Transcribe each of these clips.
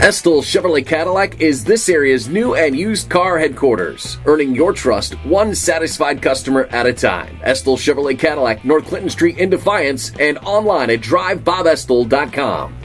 Estill Chevrolet Cadillac is this area's new and used car headquarters, earning your trust one satisfied customer at a time. Estill Chevrolet Cadillac, North Clinton Street in Defiance, and online at drivebobestill.com.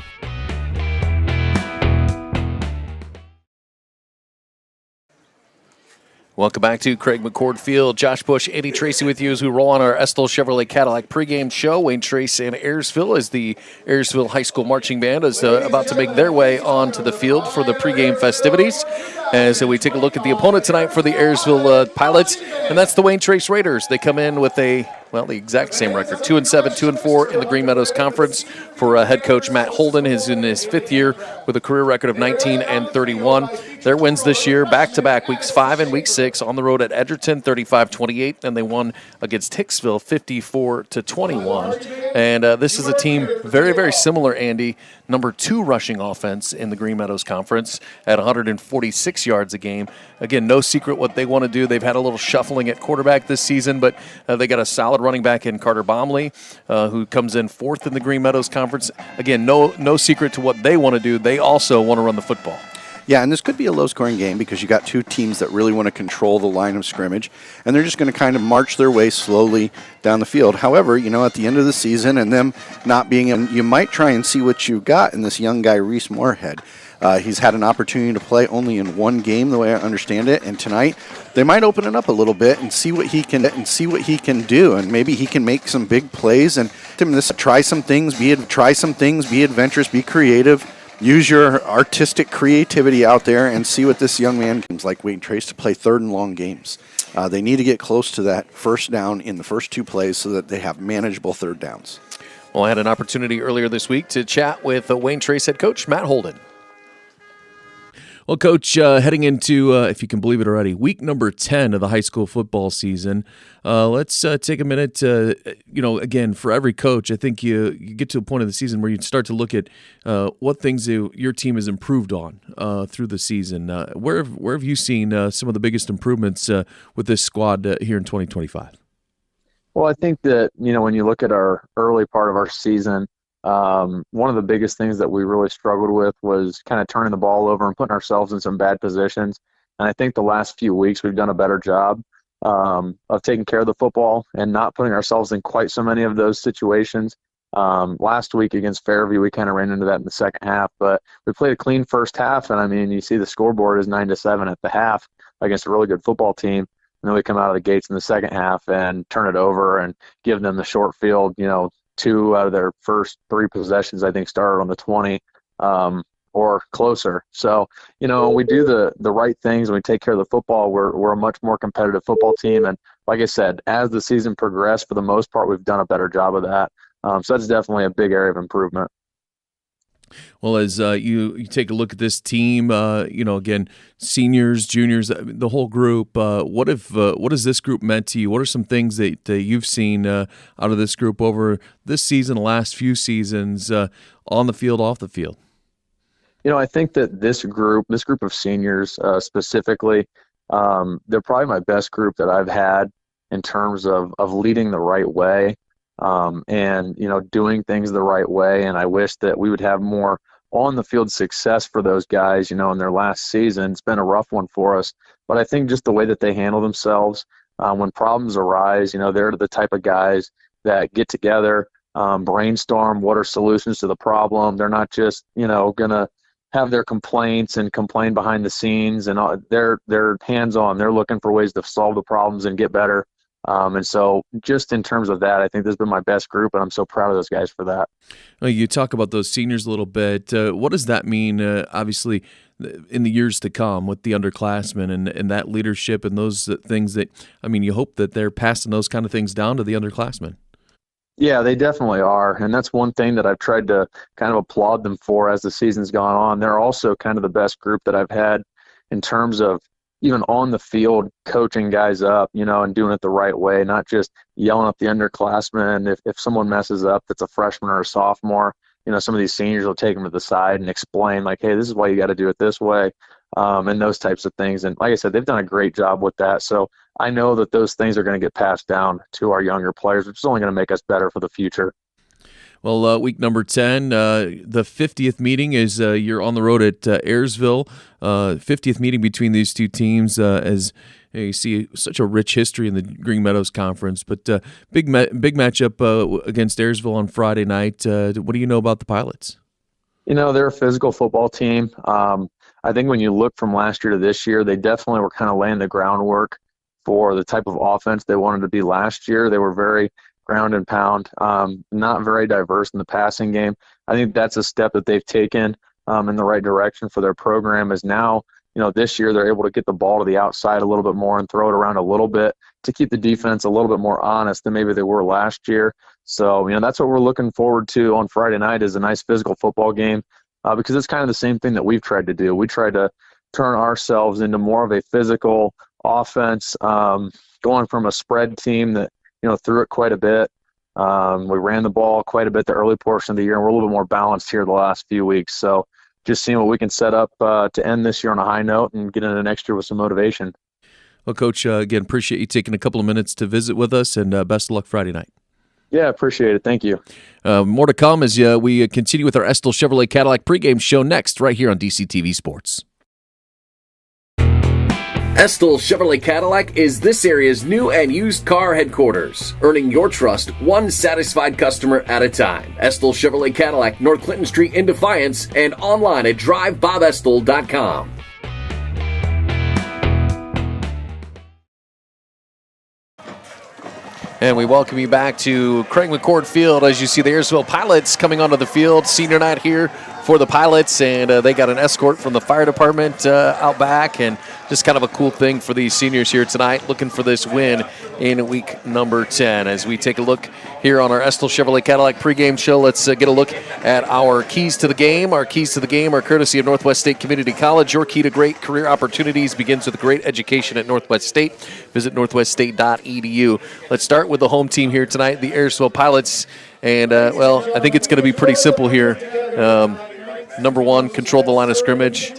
Welcome back to Craig McCord Field. Josh Bush, Andy Tracy with you as we roll on our Estill Chevrolet Cadillac pregame show. Wayne Trace and Ayersville as the Ayersville High School Marching Band is about to make their way onto the field for the pregame festivities. As we take a look at the opponent tonight for the Ayersville Pilots, and that's the Wayne Trace Raiders. They come in with the exact same record, 2-7, 2-4 in the Green Meadows Conference. For head coach Matt Holden, is in his fifth year with a career record of 19-31. Their wins this year, back-to-back, weeks 5 and week 6, on the road at Edgerton, 35-28, and they won against Hicksville, 54-21. And this is a team very, very similar, Andy, number 2 rushing offense in the Green Meadows Conference at 146 yards a game. Again, no secret what they want to do. They've had a little shuffling at quarterback this season, but they got a solid running back in Carter Bomley, who comes in 4th in the Green Meadows Conference. Again, no secret to what they want to do. They also want to run the football. Yeah, and this could be a low-scoring game because you got two teams that really want to control the line of scrimmage, and they're just going to kind of march their way slowly down the field. However, at the end of the season and them not being in, you might try and see what you got in this young guy, Reese Moorhead. He's had an opportunity to play only in one game, the way I understand it, and tonight they might open it up a little bit and see what he can do, and maybe he can make some big plays and try some things, be adventurous, be creative. Use your artistic creativity out there and see what this young man comes like Wayne Trace to play third and long games. They need to get close to that first down in the first 2 plays so that they have manageable third downs. Well, I had an opportunity earlier this week to chat with Wayne Trace head coach Matt Holden. Well, Coach, heading into, if you can believe it already, week number 10 of the high school football season, let's take a minute. Again, for every coach, I think you get to a point of the season where you start to look at what things your team has improved on through the season. Where have you seen some of the biggest improvements with this squad here in 2025? Well, I think that, when you look at our early part of our season, one of the biggest things that we really struggled with was kind of turning the ball over and putting ourselves in some bad positions. And I think the last few weeks we've done a better job of taking care of the football and not putting ourselves in quite so many of those situations. Last week against Fairview, we kind of ran into that in the second half, but we played a clean first half. And you see the scoreboard is 9-7 at the half against a really good football team. And then we come out of the gates in the second half and turn it over and give them the short field, 2 out of their first 3 possessions, I think, started on the 20 or closer. So, when we do the right things and we take care of the football, we're a much more competitive football team. And like I said, as the season progressed, for the most part, we've done a better job of that. So that's definitely a big area of improvement. Well, as you take a look at this team, again, seniors, juniors, the whole group, what has this group meant to you? What are some things that you've seen out of this group over this season, the last few seasons, on the field, off the field? I think that this group of seniors specifically, they're probably my best group that I've had in terms of leading the right way. And doing things the right way. And I wish that we would have more on the field success for those guys, in their last season. It's been a rough one for us, but I think just the way that they handle themselves, when problems arise, they're the type of guys that get together, brainstorm what are solutions to the problem. They're not just, gonna have their complaints and complain behind the scenes, and they're hands-on. They're looking for ways to solve the problems and get better. And so just in terms of that, I think this has been my best group, and I'm so proud of those guys for that. You talk about those seniors a little bit. What does that mean, obviously, in the years to come with the underclassmen and that leadership and those things that, you hope that they're passing those kind of things down to the underclassmen? Yeah, they definitely are. And that's one thing that I've tried to kind of applaud them for as the season's gone on. They're also kind of the best group that I've had in terms of even on the field, coaching guys up, and doing it the right way, not just yelling at the underclassmen. If someone messes up that's a freshman or a sophomore, some of these seniors will take them to the side and explain, like, hey, this is why you got to do it this way, and those types of things. And like I said, they've done a great job with that. So I know that those things are going to get passed down to our younger players, which is only going to make us better for the future. Well, week number 10, the 50th meeting is you're on the road at Ayersville. 50th meeting between these two teams as you see such a rich history in the Green Meadows Conference. But big matchup against Ayersville on Friday night. What do you know about the Pilots? They're a physical football team. I think when you look from last year to this year, they definitely were kind of laying the groundwork for the type of offense they wanted to be last year. They were very ground and pound, not very diverse in the passing game. I think that's a step that they've taken in the right direction for their program. Is now, this year they're able to get the ball to the outside a little bit more and throw it around a little bit to keep the defense a little bit more honest than maybe they were last year. So, that's what we're looking forward to on Friday night, is a nice physical football game because it's kind of the same thing that we've tried to do. We tried to turn ourselves into more of a physical offense, going from a spread team that threw it quite a bit. We ran the ball quite a bit the early portion of the year, and we're a little bit more balanced here the last few weeks. So just seeing what we can set up to end this year on a high note and get into next year with some motivation. Well, Coach, again, appreciate you taking a couple of minutes to visit with us, and best of luck Friday night. Yeah, appreciate it. Thank you. More to come as we continue with our Ayersville Chevrolet Cadillac pregame show next, right here on DCTV Sports. Ayersville Chevrolet Cadillac is this area's new and used car headquarters, earning your trust one satisfied customer at a time. Ayersville Chevrolet Cadillac, North Clinton Street in Defiance, and online at drivebobayersville.com. And we welcome you back to Craig McCord Field as you see the Ayersville Pilots coming onto the field. Senior night here for the Pilots, and they got an escort from the fire department out back, and just kind of a cool thing for these seniors here tonight, looking for this win in week number 10. As we take a look here on our Ayersville Chevrolet Cadillac pregame show, let's get a look at our keys to the game. Our keys to the game are courtesy of Northwest State Community College. Your key to great career opportunities begins with great education at Northwest State. Visit northweststate.edu. Let's start with the home team here tonight, the Ayersville Pilots. And, I think it's going to be pretty simple here. Number one, control the line of scrimmage.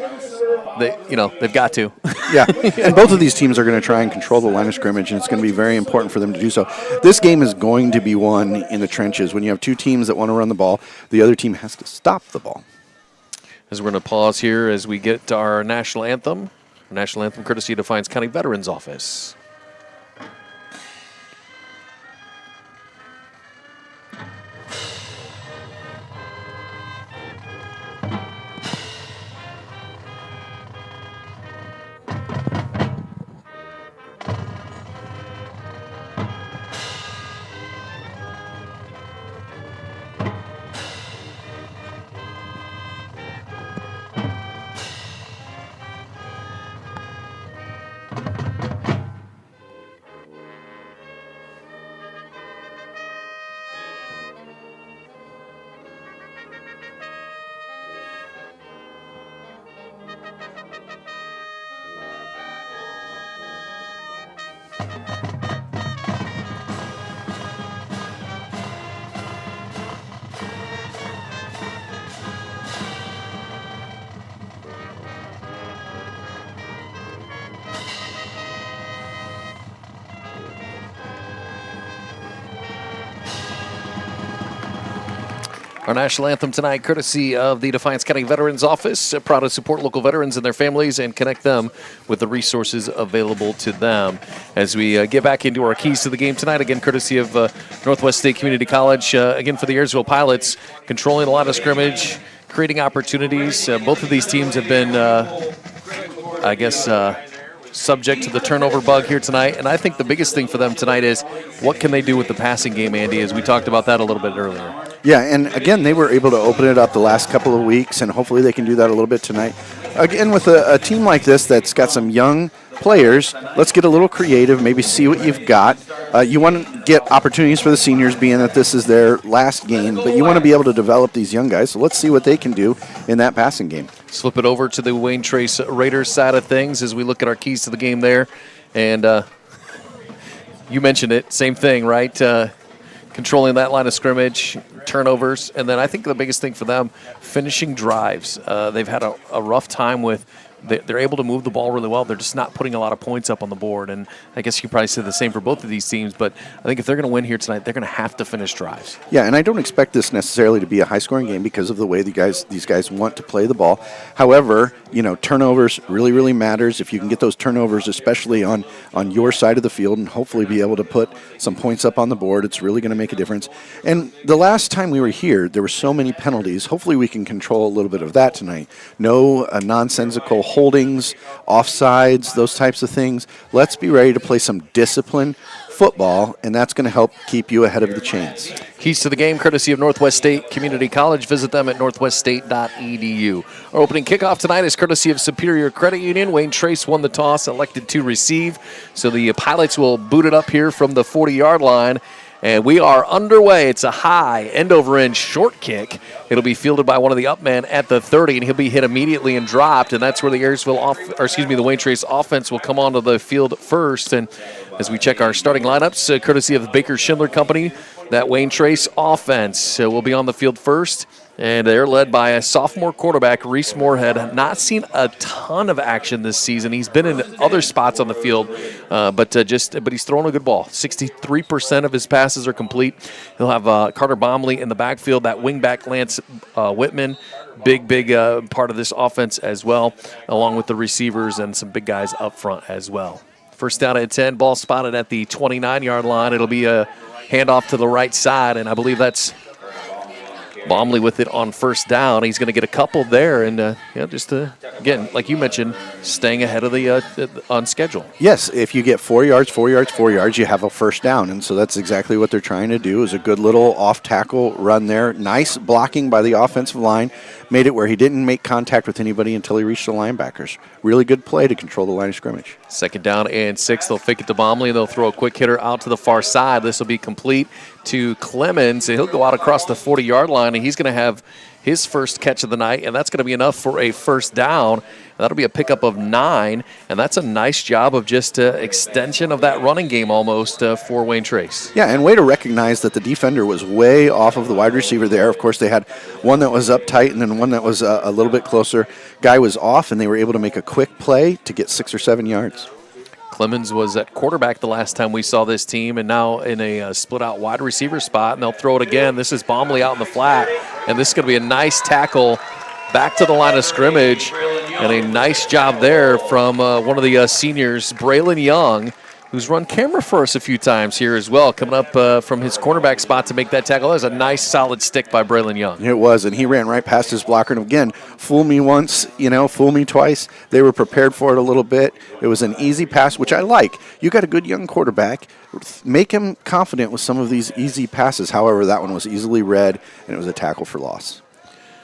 They've got to. Yeah, and both of these teams are going to try and control the line of scrimmage, and it's going to be very important for them to do so. This game is going to be won in the trenches. When you have two teams that want to run the ball, the other team has to stop the ball. As we're going to pause here as we get to our national anthem. Our national anthem courtesy of Defiance County Veterans Office. Our national anthem tonight, courtesy of the Defiance County Veterans Office, proud to support local veterans and their families and connect them with the resources available to them. As we get back into our keys to the game tonight, again, courtesy of Northwest State Community College, again for the Ayersville Pilots, controlling the line of scrimmage, creating opportunities. Both of these teams have been, subject to the turnover bug here tonight, and I think the biggest thing for them tonight is what can they do with the passing game, Andy, as we talked about that a little bit earlier. Yeah, and again, they were able to open it up the last couple of weeks, and hopefully they can do that a little bit tonight. Again, with a team like this that's got some young players, let's get a little creative, maybe see what you've got. You want to get opportunities for the seniors, being that this is their last game, but you want to be able to develop these young guys, so let's see what they can do in that passing game. Slip it over to the Wayne Trace Raiders side of things as we look at our keys to the game there. And you mentioned it, same thing, right? Controlling that line of scrimmage, turnovers, and then I think the biggest thing for them, finishing drives. They've had a rough time with they're able to move the ball really well. They're just not putting a lot of points up on the board. And I guess you could probably say the same for both of these teams. But I think if they're going to win here tonight, they're going to have to finish drives. Yeah, and I don't expect this necessarily to be a high-scoring game because of the way these guys want to play the ball. However, turnovers really, really matters. If you can get those turnovers, especially on your side of the field, and hopefully be able to put some points up on the board, it's really going to make a difference. And the last time we were here, there were so many penalties. Hopefully we can control a little bit of that tonight. No nonsensical holdings, offsides, those types of things. Let's be ready to play some disciplined football, and that's going to help keep you ahead of the chains. Keys to the game, courtesy of Northwest State Community College. Visit them at northweststate.edu. Our opening kickoff tonight is courtesy of Superior Credit Union. Wayne Trace won the toss, elected to receive. So the Pilots will boot it up here from the 40-yard line. And we are underway. It's a high end-over-end short kick. It'll be fielded by one of the up men at the 30, and he'll be hit immediately and dropped. And that's where the the Wayne Trace offense will come onto the field first. And as we check our starting lineups, courtesy of the Baker Schindler Company, that Wayne Trace offense will be on the field first. And they're led by a sophomore quarterback, Reese Moorhead. Not seen a ton of action this season. He's been in other spots on the field, but he's throwing a good ball. 63% of his passes are complete. He'll have Carter Bomley in the backfield. That wingback Lance Whitman, big part of this offense as well, along with the receivers and some big guys up front as well. First down at 10, ball spotted at the 29-yard line. It'll be a handoff to the right side, and I believe that's Bomley with it on first down. He's going to get a couple there, and again, like you mentioned, staying ahead of the on schedule. Yes, if you get 4 yards, 4 yards, 4 yards, you have a first down, and so that's exactly what they're trying to do. Is a good little off-tackle run there. Nice blocking by the offensive line. Made it where he didn't make contact with anybody until he reached the linebackers. Really good play to control the line of scrimmage. Second down and 6. They'll fake it to Bomley, and they'll throw a quick hitter out to the far side. This will be complete to Clemens, and he'll go out across the 40-yard line, and he's going to have his first catch of the night, and that's going to be enough for a first down. That'll be a pickup of 9, and that's a nice job of just extension of that running game almost for Wayne Trace. Yeah, and way to recognize that the defender was way off of the wide receiver there. Of course, they had one that was up tight and then one that was a little bit closer. Guy was off, and they were able to make a quick play to get 6 or 7 yards. Clemens was at quarterback the last time we saw this team, and now in a split-out wide receiver spot, and they'll throw it again. This is Bomley out in the flat, and this is going to be a nice tackle back to the line of scrimmage, and a nice job there from one of the seniors, Braylon Young, who's run camera for us a few times here as well, coming up from his cornerback spot to make that tackle. That was a nice, solid stick by Braylon Young. It was, and he ran right past his blocker. And again, fool me once, fool me twice. They were prepared for it a little bit. It was an easy pass, which I like. You got a good young quarterback. Make him confident with some of these easy passes. However, that one was easily read, and it was a tackle for loss.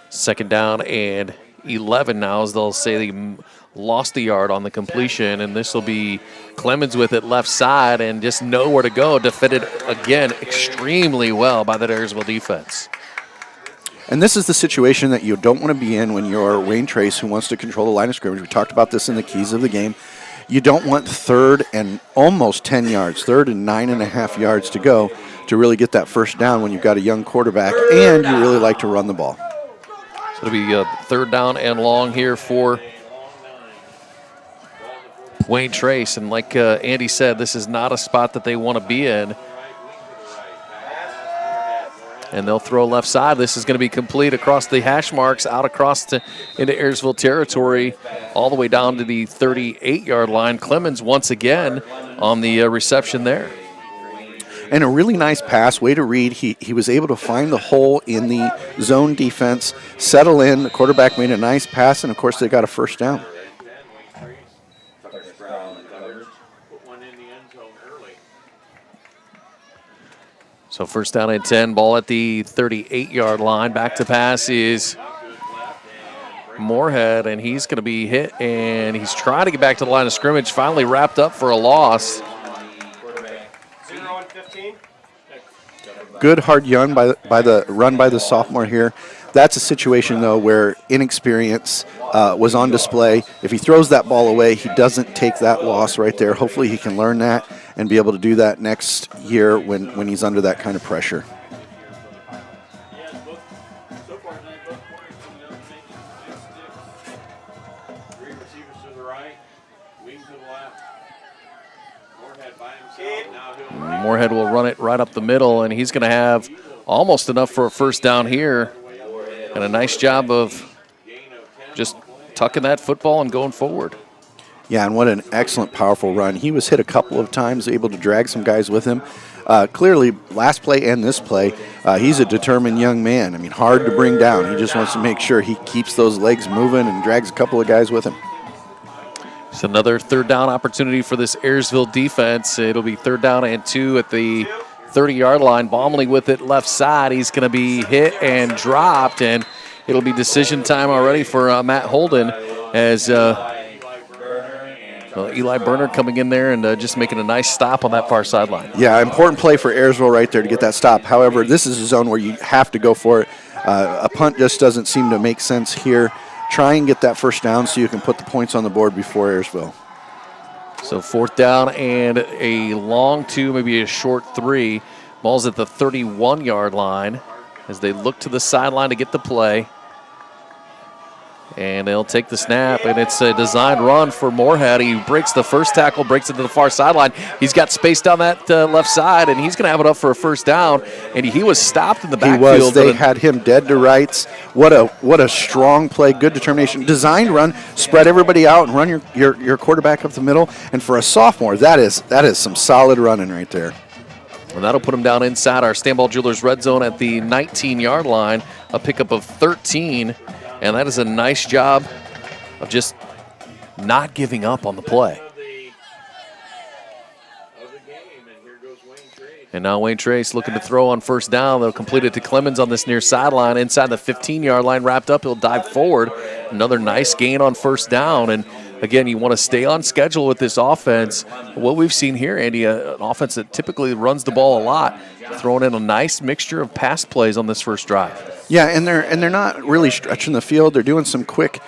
Second down and 11 now, as they'll say they lost the yard on the completion, and this will be Clemens with it left side and just nowhere to go. Defended again extremely well by that Ayersville defense. And this is the situation that you don't want to be in when you're Wayne Trace, who wants to control the line of scrimmage. We talked about this in the keys of the game. You don't want third and almost 10 yards, third and 9.5 yards to go to really get that first down when you've got a young quarterback and you really like to run the ball. So it'll be third down and long here for Wayne Trace. And like Andy said, this is not a spot that they want to be in. And they'll throw left side. This is going to be complete across the hash marks, out across into Ayersville territory, all the way down to the 38-yard line. Clemens once again on the reception there. And a really nice pass, way to read. He was able to find the hole in the zone defense, settle in. The quarterback made a nice pass, and, of course, they got a first down. So first down and 10, ball at the 38-yard line. Back to pass is Moorhead, and he's going to be hit, and he's trying to get back to the line of scrimmage, finally wrapped up for a loss. Good hard run by the sophomore here. That's a situation, though, where inexperience was on display. If he throws that ball away, he doesn't take that loss right there. Hopefully he can learn that and be able to do that next year when he's under that kind of pressure. Moorhead will run it right up the middle, and he's going to have almost enough for a first down here. And a nice job of just tucking that football and going forward. Yeah, and what an excellent, powerful run. He was hit a couple of times, able to drag some guys with him. Clearly, last play and this play, he's a determined young man. I mean, hard to bring down. He just wants to make sure he keeps those legs moving and drags a couple of guys with him. It's another third down opportunity for this Ayersville defense. It'll be 3rd down and 2 at the 30-yard line. Baumley with it left side. He's going to be hit and dropped, and it'll be decision time already for Matt Holden as Eli Berner coming in there and just making a nice stop on that far sideline. Yeah, important play for Ayersville right there to get that stop. However, this is a zone where you have to go for it. A punt just doesn't seem to make sense here. Try and get that first down so you can put the points on the board before Ayersville. So 4th down and a long 2, maybe a short 3. Ball's at the 31-yard line as they look to the sideline to get the play. And they'll take the snap, and it's a designed run for Moorhead. He breaks the first tackle, breaks it to the far sideline. He's got space down that left side, and he's going to have it up for a first down. And he was stopped in the backfield. He was. They had him dead to rights. What a strong play, good determination. Designed run, spread everybody out and run your quarterback up the middle. And for a sophomore, that is some solid running right there. And that'll put him down inside our Stanball Jewelers red zone at the 19-yard line, a pickup of 13. And that is a nice job of just not giving up on the play. And now Wayne Trace looking to throw on first down. They'll complete it to Clemens on this near sideline. Inside the 15-yard line, wrapped up. He'll dive forward. Another nice gain on first down. And again, you want to stay on schedule with this offense. What we've seen here, Andy, an offense that typically runs the ball a lot, throwing in a nice mixture of pass plays on this first drive. Yeah, and they're not really stretching the field. They're doing some quick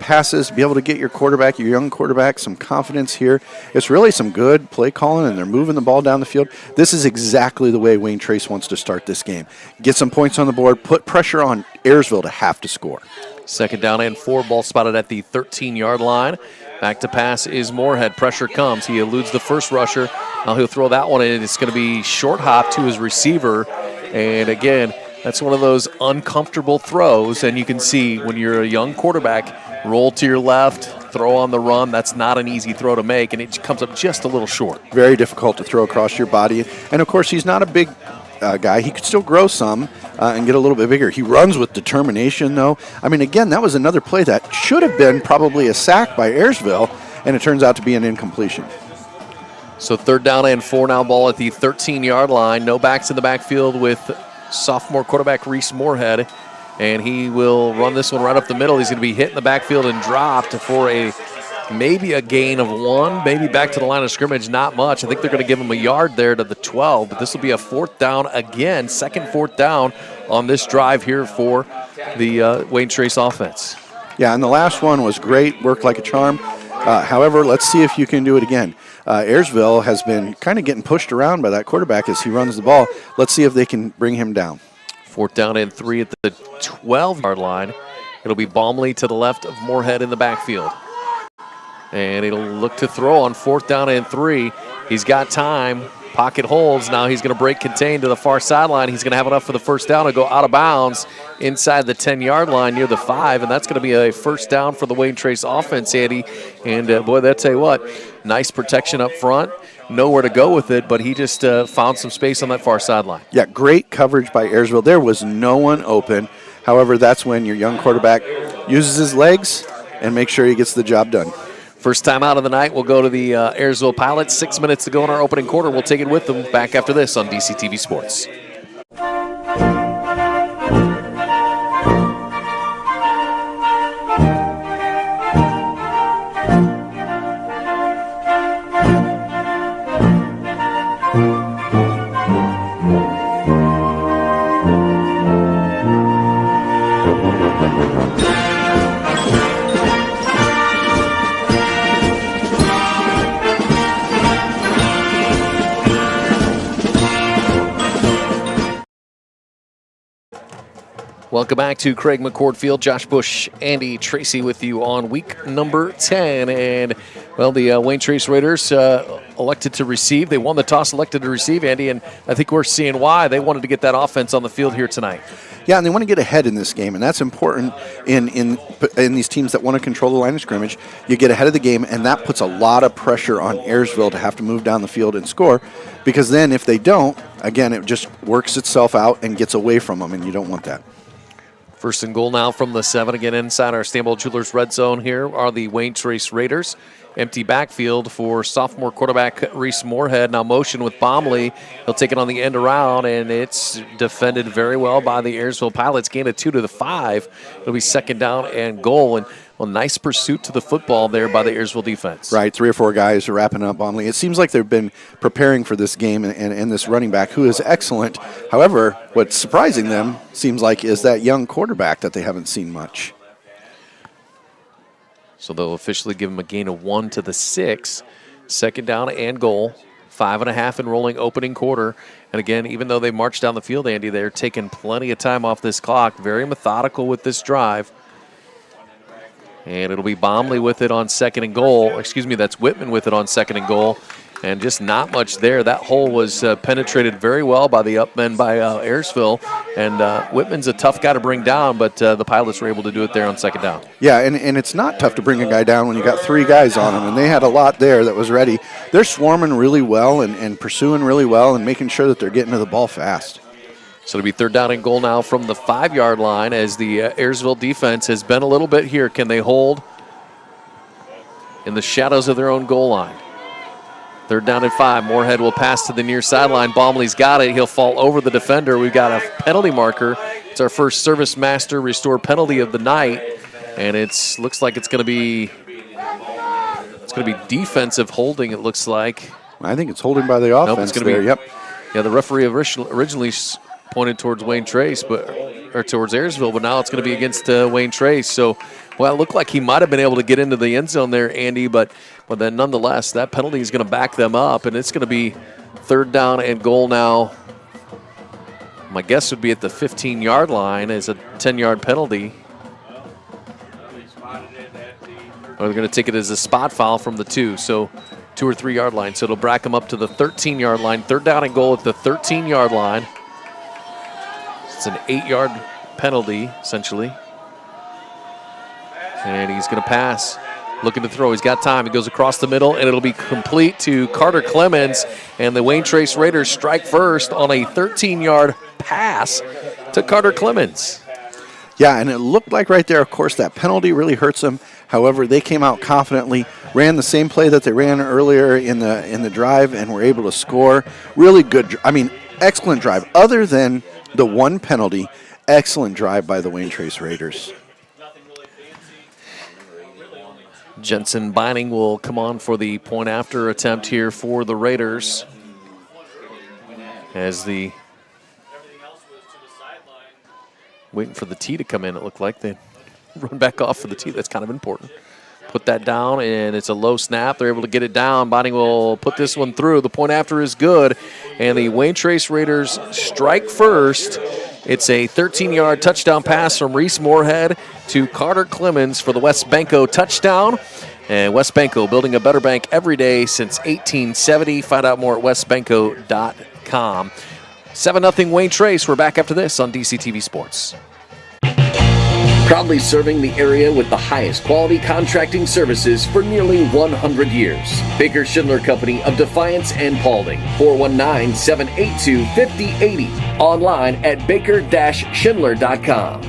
passes to be able to get your quarterback, your young quarterback, some confidence here. It's really some good play calling, and they're moving the ball down the field. This is exactly the way Wayne Trace wants to start this game. Get some points on the board, put pressure on Ayersville to have to score. 2nd down and 4, ball spotted at the 13-yard line. Back to pass is Moorhead. Pressure comes. He eludes the first rusher. Now he'll throw that one in. It's going to be short hop to his receiver. And again, that's one of those uncomfortable throws. And you can see when you're a young quarterback, roll to your left, throw on the run. That's not an easy throw to make, and it comes up just a little short. Very difficult to throw across your body. And, of course, he's not a big guy. He could still grow some and get a little bit bigger. He runs with determination, though. I mean, again, that was another play that should have been probably a sack by Ayersville, and it turns out to be an incompletion. So 3rd down and 4 now, ball at the 13-yard line. No backs in the backfield with sophomore quarterback Reese Moorhead, and he will run this one right up the middle. He's going to be hit in the backfield and dropped for maybe a gain of 1, maybe back to the line of scrimmage, not much. I think they're going to give him a yard there to the 12, but this will be a 4th down again, second 4th down on this drive here for the Wayne Trace offense. Yeah, and the last one was great, worked like a charm. However, let's see if you can do it again. Ayersville has been kind of getting pushed around by that quarterback as he runs the ball. Let's see if they can bring him down. 4th down and 3 at the 12-yard line. It'll be Baumley to the left of Moorhead in the backfield. And he'll look to throw on 4th down and 3. He's got time. Pocket holds. Now he's going to break contain to the far sideline. He's going to have enough for the first down to go out of bounds inside the 10-yard line near the 5, and that's going to be a first down for the Wayne Trace offense, Andy. And, boy, that's tell you what, nice protection up front. Nowhere to go with it, but he just found some space on that far sideline. Yeah, great coverage by Ayersville. There was no one open. However, that's when your young quarterback uses his legs and makes sure he gets the job done. First time out of the night, we'll go to the Ayersville Pilots. 6 minutes to go in our opening quarter. We'll take it with them back after this on DCTV Sports. Welcome back to Craig McCord Field. Josh Bush, Andy Tracy with you on week number 10. And, well, the Wayne Trace Raiders elected to receive. They won the toss, elected to receive, Andy, and I think we're seeing why. They wanted to get that offense on the field here tonight. Yeah, and they want to get ahead in this game, and that's important in these teams that want to control the line of scrimmage. You get ahead of the game, and that puts a lot of pressure on Ayersville to have to move down the field and score, because then if they don't, again, it just works itself out and gets away from them, and you don't want that. First and goal now from the 7. Again, inside our Stamble Jewelers red zone here are the Wayne Trace Raiders. Empty backfield for sophomore quarterback Reese Moorhead. Now motion with Bomley. He'll take it on the end around, and it's defended very well by the Ayersville Pilots. Gain of 2 to the 5. It'll be second down and goal. And well, nice pursuit to the football there by the Ayersville defense. Right, 3 or 4 guys are wrapping up Bomley. It seems like they've been preparing for this game and this running back, who is excellent. However, what's surprising them, seems like, is that young quarterback that they haven't seen much. So they'll officially give him a gain of 1 to the 6. Second down and goal. 5.5 in rolling opening quarter. And again, even though they marched down the field, Andy, they're taking plenty of time off this clock. Very methodical with this drive. And it'll be Bomley with it on second and goal. Excuse me, that's Whitman with it on second and goal. And just not much there. That hole was penetrated very well by the up men by Ayersville. And Whitman's a tough guy to bring down, but the Pilots were able to do it there on second down. Yeah, and it's not tough to bring a guy down when you got 3 guys on him, and they had a lot there that was ready. They're swarming really well and pursuing really well and making sure that they're getting to the ball fast. So it'll be third down and goal now from the 5-yard line as the Ayersville defense has been a little bit here. Can they hold in the shadows of their own goal line? Third down and 5. Moorhead will pass to the near sideline. Bomley's got it. He'll fall over the defender. We've got a penalty marker. It's our first Service Master Restore penalty of the night, and it looks like it's going to be defensive holding. It looks like. I think it's holding by the offense. Nope, it's going to be. Yep. Yeah, the referee originally pointed towards Wayne Trace, or towards Ayersville, but now it's going to be against Wayne Trace. So, well, it looked like he might have been able to get into the end zone there, Andy, but then nonetheless, that penalty is going to back them up, and it's going to be third down and goal now. My guess would be at the 15-yard line as a 10-yard penalty. Or they're going to take it as a spot foul from the 2, so 2 or 3 yard line. So it'll back them up to the 13-yard line. Third down and goal at the 13-yard line. It's an 8-yard penalty, essentially. And he's going to pass. Looking to throw. He's got time. He goes across the middle, and it'll be complete to Carter Clemens. And the Wayne Trace Raiders strike first on a 13-yard pass to Carter Clemens. Yeah, and it looked like right there, of course, that penalty really hurts them. However, they came out confidently, ran the same play that they ran earlier in the drive, and were able to score. Really good. Excellent drive. Other than the one penalty, excellent drive by the Wayne Trace Raiders. Jensen Binding will come on for the point after attempt here for the Raiders. As the waiting for the tee to come in, it looked like they run back off for the tee. That's kind of important. Put that down, and it's a low snap. They're able to get it down. Binding will put this one through. The point after is good, and the Wayne Trace Raiders strike first. It's a 13-yard touchdown pass from Reese Moorhead to Carter Clemens for the West Banco touchdown. And West Banco, building a better bank every day since 1870. Find out more at westbanco.com. 7-0 Wayne Trace. We're back after this on DCTV Sports. Proudly serving the area with the highest quality contracting services for nearly 100 years. Baker Schindler Company of Defiance and Paulding. 419-782-5080. Online at baker-schindler.com.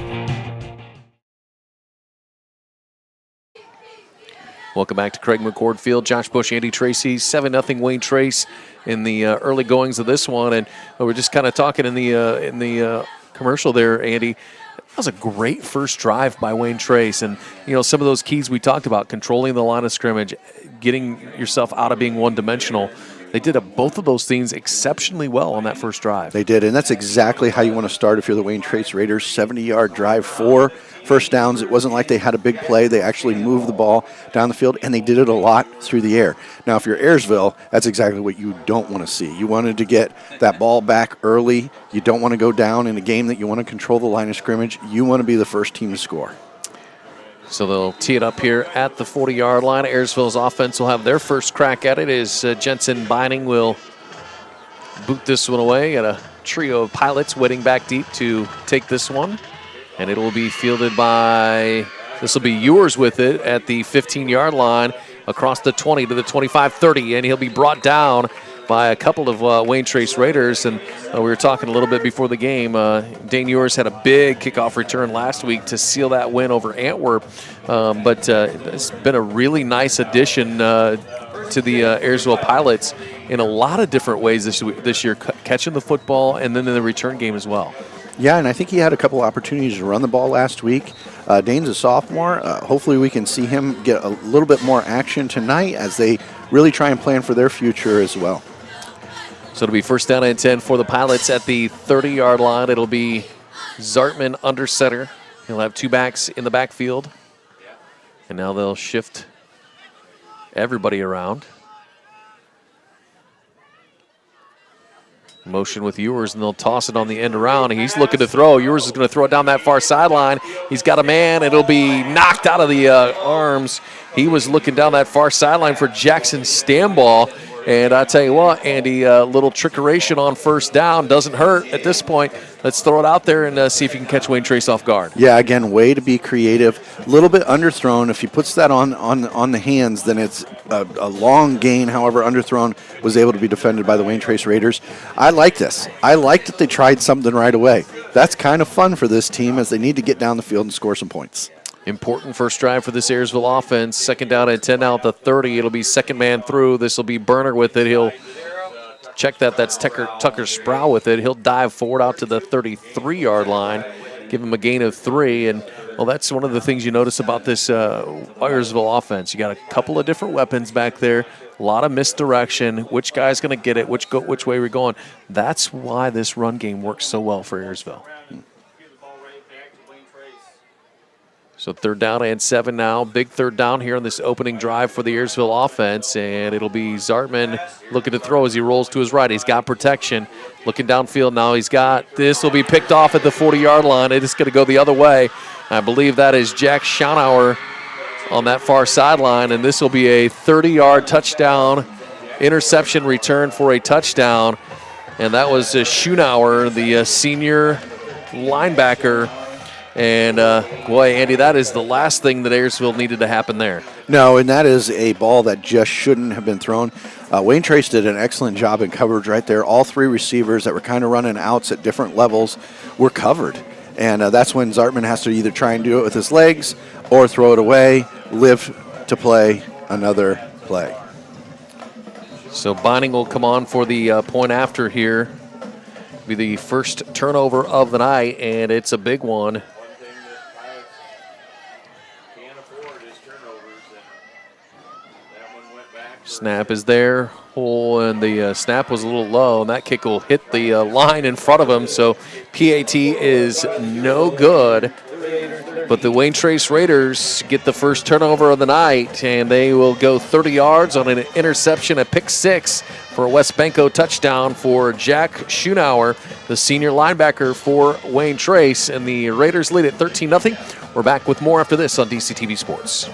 Welcome back to Craig McCord Field. Josh Bush, Andy Tracy, 7-0 Wayne Trace in the early goings of this one. And we're just kind of talking in the commercial there, Andy. That was a great first drive by Wayne Trace. And, some of those keys we talked about, controlling the line of scrimmage, getting yourself out of being one-dimensional. They did both of those things exceptionally well on that first drive. They did, and that's exactly how you want to start if you're the Wayne Trace Raiders. 70-yard drive, four first downs. It wasn't like they had a big play. They actually moved the ball down the field, and they did it a lot through the air. Now, if you're Ayersville, that's exactly what you don't want to see. You wanted to get that ball back early. You don't want to go down in a game that you want to control the line of scrimmage. You want to be the first team to score. So they'll tee it up here at the 40-yard line. Ayersville's offense will have their first crack at it as Jensen Binding will boot this one away. Got a trio of pilots waiting back deep to take this one. And it will be fielded by, this will be Ewers with it at the 15-yard line across the 20 to the 25-30. And he'll be brought down by a couple of Wayne Trace Raiders. And we were talking a little bit before the game. Dane Ewers had a big kickoff return last week to seal that win over Antwerp. But it's been a really nice addition to the Ayersville Pilots in a lot of different ways this year, catching the football and then in the return game as well. Yeah, and I think he had a couple opportunities to run the ball last week. Dane's a sophomore. Hopefully we can see him get a little bit more action tonight as they really try and plan for their future as well. So it'll be first down and 10 for the Pilots at the 30-yard line. It'll be Zartman under center. He'll have two backs in the backfield. And now they'll shift everybody around. Motion with Ewers, and they'll toss it on the end around. He's looking to throw. Ewers is going to throw it down that far sideline. He's got a man. It'll be knocked out of the arms. He was looking down that far sideline for Jackson Stamball. And I tell you what, Andy, a little trickeration on first down doesn't hurt at this point. Let's throw it out there and see if you can catch Wayne Trace off guard. Yeah, again, way to be creative. A little bit underthrown. If he puts that on the hands, then it's a long gain. However, underthrown was able to be defended by the Wayne Trace Raiders. I like this. I like that they tried something right away. That's kind of fun for this team as they need to get down the field and score some points. Important first drive for this Ayersville offense. Second down and 10 now at the 30. It'll be second man through. This will be Berner with it. He'll check that. That's Tucker Sproul with it. He'll dive forward out to the 33-yard line, give him a gain of 3. And, well, that's one of the things you notice about this Ayersville offense. You got a couple of different weapons back there, a lot of misdirection. Which guy's going to get it? Which way we're going? That's why this run game works so well for Ayersville. So third down and 7 now. Big third down here on this opening drive for the Ayersville offense. And it'll be Zartman looking to throw as he rolls to his right. He's got protection. Looking downfield now. He's got this. Will be picked off at the 40-yard line. It is going to go the other way. I believe that is Jack Schonauer on that far sideline. And this will be a 30-yard touchdown interception return for a touchdown. And that was Schonauer, the senior linebacker. And, boy, Andy, that is the last thing that Ayersville needed to happen there. No, and that is a ball that just shouldn't have been thrown. Wayne Trace did an excellent job in coverage right there. All three receivers that were kind of running outs at different levels were covered. And that's when Zartman has to either try and do it with his legs or throw it away, live to play another play. So Binding will come on for the point after here. Be the first turnover of the night, and it's a big one. Snap is there. Oh, and the snap was a little low, and that kick will hit the line in front of him. So PAT is no good. But the Wayne Trace Raiders get the first turnover of the night, and they will go 30 yards on an interception, a pick 6 for a West Banco touchdown for Jack Schonauer, the senior linebacker for Wayne Trace. And the Raiders lead at 13-0. We're back with more after this on DCTV Sports.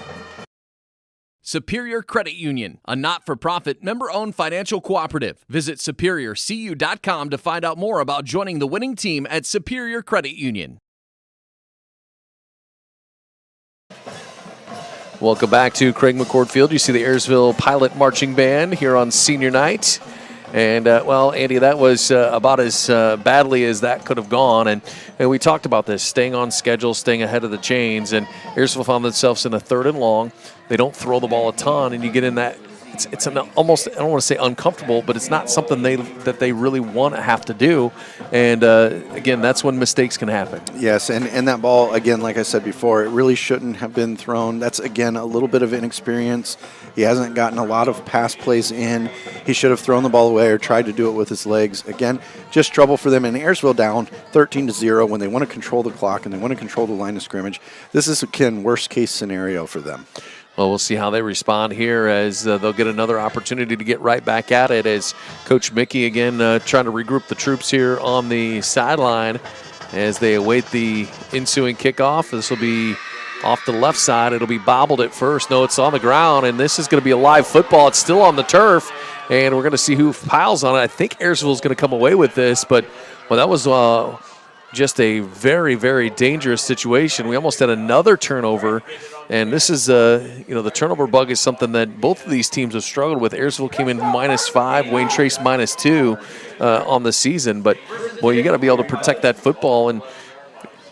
Superior Credit Union, a not-for-profit, member-owned financial cooperative. Visit SuperiorCU.com to find out more about joining the winning team at Superior Credit Union. Welcome back to Craig McCord Field. You see the Ayersville Pilot Marching Band here on senior night. And, well, Andy, that was about as badly as that could have gone. And we talked about this, staying on schedule, staying ahead of the chains. And Ayersville found themselves in a 3rd and long. They don't throw the ball a ton, and you get in that it's an almost, I don't want to say uncomfortable, but it's not something that they really want to have to do. And again, that's when mistakes can happen. Yes, and that ball, again, like I said before, it really shouldn't have been thrown. That's, again, a little bit of inexperience. He hasn't gotten a lot of pass plays in. He should have thrown the ball away or tried to do it with his legs. Again, just trouble for them. And Ayersville down 13-0 when they want to control the clock and they want to control the line of scrimmage. This is, again, worst-case scenario for them. Well, we'll see how they respond here as they'll get another opportunity to get right back at it as Coach Mickey, again, trying to regroup the troops here on the sideline as they await the ensuing kickoff. This will be off the left side. It'll be bobbled at first. No, it's on the ground, and this is going to be a live football. It's still on the turf, and we're going to see who piles on it. I think Ayersville is going to come away with this, but, well, that was just a very, very dangerous situation. We almost had another turnover. And this is, the turnover bug is something that both of these teams have struggled with. Ayersville came in -5, Wayne Trace -2 on the season. But, boy, you got to be able to protect that football. And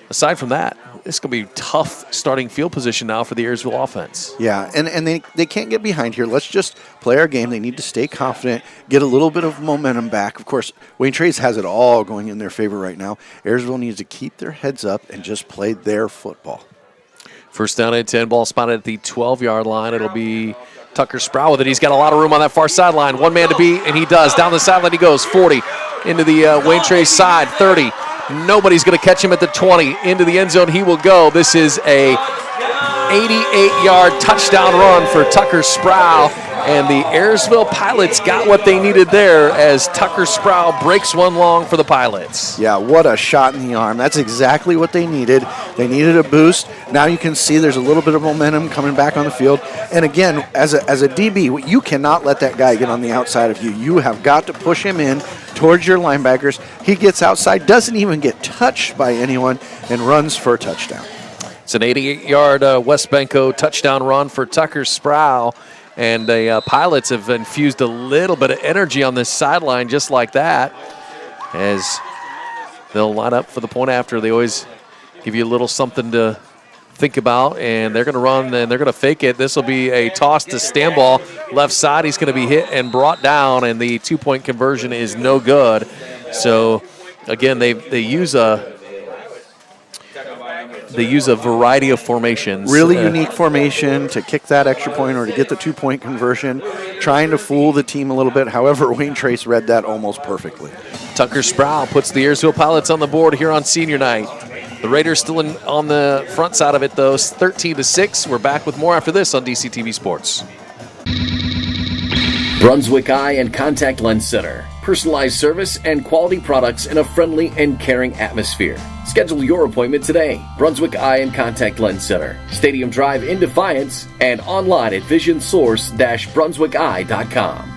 aside from that, it's going to be tough starting field position now for the Ayersville offense. Yeah, and they can't get behind here. Let's just play our game. They need to stay confident, get a little bit of momentum back. Of course, Wayne Trace has it all going in their favor right now. Ayersville needs to keep their heads up and just play their football. First down and 10, ball spotted at the 12-yard line. It'll be Tucker Sproul with it. He's got a lot of room on that far sideline. One man to beat, and he does. Down the sideline he goes, 40. Into the Wayne Trace side, 30. Nobody's going to catch him at the 20. Into the end zone he will go. This is a 88-yard touchdown run for Tucker Sproul. And the Ayersville Pilots got what they needed there as Tucker Sproul breaks one long for the Pilots. Yeah, what a shot in the arm. That's exactly what they needed. They needed a boost. Now you can see there's a little bit of momentum coming back on the field. And again, as a DB, you cannot let that guy get on the outside of you. You have got to push him in towards your linebackers. He gets outside, doesn't even get touched by anyone, and runs for a touchdown. It's an 88-yard West Benco touchdown run for Tucker Sproul. And the Pilots have infused a little bit of energy on this sideline just like that as they'll line up for the point after. They always give you a little something to think about, and they're going to run and they're going to fake it. This will be a toss to Stanball. Left side, he's going to be hit and brought down, and the two-point conversion is no good. So, again, they use a variety of formations. Really unique formation to kick that extra point or to get the two-point conversion, trying to fool the team a little bit. However, Wayne Trace read that almost perfectly. Tucker Sproul puts the Ayersville Pilots on the board here on senior night. The Raiders still on the front side of it, though, 13-6. We're back with more after this on DCTV Sports. Brunswick Eye and Contact Lens Center. Personalized service and quality products in a friendly and caring atmosphere. Schedule your appointment today. Brunswick Eye and Contact Lens Center. Stadium Drive in Defiance and online at visionsource-brunswickeye.com.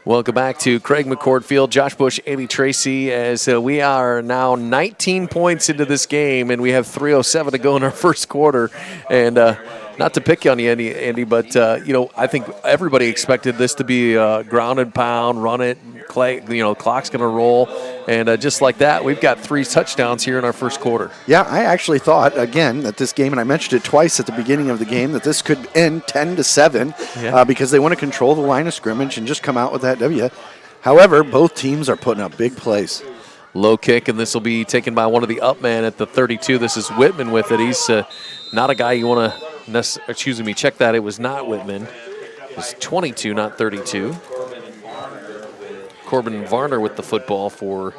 Welcome back to Craig McCord Field. Josh Bush, Andy Tracy, as we are now 19 points into this game, and we have 3:07 to go in our first quarter. And not to pick on you, Andy, but I think everybody expected this to be ground and pound, run it, clock's going to roll, and just like that, we've got 3 touchdowns here in our first quarter. Yeah, I actually thought, again, that this game, and I mentioned it twice at the beginning of the game, that this could end 10-7 because they want to control the line of scrimmage and just come out with that W. However, both teams are putting up big plays. Low kick, and this will be taken by one of the up men at the 32. This is Whitman with it. He's not a guy you want to check that. It was not Whitman. It was 22, not 32. Corbin Varner with the football for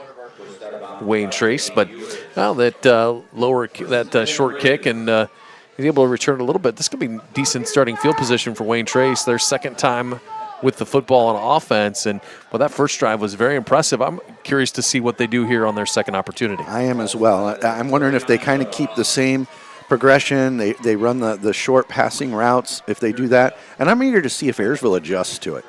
Wayne Trace, but that short kick, and he's able to return a little bit. This could be decent starting field position for Wayne Trace. Their second time with the football on offense, and that first drive was very impressive. I'm curious to see what they do here on their second opportunity. I am as well. I'm wondering if they kind of keep the same progression. They run the short passing routes if they do that, and I'm eager to see if Ayersville adjusts to it.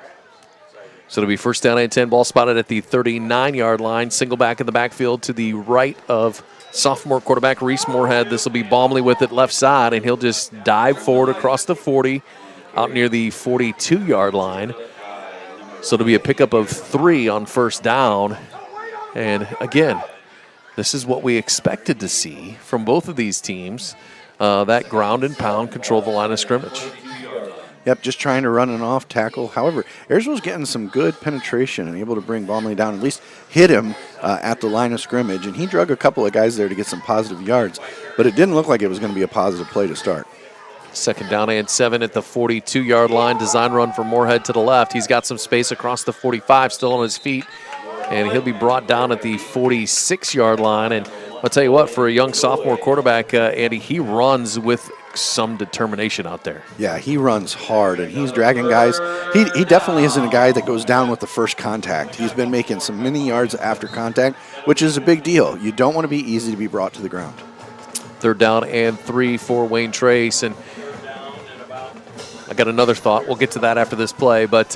So it'll be first down and 10, ball spotted at the 39-yard line. Single back in the backfield to the right of sophomore quarterback Reese Moorhead. This will be Baumley with it left side, and he'll just dive forward across the 40 out near the 42-yard line. So it'll be a pickup of 3 on first down. And again, this is what we expected to see from both of these teams, that ground and pound control the line of scrimmage. Yep, just trying to run an off tackle. However, Ayersville's getting some good penetration and able to bring Baumley down, at least hit him at the line of scrimmage. And he drug a couple of guys there to get some positive yards, but it didn't look like it was going to be a positive play to start. 2nd down and 7 at the 42-yard line. Design run for Moorhead to the left. He's got some space across the 45, still on his feet, and he'll be brought down at the 46-yard line. And I'll tell you what, for a young sophomore quarterback, Andy, he runs with some determination out there. Yeah, he runs hard, and he's dragging guys. He definitely isn't a guy that goes down with the first contact. He's been making some many yards after contact, which is a big deal. You don't want to be easy to be brought to the ground. 3rd down and 3 for Wayne Trace. And I got another thought. We'll get to that after this play, but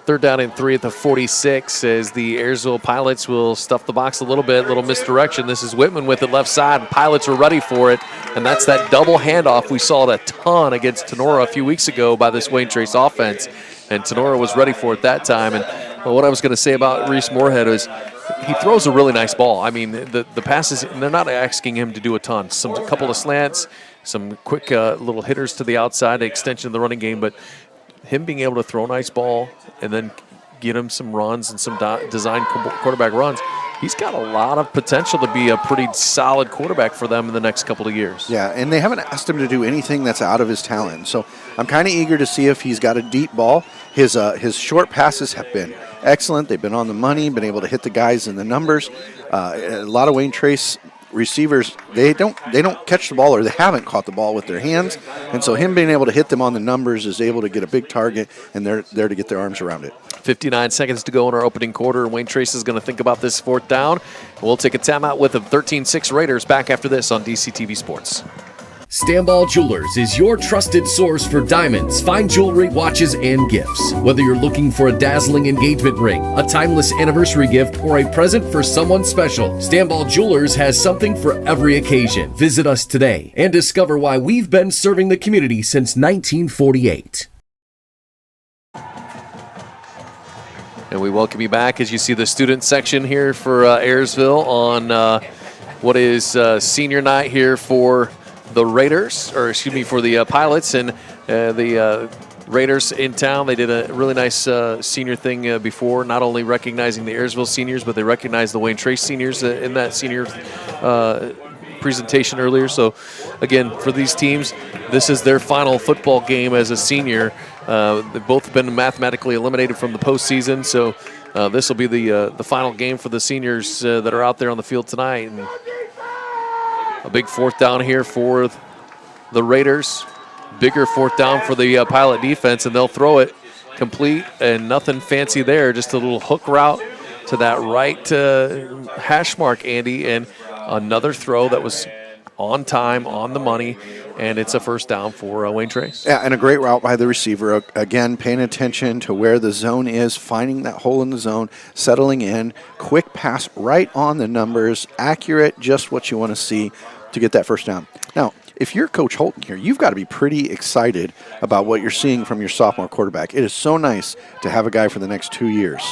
3rd down and 3 at the 46 as the Ayersville Pilots will stuff the box a little bit, little misdirection. This is Whitman with it left side. Pilots are ready for it, and that's that double handoff we saw it a ton against Tenora a few weeks ago by this Wayne Trace offense, and Tenora was ready for it that time. And what I was going to say about Reese Moorhead is he throws a really nice ball. I mean, the passes, they're not asking him to do a ton. A couple of slants, some quick little hitters to the outside, the extension of the running game, but him being able to throw a nice ball and then get him some runs and some design quarterback runs, he's got a lot of potential to be a pretty solid quarterback for them in the next couple of years. Yeah, and they haven't asked him to do anything that's out of his talent. So I'm kind of eager to see if he's got a deep ball. His short passes have been excellent. They've been on the money, been able to hit the guys in the numbers. A lot of Wayne Trace receivers, they don't catch the ball, or they haven't caught the ball with their hands, and so him being able to hit them on the numbers is able to get a big target, and they're there to get their arms around it. 59 seconds to go in our opening quarter, and Wayne Trace is going to think about this 4th down. We'll take a timeout with the 13-6 Raiders back after this on DCTV Sports. Stamball Jewelers is your trusted source for diamonds, fine jewelry, watches, and gifts. Whether you're looking for a dazzling engagement ring, a timeless anniversary gift, or a present for someone special, Stamball Jewelers has something for every occasion. Visit us today and discover why we've been serving the community since 1948. And we welcome you back as you see the student section here for Ayersville on what is senior night here for the Raiders, or excuse me, for the Pilots. And the Raiders in town, they did a really nice senior thing before, not only recognizing the Ayersville seniors, but they recognized the Wayne Trace seniors in that senior presentation earlier. So again, for these teams, this is their final football game as a senior. They've both been mathematically eliminated from the postseason, so this will be the final game for the seniors that are out there on the field tonight. And a big 4th down here for the Raiders. Bigger 4th down for the Pilot defense, and they'll throw it complete and nothing fancy there. Just a little hook route to that right hash mark, Andy, and another throw that was on time, on the money, and it's a 1st down for Wayne Trace. Yeah, and a great route by the receiver. Again, paying attention to where the zone is, finding that hole in the zone, settling in, quick pass right on the numbers, accurate, just what you want to see to get that 1st down. Now, if you're Coach Holton here, you've got to be pretty excited about what you're seeing from your sophomore quarterback. It is so nice to have a guy for the next 2 years.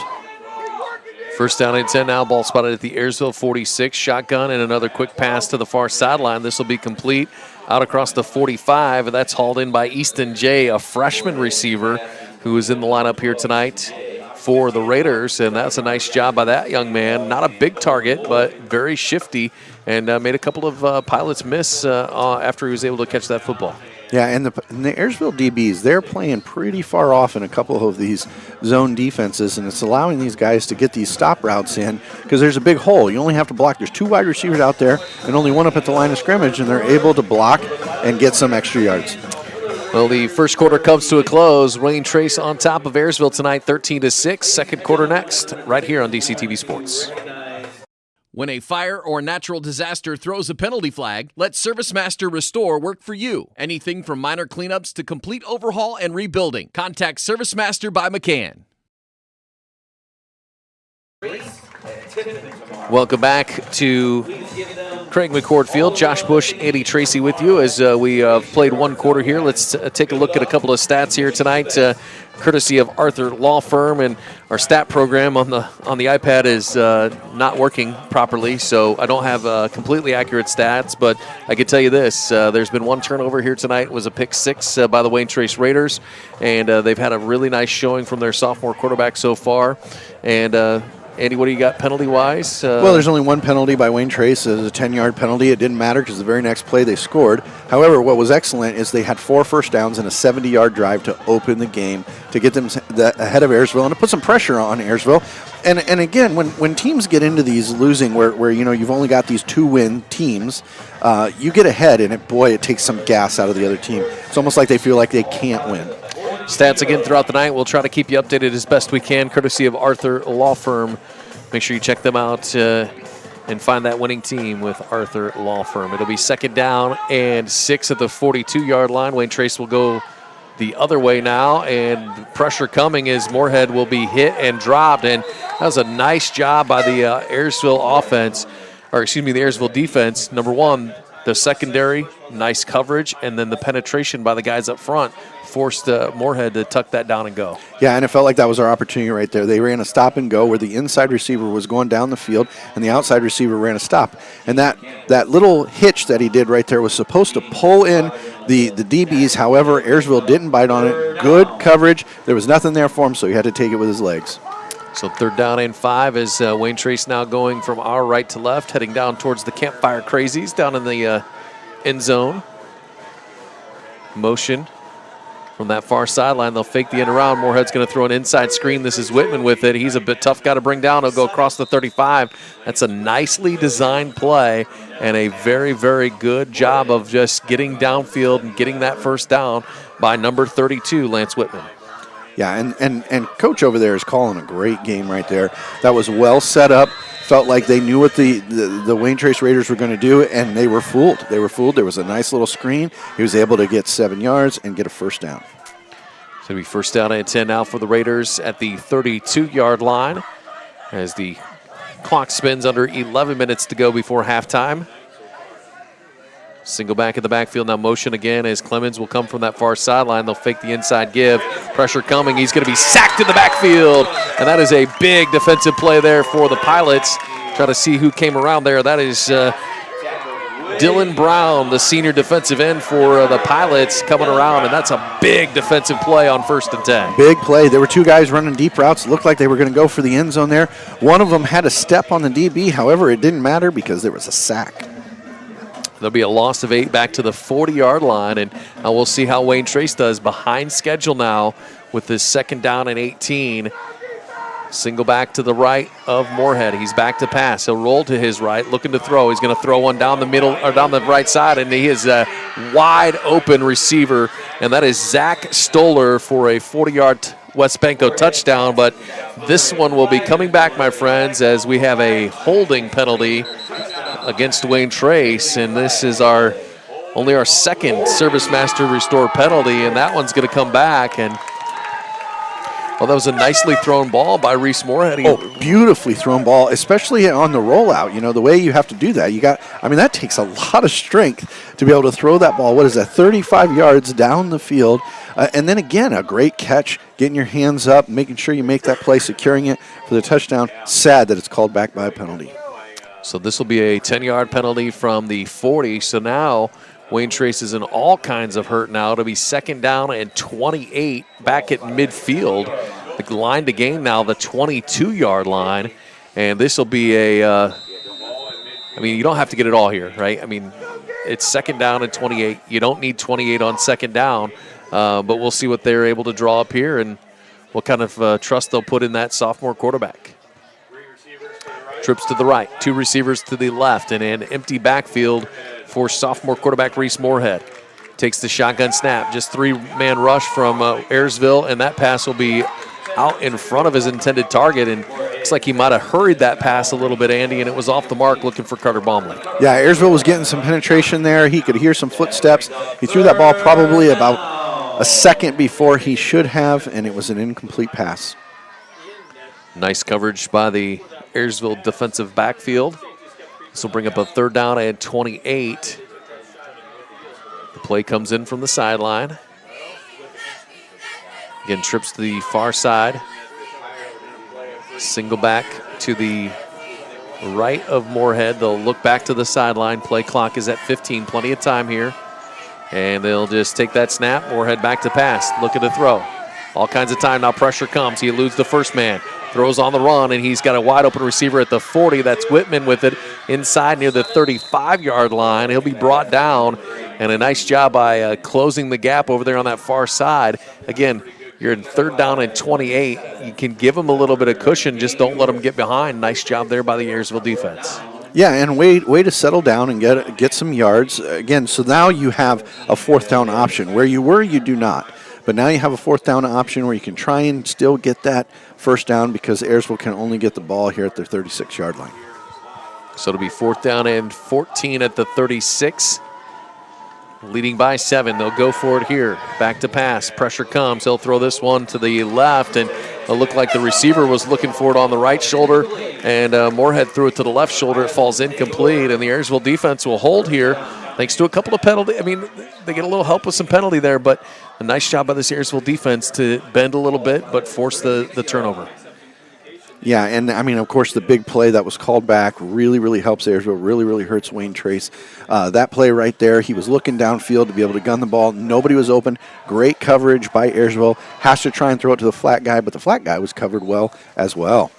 1st down and 10 now. Ball spotted at the Ayersville 46. Shotgun and another quick pass to the far sideline. This will be complete out across the 45. And that's hauled in by Easton Jay, a freshman receiver who is in the lineup here tonight for the Raiders. And that's a nice job by that young man. Not a big target, but very shifty, and made a couple of Pilots miss after he was able to catch that football. Yeah, and the Ayersville DBs, they're playing pretty far off in a couple of these zone defenses, and it's allowing these guys to get these stop routes in because there's a big hole. You only have to block. There's 2 wide receivers out there and only one up at the line of scrimmage, and they're able to block and get some extra yards. Well, the 1st quarter comes to a close. Wayne Trace on top of Ayersville tonight, 13-6. 2nd quarter next, right here on DCTV Sports. When a fire or natural disaster throws a penalty flag, let ServiceMaster Restore work for you. Anything from minor cleanups to complete overhaul and rebuilding. Contact ServiceMaster by McCann. Welcome back to Craig McCord Field, Josh Bush, Andy Tracy with you as we played one quarter here. Let's take a look at a couple of stats here tonight, courtesy of Arthur Law Firm. And our stat program on the iPad is not working properly, so I don't have completely accurate stats. But I can tell you this: there's been one turnover here tonight. It was a pick six by the Wayne Trace Raiders, and they've had a really nice showing from their sophomore quarterback so far. And Andy, what do you got penalty-wise? Well, there's only one penalty by Wayne Trace. It was a 10-yard penalty. It didn't matter because the very next play they scored. However, what was excellent is they had 4 first downs and a 70-yard drive to open the game to get them ahead of Ayersville and to put some pressure on Ayersville. And again, when teams get into these losing where you've only got these 2-win teams, you get ahead and it takes some gas out of the other team. It's almost like they feel like they can't win. Stats again throughout the night. We'll try to keep you updated as best we can, courtesy of Arthur Law Firm. Make sure you check them out and find that winning team with Arthur Law Firm. It'll be 2nd down and 6 at the 42-yard line. Wayne Trace will go the other way now, and pressure coming as Moorhead will be hit and dropped. And that was a nice job by the Ayersville offense, or excuse me, the Ayersville defense. Number one, the secondary, nice coverage, and then the penetration by the guys up front forced Moorhead to tuck that down and go. Yeah, and it felt like that was our opportunity right there. They ran a stop and go where the inside receiver was going down the field and the outside receiver ran a stop. And that little hitch that he did right there was supposed to pull in the DBs. However, Ayersville didn't bite on it. Good coverage. There was nothing there for him, so he had to take it with his legs. So 3rd down and 5 as Wayne Trace now going from our right to left, heading down towards the Campfire Crazies down in the end zone. Motion from that far sideline. They'll fake the end around. Moorhead's going to throw an inside screen. This is Whitman with it. He's a bit tough guy to bring down. He'll go across the 35. That's a nicely designed play and a very, very good job of just getting downfield and getting that first down by number 32, Lance Whitman. Yeah, and Coach over there is calling a great game right there. That was well set up. Felt like they knew what the Wayne Trace Raiders were going to do, and they were fooled. They were fooled. There was a nice little screen. He was able to get 7 yards and get a first down. So it'll be 1st down and 10 now for the Raiders at the 32-yard line as the clock spins under 11 minutes to go before halftime. Single back in the backfield now. Motion again as Clemens will come from that far sideline. They'll fake the inside give. Pressure coming. He's going to be sacked in the backfield. And that is a big defensive play there for the Pilots. Try to see who came around there. That is Dylan Brown, the senior defensive end for the Pilots, coming around. And that's a big defensive play on 1st and 10. Big play. There were 2 guys running deep routes. It looked like they were going to go for the end zone there. One of them had a step on the DB. However, it didn't matter because there was a sack. There'll be a loss of 8 back to the 40-yard line, and we'll see how Wayne Trace does behind schedule now with this 2nd down and 18. Single back to the right of Moorhead. He's back to pass. He'll roll to his right, looking to throw. He's going to throw one down the middle or down the right side, and he is a wide open receiver, and that is Zach Stoller for a 40-yard West Banco touchdown. But this one will be coming back, my friends, as we have a holding penalty against Wayne Trace, and this is only our 2nd Service Master Restore penalty, and that one's going to come back. And that was a nicely thrown ball by Reese Moorhead. Beautifully thrown ball, especially on the rollout. You know, the way you have to do that. That takes a lot of strength to be able to throw that ball. What is that, 35 yards down the field? And then again, a great catch, getting your hands up, making sure you make that play, securing it for the touchdown. Sad that it's called back by a penalty. So this will be a 10-yard penalty from the 40. So now Wayne Trace is in all kinds of hurt now. It'll be 2nd down and 28 back at midfield. The line to gain now, the 22-yard line. And this will be you don't have to get it all here, right? It's 2nd down and 28. You don't need 28 on 2nd down. But we'll see what they're able to draw up here and what kind of trust they'll put in that sophomore quarterback. Trips to the right, 2 receivers to the left, and an empty backfield for sophomore quarterback Reese Moorhead. Takes the shotgun snap, just 3-man rush from Ayersville, and that pass will be out in front of his intended target, and looks like he might have hurried that pass a little bit, Andy, and it was off the mark looking for Carter Baumley. Yeah, Ayersville was getting some penetration there. He could hear some footsteps. He threw that ball probably about a second before he should have, and it was an incomplete pass. Nice coverage by the Ayersville defensive backfield. This will bring up a 3rd down and 28. The play comes in from the sideline. Again, trips to the far side. Single back to the right of Moorhead. They'll look back to the sideline. Play clock is at 15. Plenty of time here. And they'll just take that snap. Moorhead back to pass. Looking to throw. All kinds of time. Now pressure comes. He eludes the first man. Throws on the run, and he's got a wide open receiver at the 40. That's Whitman with it inside near the 35-yard line. He'll be brought down, and a nice job by closing the gap over there on that far side. Again, you're in 3rd down and 28. You can give them a little bit of cushion. Just don't let them get behind. Nice job there by the Ayersville defense. Yeah, and way to settle down and get some yards. Again, so now you have a 4th down option. Where you were, you do not. But now you have a 4th down option where you can try and still get that 1st down because Ayersville can only get the ball here at their 36-yard line. So it'll be 4th down and 14 at the 36. Leading by 7. They'll go for it here. Back to pass. Pressure comes. He'll throw this one to the left, and it'll look like the receiver was looking for it on the right shoulder, and Moorhead threw it to the left shoulder. It falls incomplete, and the Ayersville defense will hold here thanks to a couple of penalties. I mean, they get a little help with some penalty there, but a nice job by this Ayersville defense to bend a little bit but force the turnover. Yeah, and I mean, of course, the big play that was called back really helps Ayersville, really hurts Wayne Trace. That play right there, he was looking downfield to be able to gun the ball. Nobody was open. Great coverage by Ayersville. Has to try and throw it to the flat guy, but the flat guy was covered well as well.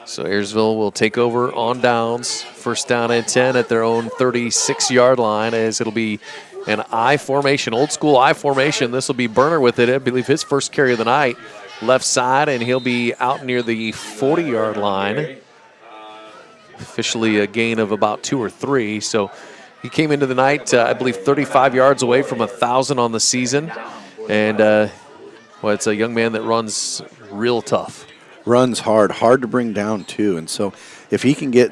So Ayersville will take over on downs. 1st down and 10 at their own 36-yard line as it'll be an I formation, old school I formation. This will be Burner with it. I believe his first carry of the night. Left side, and he'll be out near the 40-yard line. Officially a gain of about 2 or 3. So he came into the night, I believe, 35 yards away from 1,000 on the season. And, it's a young man that runs real tough. Runs hard to bring down, too. And so if he can get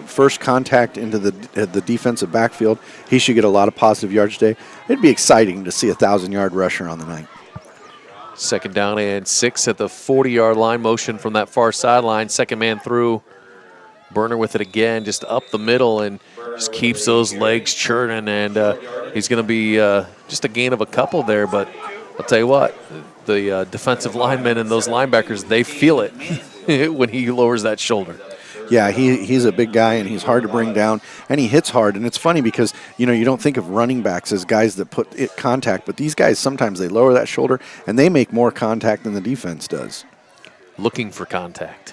first contact into the defensive backfield, he should get a lot of positive yards today. It'd be exciting to see a 1,000-yard rusher on the night. 2nd down and 6 at the 40-yard line. Motion from that far sideline. Second man through. Burner with it again, just up the middle, and just keeps those legs churning. And he's going to be just a gain of a couple there. But I'll tell you what, the defensive linemen and those linebackers, they feel it when he lowers that shoulder. Yeah, he's a big guy, and he's hard to bring down, and he hits hard. And it's funny because, you don't think of running backs as guys that put contact, but these guys, sometimes they lower that shoulder, and they make more contact than the defense does. Looking for contact.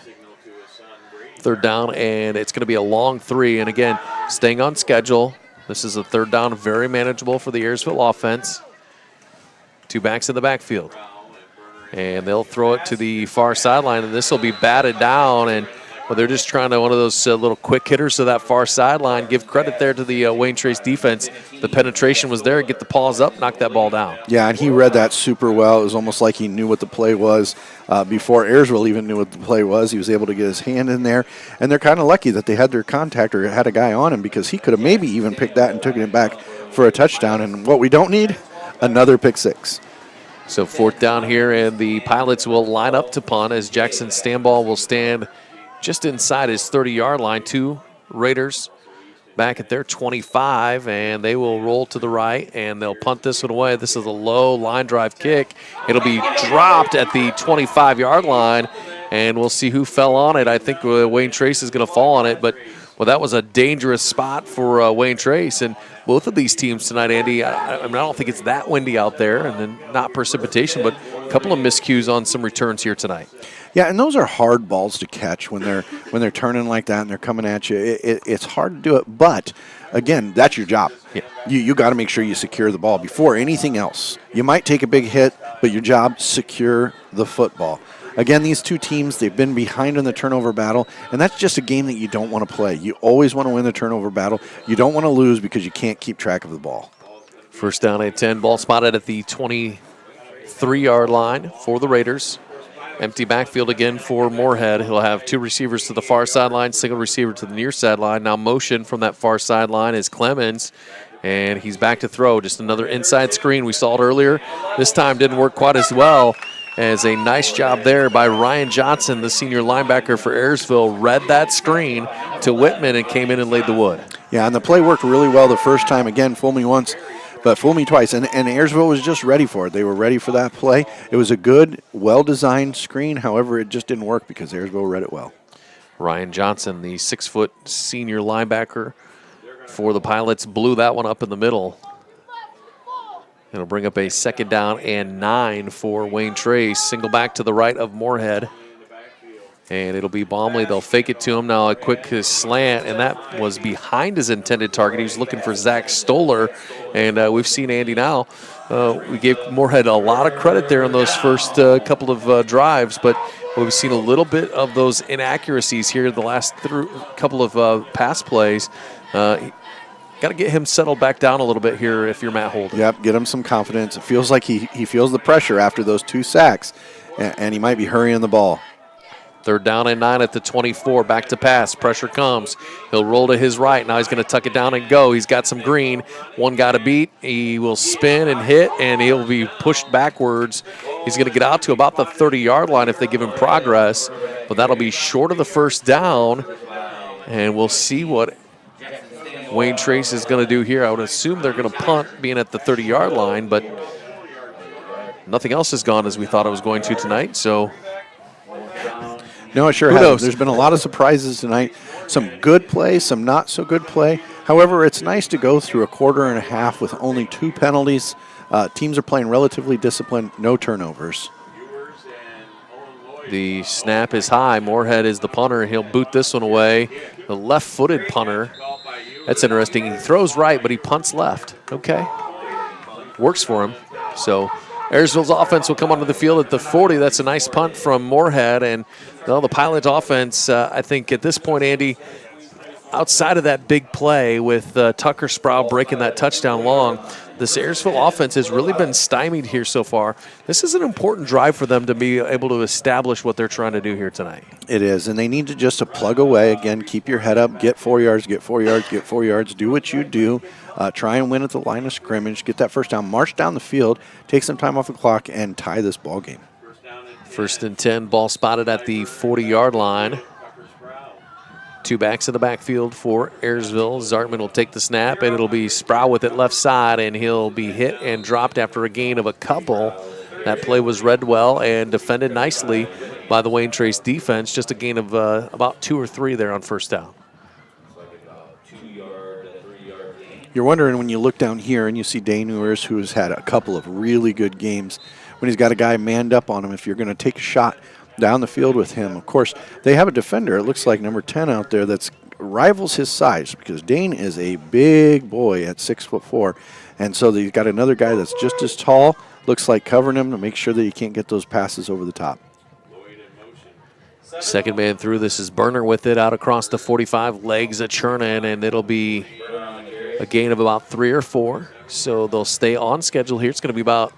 3rd down, and it's going to be a long 3. And, again, staying on schedule. This is a 3rd down, very manageable for the Ayersville offense. 2 backs in the backfield. And they'll throw it to the far sideline, and this will be batted down, and well, they're just trying to one of those little quick hitters to that far sideline. Give credit there to the Wayne Trace defense. The penetration was there. Get the paws up, knock that ball down. Yeah, and he read that super well. It was almost like he knew what the play was before Ayersville even knew what the play was. He was able to get his hand in there, and they're kind of lucky that they had their contact or had a guy on him because he could have maybe even picked that and taken it back for a touchdown. And what we don't need, another pick 6. So 4th down here, and the Pilots will line up to punt as Jackson Stanball will stand just inside his 30-yard line. 2 Raiders back at their 25, and they will roll to the right, and they'll punt this one away. This is a low line drive kick. It'll be dropped at the 25-yard line, and we'll see who fell on it. I think Wayne Trace is going to fall on it, but that was a dangerous spot for Wayne Trace. And both of these teams tonight, Andy, I don't think it's that windy out there, and then not precipitation, but a couple of miscues on some returns here tonight. Yeah, and those are hard balls to catch when they're turning like that and they're coming at you. It's hard to do it, but again, that's your job. Yeah. You got to make sure you secure the ball before anything else. You might take a big hit, but your job, secure the football. Again, these 2 teams, they've been behind in the turnover battle, and that's just a game that you don't want to play. You always want to win the turnover battle. You don't want to lose because you can't keep track of the ball. 1st down and 10, ball spotted at the 23-yard line for the Raiders. Empty backfield again for Moorhead. He'll have 2 receivers to the far sideline, single receiver to the near sideline. Now motion from that far sideline is Clemens, and he's back to throw. Just another inside screen. We saw it earlier. This time didn't work quite as well. as a nice job there by Ryan Johnson, the senior linebacker for Ayersville, read that screen to Whitman and came in and laid the wood. Yeah, and the play worked really well the first time. Again, fool me once, but fool me twice. And Ayersville was just ready for it. They were ready for that play. It was a good, well-designed screen. However, it just didn't work because Ayersville read it well. Ryan Johnson, the 6-foot senior linebacker for the Pilots, blew that one up in the middle. It'll bring up a 2nd down and 9 for Wayne Trace. Single back to the right of Moorhead. And it'll be Baumley. They'll fake it to him. Now a quick slant, and that was behind his intended target. He was looking for Zach Stoller. And we've seen Andy now. We gave Moorhead a lot of credit there on those first couple of drives, but we've seen a little bit of those inaccuracies here in the last couple of pass plays. Got to get him settled back down a little bit here if you're Matt Holden. Yep, get him some confidence. It feels like he feels the pressure after those 2 sacks, and he might be hurrying the ball. 3rd down and 9 at the 24. Back to pass. Pressure comes. He'll roll to his right. Now he's going to tuck it down and go. He's got some green. One guy to beat. He will spin and hit, and he'll be pushed backwards. He's going to get out to about the 30-yard line if they give him progress, but that'll be short of the 1st down, and we'll see what Wayne Trace is going to do here. I would assume they're going to punt being at the 30-yard line, but nothing else has gone as we thought it was going to tonight, so no, it sure has. There's been a lot of surprises tonight. Some good play, some not so good play. However, it's nice to go through a quarter and a half with only 2 penalties. Teams are playing relatively disciplined, no turnovers. The snap is high. Moorhead is the punter. He'll boot this one away. The left-footed punter. That's interesting. He throws right, but he punts left. Okay. Works for him. So Ayersville's offense will come onto the field at the 40. That's a nice punt from Moorhead. And the Pilot offense, I think at this point, Andy, outside of that big play with Tucker Sproul breaking that touchdown long, this Ayersville offense has really been stymied here so far. This is an important drive for them to be able to establish what they're trying to do here tonight. It is, and they need to just plug away. Again, keep your head up, get 4 yards, get 4 yards, get 4 yards. Do what you do. Try and win at the line of scrimmage. Get that 1st down. March down the field. Take some time off the clock and tie this ball game. 1st and 10, ball spotted at the 40-yard line. 2 backs in the backfield for Ayersville. Zartman will take the snap, and it'll be Sproul with it left side, and he'll be hit and dropped after a gain of a couple. That play was read well and defended nicely by the Wayne Trace defense. Just a gain of about 2 or 3 there on 1st down. You're wondering when you look down here and you see Dane Ewers, who has had a couple of really good games, when he's got a guy manned up on him, if you're going to take a shot down the field with him. Of course, they have a defender, it looks like number 10 out there, that's rivals his size, because Dane is a big boy at 6'4", and so they've got another guy that's just as tall, looks like covering him to make sure that he can't get those passes over the top. 2nd man through. This is Burner with it out across the 45, legs a churning, and it'll be a gain of about 3 or 4. So they'll stay on schedule here. It's going to be about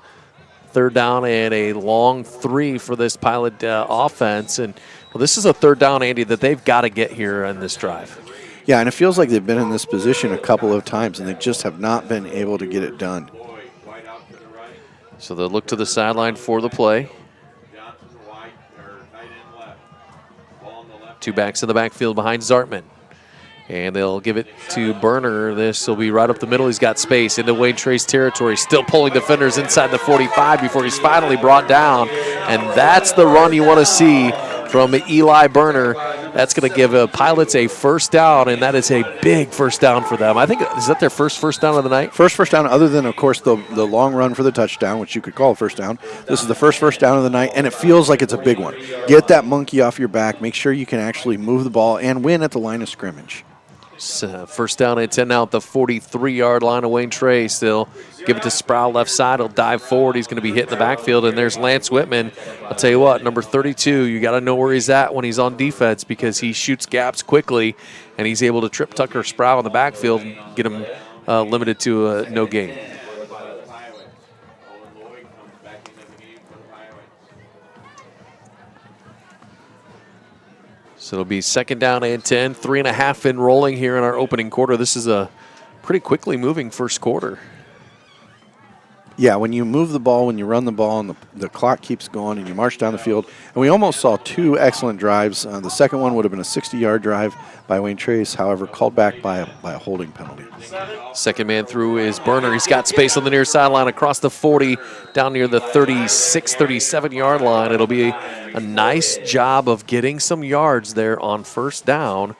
3rd down and a long 3 for this Pilot offense. And well, this is a 3rd down, Andy, that they've got to get here on this drive. Yeah, and it feels like they've been in this position a couple of times, and they just have not been able to get it done. So they'll look to the sideline for the play. 2 backs in the backfield behind Zartman. And they'll give it to Burner. This will be right up the middle. He's got space into Wayne Trace territory. Still pulling defenders inside the 45 before he's finally brought down. And that's the run you want to see from Eli Burner. That's going to give Pilots a 1st down, and that is a big 1st down for them. I think, is that their first 1st down of the night? First down, other than, of course, the long run for the touchdown, which you could call a 1st down. This is the first down of the night, and it feels like it's a big one. Get that monkey off your back. Make sure you can actually move the ball and win at the line of scrimmage. 1st down and 10 now at the 43-yard line of Wayne Trace. They'll give it to Sproul left side. He'll dive forward. He's going to be hit in the backfield, and there's Lance Whitman. I'll tell you what, number 32, you got to know where he's at when he's on defense, because he shoots gaps quickly, and he's able to trip Tucker Sproul in the backfield and get him limited to no gain. So it'll be 2nd down and 10, 3.5 in rolling here in our opening quarter. This is a pretty quickly moving first quarter. Yeah, when you move the ball, when you run the ball, and the clock keeps going, and you march down the field. And we almost saw two excellent drives. The second one would have been a 60-yard drive by Wayne Trace, however, called back by a holding penalty. Second man through is Burner. He's got space on the near sideline across the 40, down near the 36, 37-yard line. It'll be a nice job of getting some yards there on second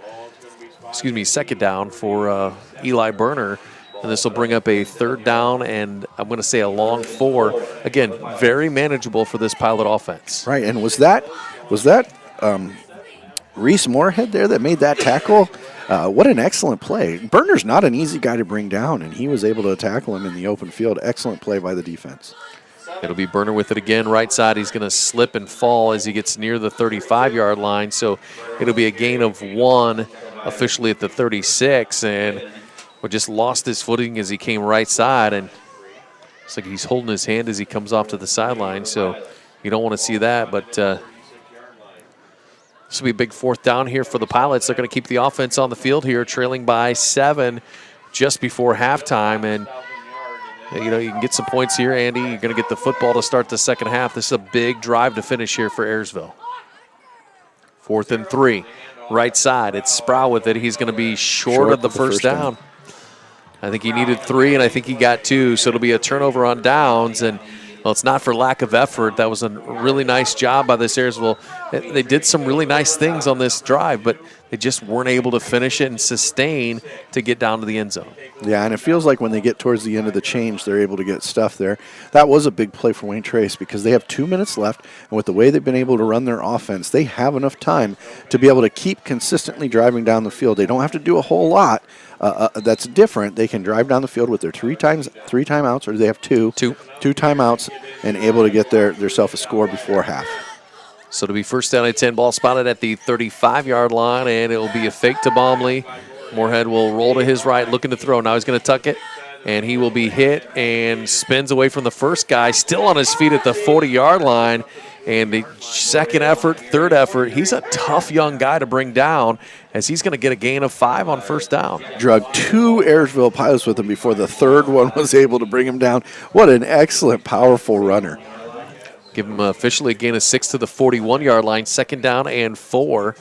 down for Eli Burner. And this will bring up a third down, and I'm going to say a long 4. Again, very manageable for this Pilot offense. Right, and was that Reese Moorhead there that made that tackle? What an excellent play. Burner's not an easy guy to bring down, and he was able to tackle him in the open field. Excellent play by the defense. It'll be Burner with it again, right side. He's going to slip and fall as he gets near the 35-yard line, so it'll be a gain of 1 officially at the 36, and just lost his footing as he came right side, and it's like he's holding his hand as he comes off to the sideline, so you don't want to see that, but this will be a big fourth down here for the Pilots. They're going to keep the offense on the field here, trailing by 7 just before halftime, and you can get some points here, Andy. You're going to get the football to start the second half. This is a big drive to finish here for Ayersville. 4th and 3, right side. It's Sproul with it. He's going to be short of the first down. I think he needed 3, and I think he got 2, so it'll be a turnover on downs. And, well, it's not for lack of effort. That was a really nice job by this Ayersville. They did some really nice things on this drive, but they just weren't able to finish it and sustain to get down to the end zone. Yeah, and it feels like when they get towards the end of the change, they're able to get stuff there. That was a big play for Wayne Trace because they have 2 minutes left, and with the way they've been able to run their offense, they have enough time to be able to keep consistently driving down the field. They don't have to do a whole lot. That's different. They can drive down the field with their three timeouts, or they have two timeouts, and able to get theirself a score before half. So it'll be first down and 10, ball spotted at the 35-yard line, and it will be a fake to Baumley. Moorhead will roll to his right, looking to throw. Now he's going to tuck it, and he will be hit and spins away from the first guy, still on his feet at the 40-yard line. And the second effort, third effort, he's a tough young guy to bring down as he's going to get a gain of 5 on first down. Drug 2 Ayersville Pilots with him before the third one was able to bring him down. What an excellent, powerful runner. Give him officially a gain of 6 to the 41-yard line, second down and 4.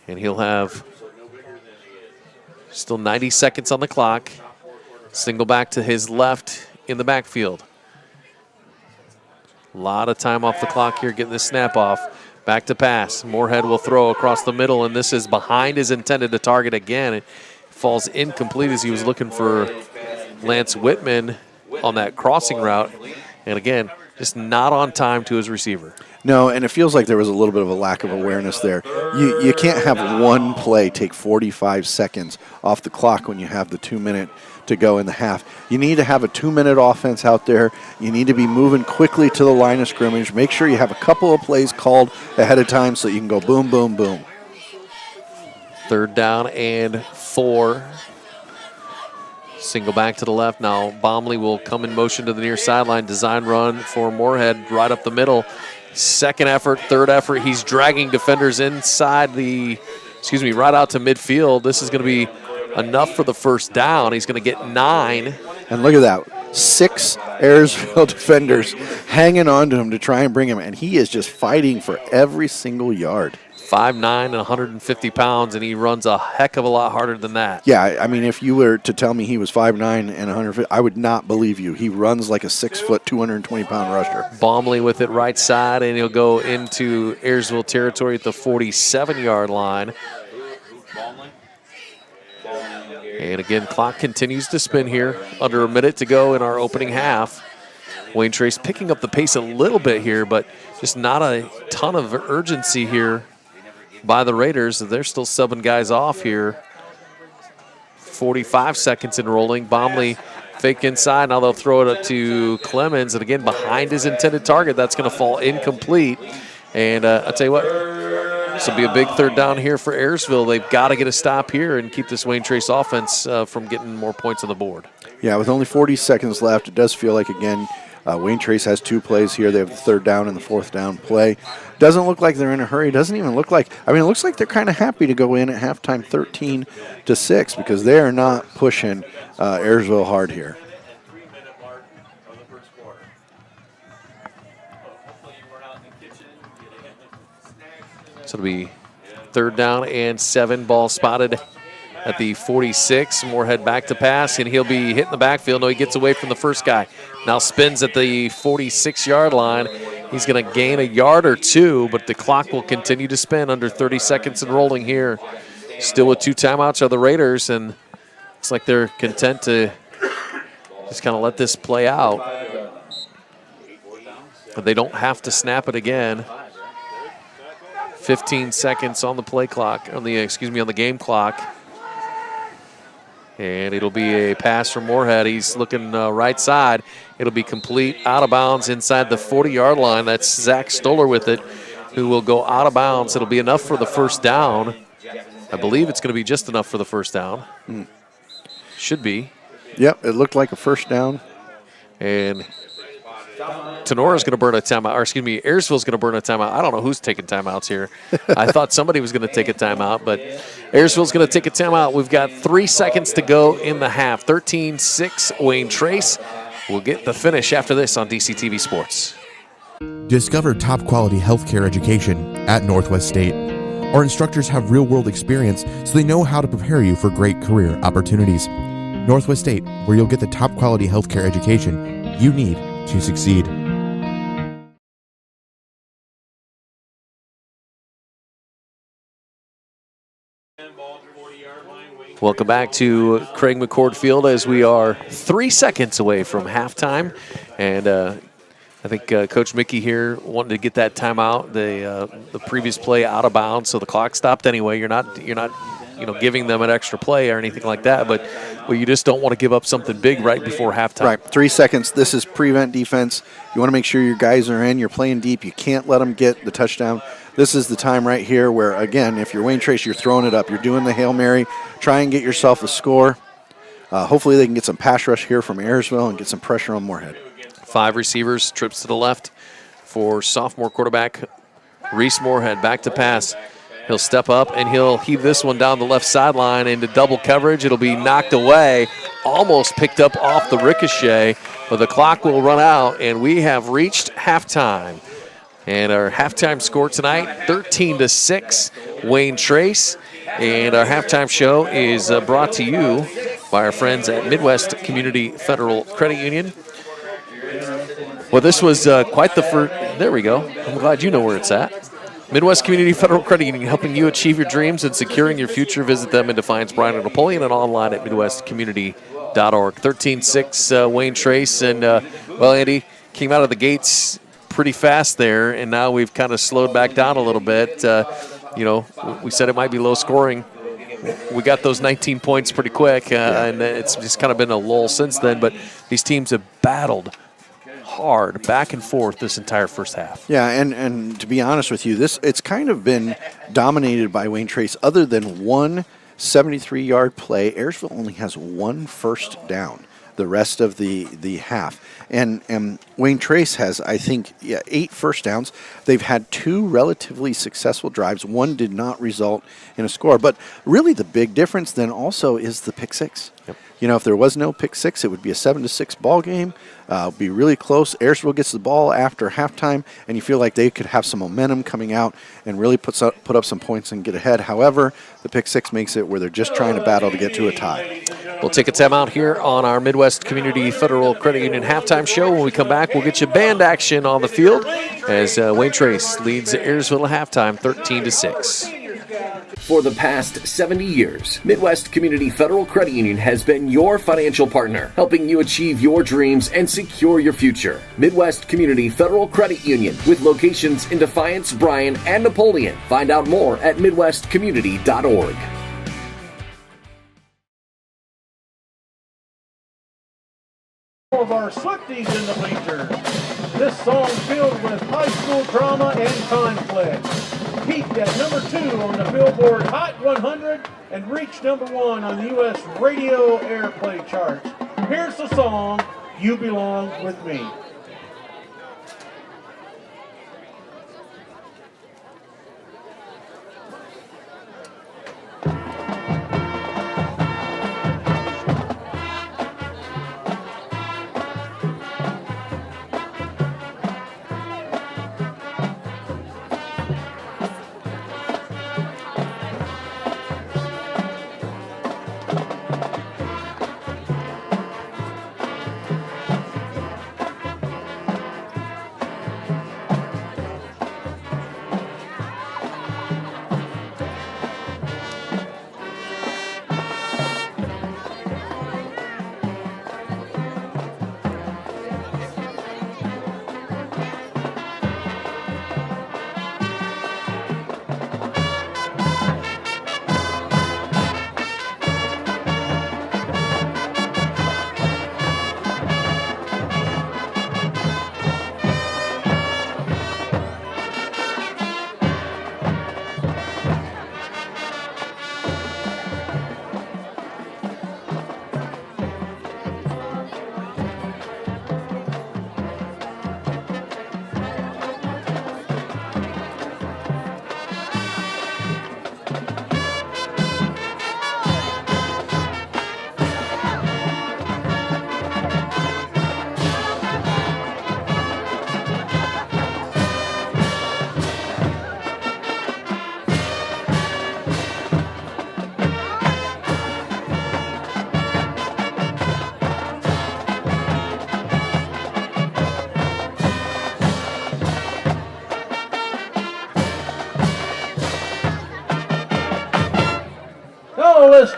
And he'll have still 90 seconds on the clock. Single back to his left in the backfield. A lot of time off the clock here, getting this snap off. Back to pass. Moorhead will throw across the middle, and this is behind his intended to target again. It falls incomplete as he was looking for Lance Whitman on that crossing route. And again, just not on time to his receiver. No, and it feels like there was a little bit of a lack of awareness there. You can't have one play take 45 seconds off the clock when you have the 2 minute to go in the half. You need to have a 2 minute offense out there. You need to be moving quickly to the line of scrimmage. Make sure you have a couple of plays called ahead of time so you can go boom, boom, boom. Third down and 4. Single back to the left. Now Baumley will come in motion to the near sideline. Design run for Moorhead right up the middle. Second effort, third effort. He's dragging defenders inside right out to midfield. This is going to be enough for the first down. He's going to get 9. And look at that. 6 Ayersville defenders hanging on to him to try and bring him. And he is just fighting for every single yard. 5'9" and 150 pounds, and he runs a heck of a lot harder than that. Yeah, I mean, if you were to tell me he was 5'9" and 150, I would not believe you. He runs like a 6', 220-pound rusher. Baumley with it right side, and he'll go into Ayersville territory at the 47-yard line. And again, clock continues to spin here. Under a minute to go in our opening half. Wayne Trace picking up the pace a little bit here, but just not a ton of urgency here by the Raiders. They're still subbing guys off here. 45 seconds in rolling. Baumley fake inside. Now they'll throw it up to Clemens. And again, behind his intended target, that's going to fall incomplete. And I'll tell you what, this will be a big third down here for Ayersville. They've got to get a stop here and keep this Wayne Trace offense from getting more points on the board. Yeah, with only 40 seconds left, it does feel like, again, Wayne Trace has 2 plays here. They have the third down and the fourth down play. Doesn't look like they're in a hurry. Doesn't even look like, it looks like they're kind of happy to go in at halftime 13-6 because they are not pushing Ayersville hard here. So it'll be 3rd down and 7. Ball spotted at the 46. Moorhead back to pass, and he'll be hitting the backfield. No, he gets away from the first guy. Now spins at the 46-yard line. He's going to gain a yard or 2, but the clock will continue to spin under 30 seconds and rolling here. Still with 2 timeouts are the Raiders, and looks like they're content to just kind of let this play out. But they don't have to snap it again. 15 seconds on the play clock, on the game clock. And it'll be a pass from Moorhead. He's looking right side. It'll be complete, out of bounds inside the 40-yard line. That's Zach Stoller with it, who will go out of bounds. It'll be enough for the first down. I believe it's going to be just enough for the first down. Should be. Yep, it looked like a first down. And Tenora's going to burn a timeout, or excuse me, Ayersville's going to burn a timeout. I don't know who's taking timeouts here. I thought somebody was going to take a timeout, but Ayersville's going to take a timeout. We've got 3 seconds to go in the half. 13-6, Wayne Trace will get the finish after this on DCTV Sports. Discover top-quality healthcare education at Northwest State. Our instructors have real-world experience, so they know how to prepare you for great career opportunities. Northwest State, where you'll get the top-quality healthcare education you need to succeed. Welcome back to Craig McCord Field as we are 3 seconds away from halftime. And I think Coach Mickey here wanted to get that timeout, the previous play out of bounds, so the clock stopped anyway. You're not giving them an extra play or anything like that, but you just don't want to give up something big right before halftime. Right, 3 seconds. This is prevent defense. You want to make sure your guys are in. You're playing deep. You can't let them get the touchdown. This is the time right here where, again, if you're Wayne Trace, you're throwing it up. You're doing the Hail Mary. Try and get yourself a score. Hopefully they can get some pass rush here from Ayersville and get some pressure on Moorhead. 5 receivers, trips to the left for sophomore quarterback Reese Moorhead. Back to pass. He'll step up and he'll heave this one down the left sideline into double coverage. It'll be knocked away, almost picked up off the ricochet, but the clock will run out, and we have reached halftime. And our halftime score tonight, 13-6, Wayne Trace. And our halftime show is brought to you by our friends at Midwest Community Federal Credit Union. Well, this was quite the first. There we go. I'm glad you know where it's at. Midwest Community Federal Credit Union, helping you achieve your dreams and securing your future. Visit them in Defiance, Bryan, and Napoleon, and online at midwestcommunity.org. 13-6, Wayne Trace. And, well, Andy, came out of the gates pretty fast there, and now we've kind of slowed back down a little bit. We said it might be low scoring. We got those 19 points pretty quick, and it's just kind of been a lull since then. But these teams have battled hard back and forth this entire first half. Yeah, and to be honest with you, it's kind of been dominated by Wayne Trace. Other than one 73-yard play, Ayersville only has 1 first down the rest of the half. And Wayne Trace has, I think, 8 first downs. They've had 2 relatively successful drives. 1 did not result in a score. But really the big difference then also is the pick 6. Yep. If there was no pick 6, it would be a 7-6 ball game. Be really close. Ayersville gets the ball after halftime, and you feel like they could have some momentum coming out and really put up some points and get ahead. However, the pick 6 makes it where they're just trying to battle to get to a tie. We'll take a timeout here on our Midwest Community Federal Credit Union halftime show. When we come back, we'll get you band action on the field as Wayne Trace leads Ayersville at halftime 13-6. For the past 70 years, Midwest Community Federal Credit Union has been your financial partner, helping you achieve your dreams and secure your future. Midwest Community Federal Credit Union, with locations in Defiance, Bryan, and Napoleon. Find out more at midwestcommunity.org. All of our Swifties in the bleachers. This song filled with high school drama and conflict. Peaked at number 2 on the Billboard Hot 100 and reached number 1 on the U.S. radio airplay charts. Here's the song, You Belong With Me.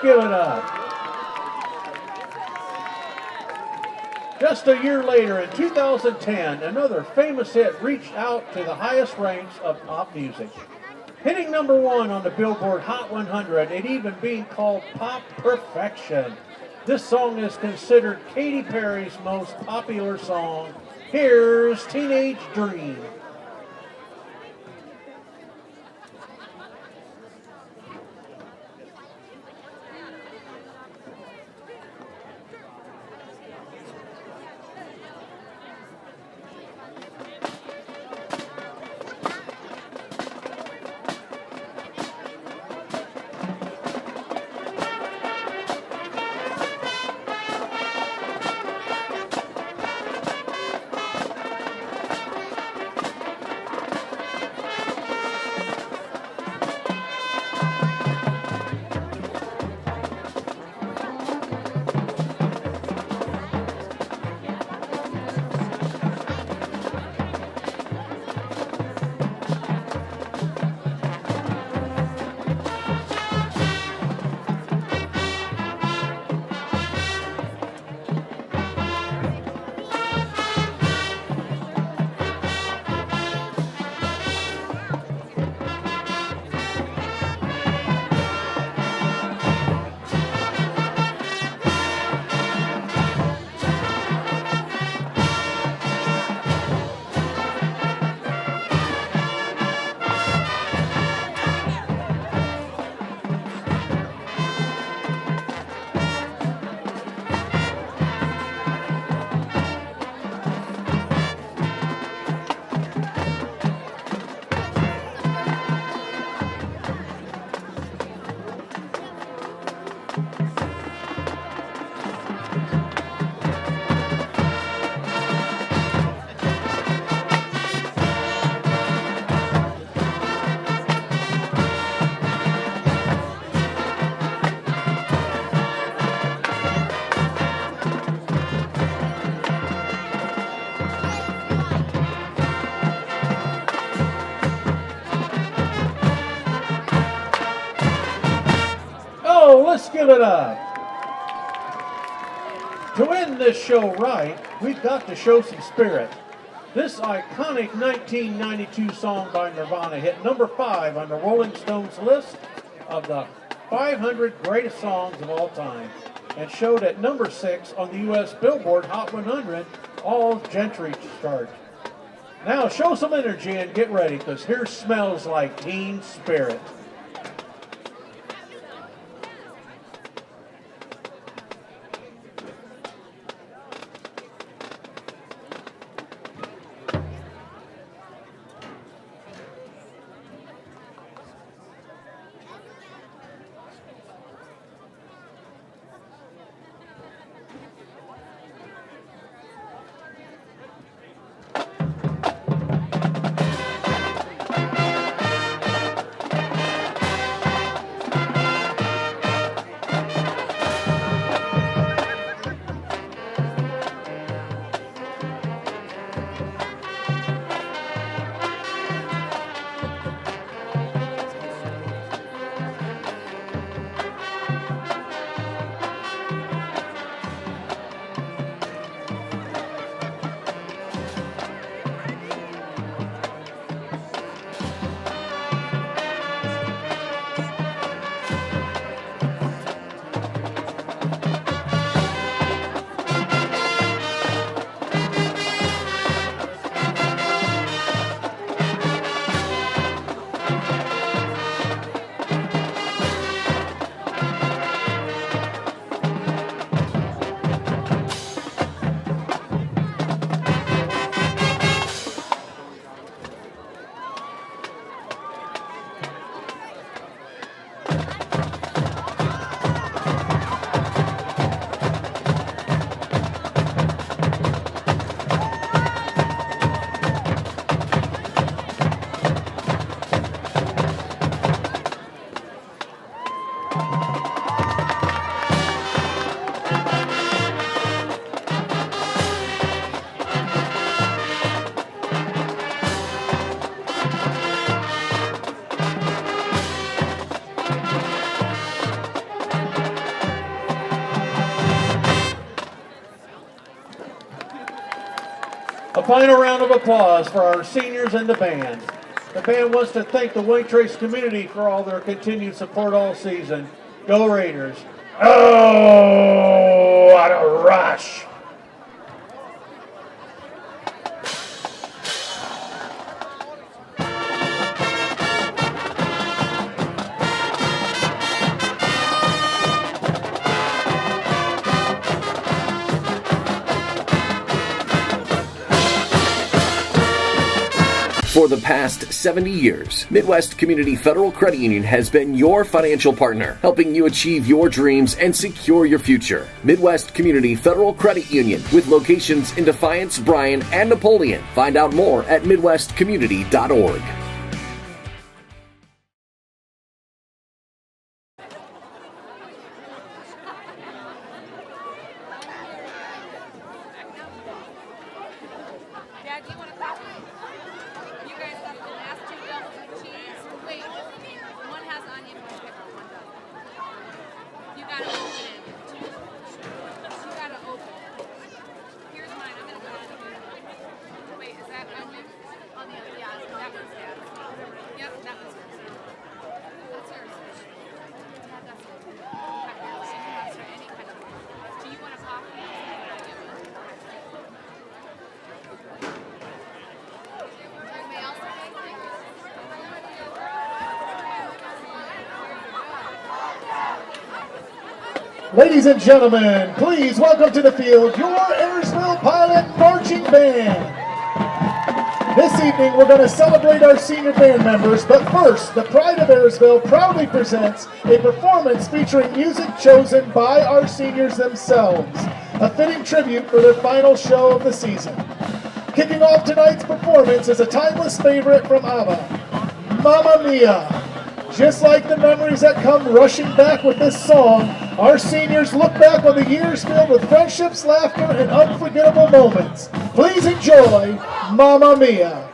give it up. Just a year later, in 2010, another famous hit reached out to the highest ranks of pop music. Hitting number 1 on the Billboard Hot 100 and even being called pop perfection. This song is considered Katy Perry's most popular song. Here's Teenage Dream. Let's give it up. To end this show right, we've got to show some spirit. This iconic 1992 song by Nirvana hit number 5 on the Rolling Stones list of the 500 greatest songs of all time and showed at number 6 on the U.S. Billboard Hot 100 All Gentry chart. Now show some energy and get ready, because here smells like Teen Spirit. A final round of applause for our seniors and the band. The band wants to thank the Wayne Trace community for all their continued support all season. Go Raiders. Oh, what a rush. For the past 70 years, Midwest Community Federal Credit Union has been your financial partner, helping you achieve your dreams and secure your future. Midwest Community Federal Credit Union, with locations in Defiance, Bryan, and Napoleon. Find out more at midwestcommunity.org. Dad, do you want a coffee? You guys got the last two doubles with cheese. Wait, one has onion, one pickle, one doesn't. You gotta open it. You gotta open it. Here's mine. I'm gonna go on it. Wait, is that onion? On the other, yeah, that one's Dad's. Yep, that one's yours. That's yours. Dad, that's it. You have yours. You can ask for any kind of. Do you want a coffee? Ladies and gentlemen, please welcome to the field your Ayersville Pilot Marching Band. This evening we're going to celebrate our senior band members, but first, the Pride of Ayersville proudly presents a performance featuring music chosen by our seniors themselves, a fitting tribute for their final show of the season. Kicking off tonight's performance is a timeless favorite from ABBA, Mamma Mia. Just like the memories that come rushing back with this song, our seniors look back on the years filled with friendships, laughter, and unforgettable moments. Please enjoy Mamma Mia.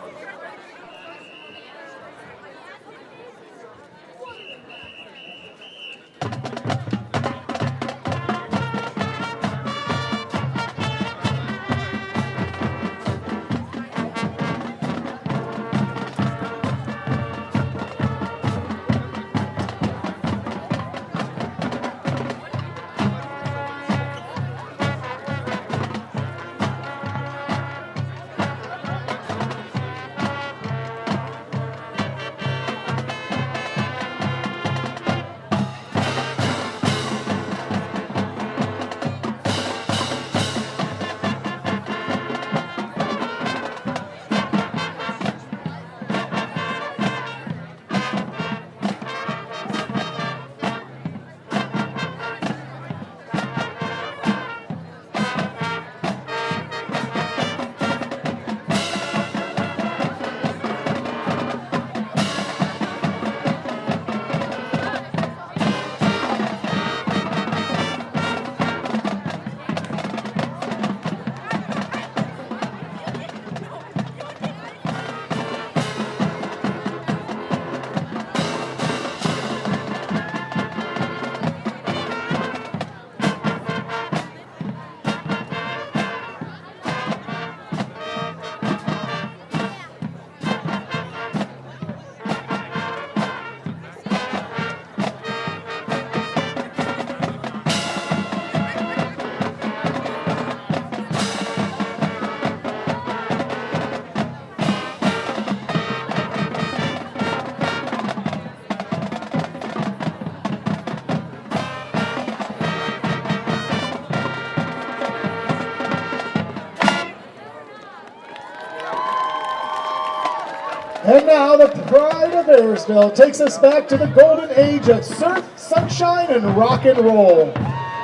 And now the Pride of Ayersville takes us back to the golden age of surf, sunshine, and rock and roll.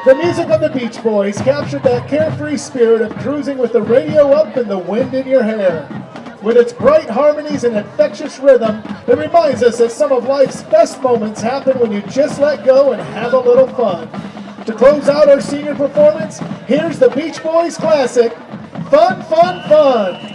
The music of the Beach Boys captured that carefree spirit of cruising with the radio up and the wind in your hair. With its bright harmonies and infectious rhythm, it reminds us that some of life's best moments happen when you just let go and have a little fun. To close out our senior performance, here's the Beach Boys classic, Fun, Fun, Fun.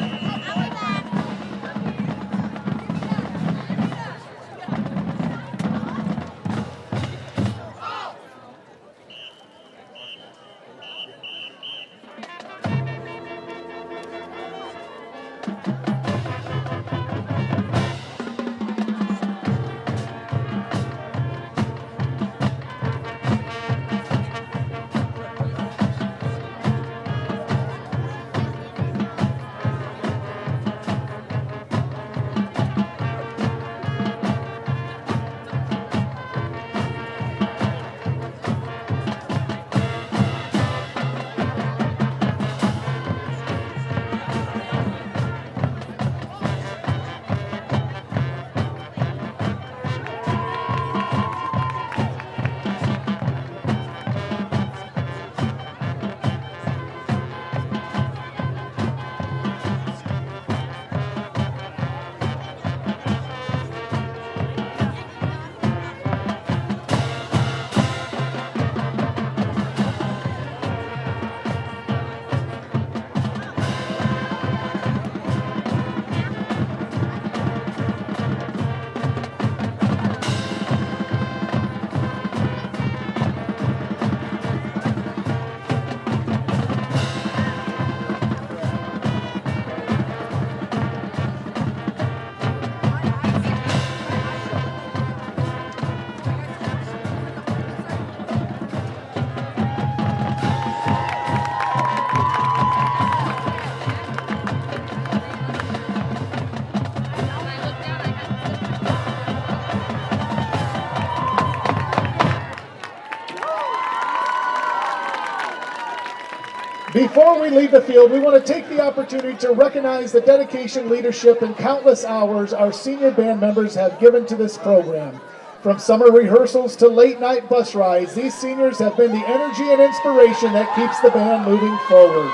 Before we leave the field, we want to take the opportunity to recognize the dedication, leadership, and countless hours our senior band members have given to this program. From summer rehearsals to late-night bus rides, these seniors have been the energy and inspiration that keeps the band moving forward.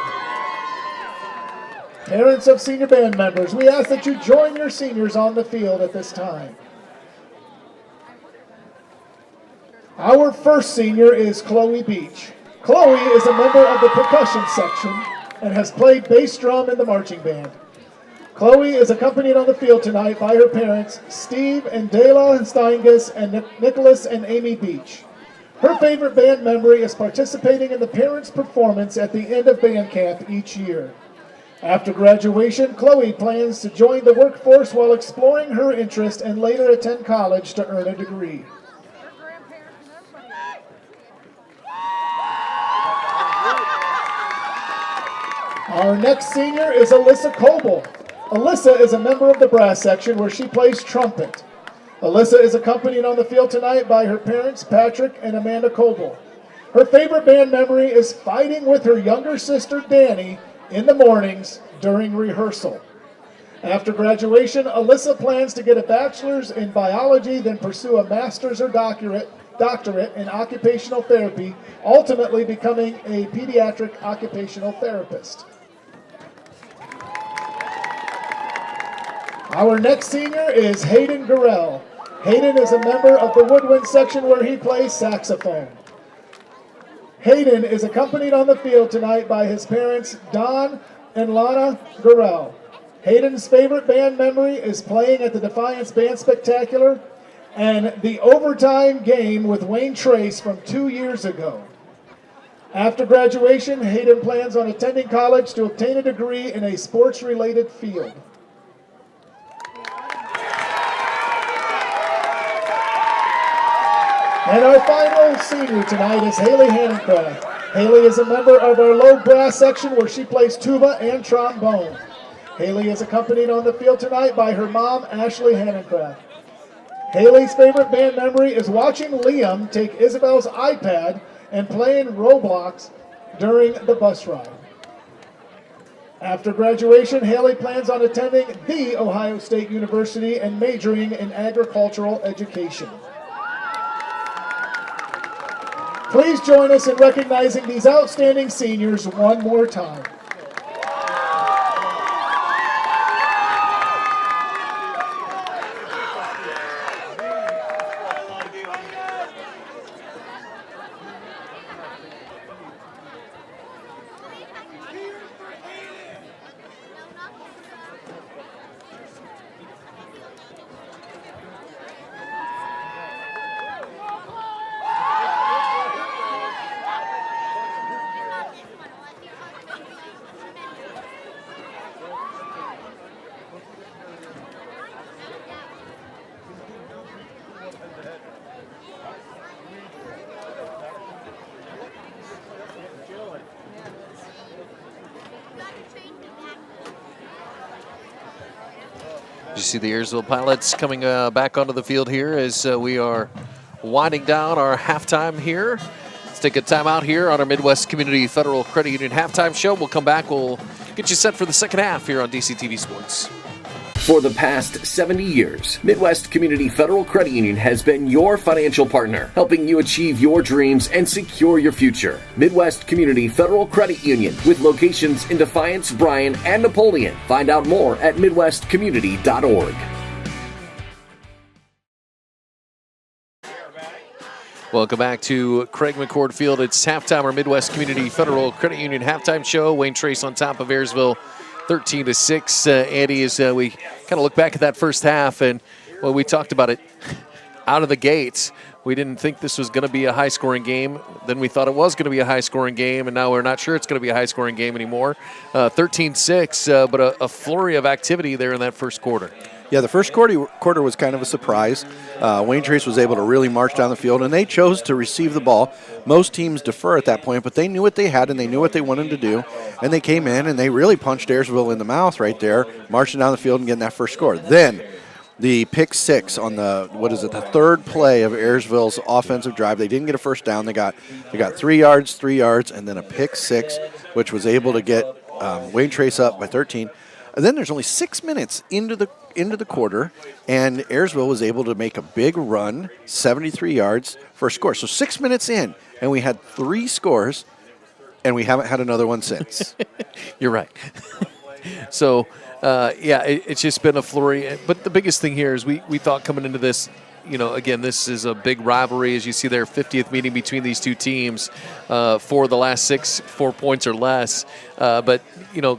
Parents of senior band members, we ask that you join your seniors on the field at this time. Our first senior is Chloe Beach. Chloe is a member of the percussion section and has played bass drum in the marching band. Chloe is accompanied on the field tonight by her parents, Steve and Dela Steinges and Nicholas and Amy Beach. Her favorite band memory is participating in the parents' performance at the end of band camp each year. After graduation, Chloe plans to join the workforce while exploring her interest and later attend college to earn a degree. Our next senior is Alyssa Coble. Alyssa is a member of the brass section where she plays trumpet. Alyssa is accompanied on the field tonight by her parents, Patrick and Amanda Coble. Her favorite band memory is fighting with her younger sister, Danny, in the mornings during rehearsal. After graduation, Alyssa plans to get a bachelor's in biology, then pursue a master's or doctorate in occupational therapy, ultimately becoming a pediatric occupational therapist. Our next senior is Hayden Gurrell. Hayden is a member of the woodwind section where he plays saxophone. Hayden is accompanied on the field tonight by his parents, Don and Lana Gurrell. Hayden's favorite band memory is playing at the Defiance Band Spectacular and the overtime game with Wayne Trace from 2 years ago. After graduation, Hayden plans on attending college to obtain a degree in a sports-related field. And our final senior tonight is Haley Hannencraft. Haley is a member of our low brass section where she plays tuba and trombone. Haley is accompanied on the field tonight by her mom, Ashley Hannencraft. Haley's favorite band memory is watching Liam take Isabel's iPad and playing Roblox during the bus ride. After graduation, Haley plans on attending The Ohio State University and majoring in agricultural education. Please join us in recognizing these outstanding seniors one more time. You see the Ayersville Pilots coming back onto the field here as we are winding down our halftime here. Let's take a timeout here on our Midwest Community Federal Credit Union halftime show. We'll come back. We'll get you set for the second half here on DCTV Sports. For the past 70 years, Midwest Community Federal Credit Union has been your financial partner, helping you achieve your dreams and secure your future. Midwest Community Federal Credit Union, with locations in Defiance, Bryan, and Napoleon. Find out more at midwestcommunity.org. Welcome back to Craig McCord Field. It's halftime, our Midwest Community Federal Credit Union halftime show. Wayne Trace on top of Ayersville, 13-6. Andy, as we kind of look back at that first half, and well, we talked about it out of the gates. We didn't think this was going to be a high-scoring game. Then we thought it was going to be a high-scoring game, and now we're not sure it's going to be a high-scoring game anymore. 13-6, but a flurry of activity there in that first quarter. Yeah, the first quarter was kind of a surprise. Wayne Trace was able to really march down the field, and they chose to receive the ball. Most teams defer at that point, but they knew what they had and they knew what they wanted to do, and they came in and they really punched Ayersville in the mouth right there, marching down the field and getting that first score. Then the pick six on the third play of Ayersville's offensive drive. They didn't get a first down. They got 3 yards, and then a pick six, which was able to get Wayne Trace up by 13. And then there's only 6 minutes into the quarter, and Ayersville was able to make a big run, 73 yards for a score. So 6 minutes in, and we had 3 scores, and we haven't had another one since. You're right. So, it's just been a flurry. But the biggest thing here is we thought coming into this, again, this is a big rivalry, as you see their 50th meeting between these two teams for the last 4 points or less. But,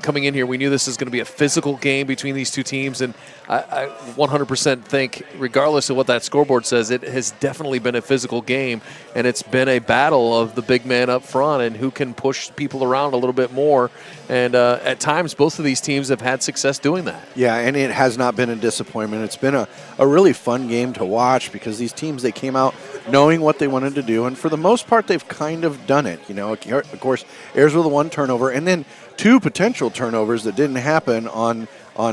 coming in here, we knew this is going to be a physical game between these two teams. And I 100% think, regardless of what that scoreboard says, it has definitely been a physical game. And it's been a battle of the big man up front and who can push people around a little bit more. And at times, both of these teams have had success doing that. Yeah, and it has not been a disappointment. It's been a really fun game to watch because these teams, they came out knowing what they wanted to do. And for the most part, they've kind of done it. Of course, Ayersville the one turnover, and then 2 potential turnovers that didn't happen on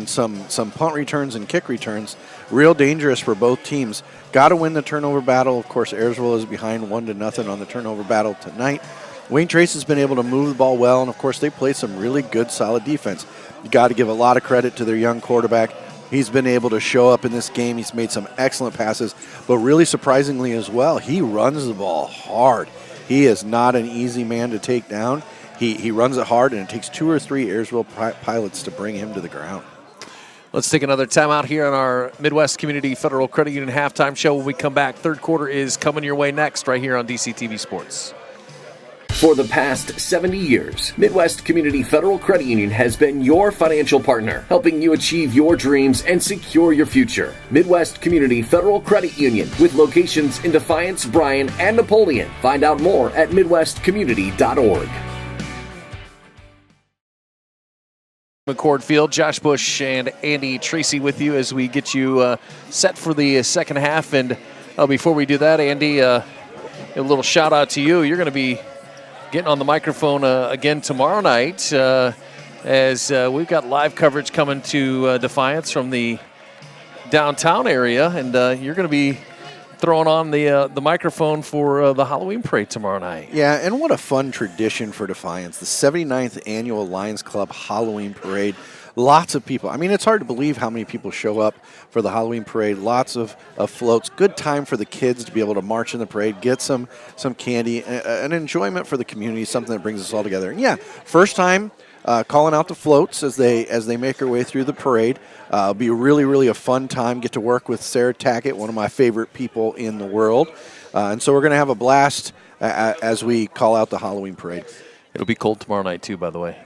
some punt returns and kick returns. Real dangerous for both teams. Got to win the turnover battle. Of course, Ayersville is behind 1-0 on the turnover battle tonight. Wayne Trace has been able to move the ball well, and of course, they play some really good, solid defense. You got to give a lot of credit to their young quarterback. He's been able to show up in this game. He's made some excellent passes, but really surprisingly as well, he runs the ball hard. He is not an easy man to take down. He runs it hard, and it takes 2 or 3 Ayersville Pilots to bring him to the ground. Let's take another timeout here on our Midwest Community Federal Credit Union halftime show. When we come back, third quarter is coming your way next right here on DCTV Sports. For the past 70 years, Midwest Community Federal Credit Union has been your financial partner, helping you achieve your dreams and secure your future. Midwest Community Federal Credit Union, with locations in Defiance, Bryan, and Napoleon. Find out more at midwestcommunity.org. McCord Field, Josh Bush and Andy Tracy with you as we get you set for the second half. And before we do that, Andy, a little shout out to you. You're going to be getting on the microphone again tomorrow night as we've got live coverage coming to Defiance from the downtown area, and you're going to be throwing on the microphone for the Halloween parade tomorrow night. Yeah, and what a fun tradition for Defiance, the 79th Annual Lions Club Halloween Parade. Lots of people. I mean, it's hard to believe how many people show up for the Halloween parade. Lots of floats. Good time for the kids to be able to march in the parade, get some candy, an enjoyment for the community, something that brings us all together. And yeah, first time calling out the floats as they make their way through the parade. It'll be really, really a fun time. Get to work with Sarah Tackett, one of my favorite people in the world. And so we're going to have a blast as we call out the Halloween parade. It'll be cold tomorrow night, too, by the way.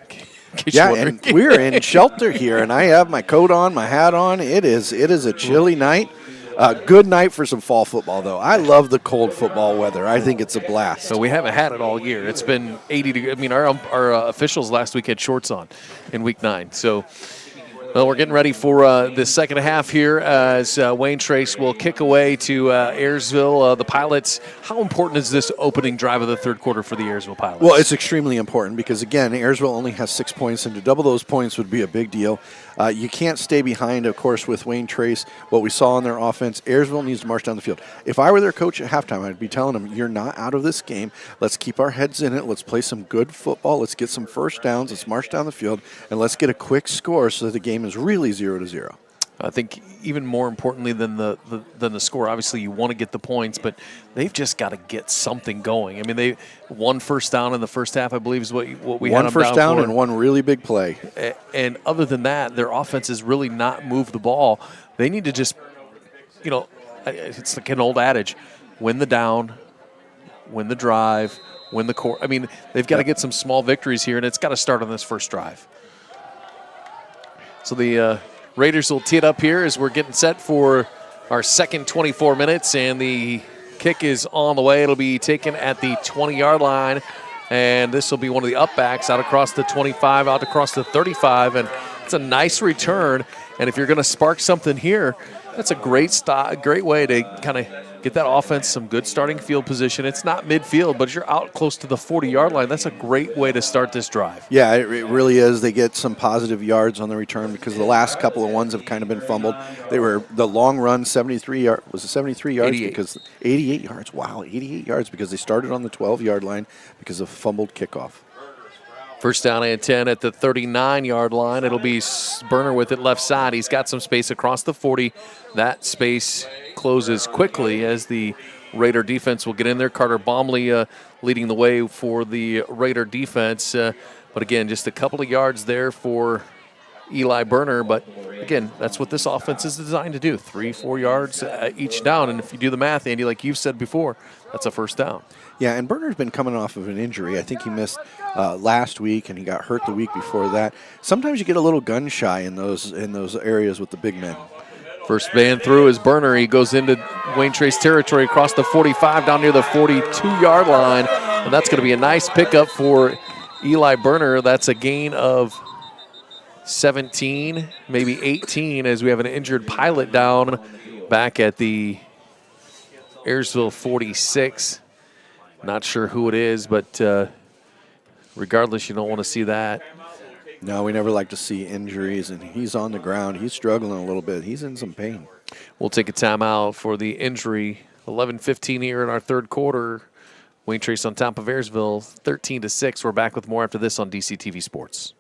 Yeah, and we're in shelter here, and I have my coat on, my hat on. It is a chilly night. Good night for some fall football, though. I love the cold football weather. I think it's a blast. So we haven't had it all year. It's been 80 degrees. I mean, our officials last week had shorts on in week 9. So Well, we're getting ready for the second half here as Wayne Trace will kick away to Ayersville. The Pilots, how important is this opening drive of the third quarter for the Ayersville Pilots? Well, it's extremely important because, again, Ayersville only has 6 points, and to double those points would be a big deal. You can't stay behind, of course, with Wayne Trace, what we saw on their offense. Ayersville needs to march down the field. If I were their coach at halftime, I'd be telling them, you're not out of this game. Let's keep our heads in it. Let's play some good football. Let's get some first downs. Let's march down the field, and let's get a quick score so that the game is really 0-0. I think even more importantly than the score, obviously you want to get the points, but they've just got to get something going. I mean, they one first down in the first half, I believe, is what we had them one first down for. And one really big play. And other than that, their offense has really not moved the ball. They need to just, it's like an old adage, win the down, win the drive, win the core. I mean, they've got to get some small victories here, and it's got to start on this first drive. So the Raiders will tee it up here as we're getting set for our second 24 minutes, and the kick is on the way. It'll be taken at the 20-yard line, and this will be one of the upbacks out across the 25, out across the 35, and it's a nice return. And if you're going to spark something here, that's a great way to kind of get that offense some good starting field position. It's not midfield, but you're out close to the 40-yard line. That's a great way to start this drive. Yeah, it really is. They get some positive yards on the return because the last couple of ones have kind of been fumbled. They were the long run, 73 yards. Was it 73 yards? 88. Because 88 yards. Wow, 88 yards because they started on the 12-yard line because of fumbled kickoff. First down and 10 at the 39-yard line. It'll be Burner with it left side. He's got some space across the 40. That space closes quickly as the Raider defense will get in there. Carter Baumley leading the way for the Raider defense. But again, just a couple of yards there for Eli Burner. But again, that's what this offense is designed to do. 3-4 yards each down. And if you do the math, Andy, like you've said before, that's a first down. Yeah, and Burner's been coming off of an injury. I think he missed last week, and he got hurt the week before that. Sometimes you get a little gun shy in those areas with the big men. First man through is Burner. He goes into Wayne Trace territory across the 45 down near the 42-yard line, and that's going to be a nice pickup for Eli Burner. That's a gain of 17, maybe 18, as we have an injured pilot down back at the Ayersville 46. Not sure who it is, but regardless, you don't want to see that. No, we never like to see injuries, and he's on the ground. He's struggling a little bit. He's in some pain. We'll take a timeout for the injury. 11:15 here in our third quarter. Wayne Trace on top of Ayersville, 13-6. We're back with more after this on DCTV Sports.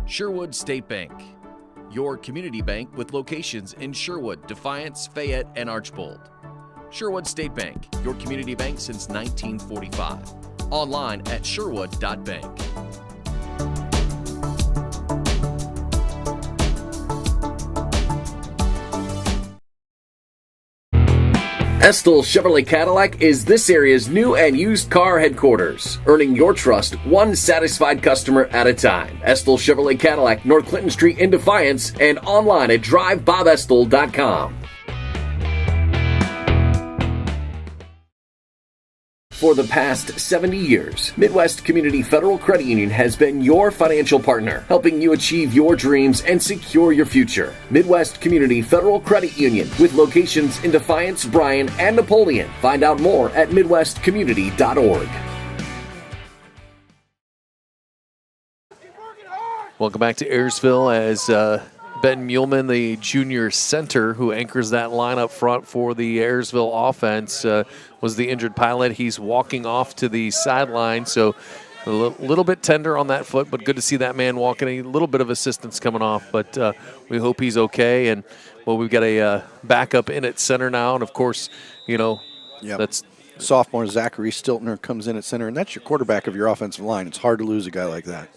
Sherwood State Bank, your community bank with locations in Sherwood, Defiance, Fayette, and Archbold. Sherwood State Bank, your community bank since 1945. Online at sherwood.bank. Estill Chevrolet Cadillac is this area's new and used car headquarters, earning your trust one satisfied customer at a time. Estill Chevrolet Cadillac, North Clinton Street in Defiance, and online at drivebobestill.com. For the past 70 years, Midwest Community Federal Credit Union has been your financial partner, helping you achieve your dreams and secure your future. Midwest Community Federal Credit Union, with locations in Defiance, Bryan, and Napoleon. Find out more at midwestcommunity.org. Welcome back to Ayersville as Ben Muehlman, the junior center who anchors that line up front for the Ayersville offense, was the injured pilot. He's walking off to the sideline, so a little bit tender on that foot, but good to see that man walking. A little bit of assistance coming off, but we hope he's okay. And, well, we've got a backup in at center now, and, of course, that's sophomore Zachary Stiltner comes in at center, and that's your quarterback of your offensive line. It's hard to lose a guy like that.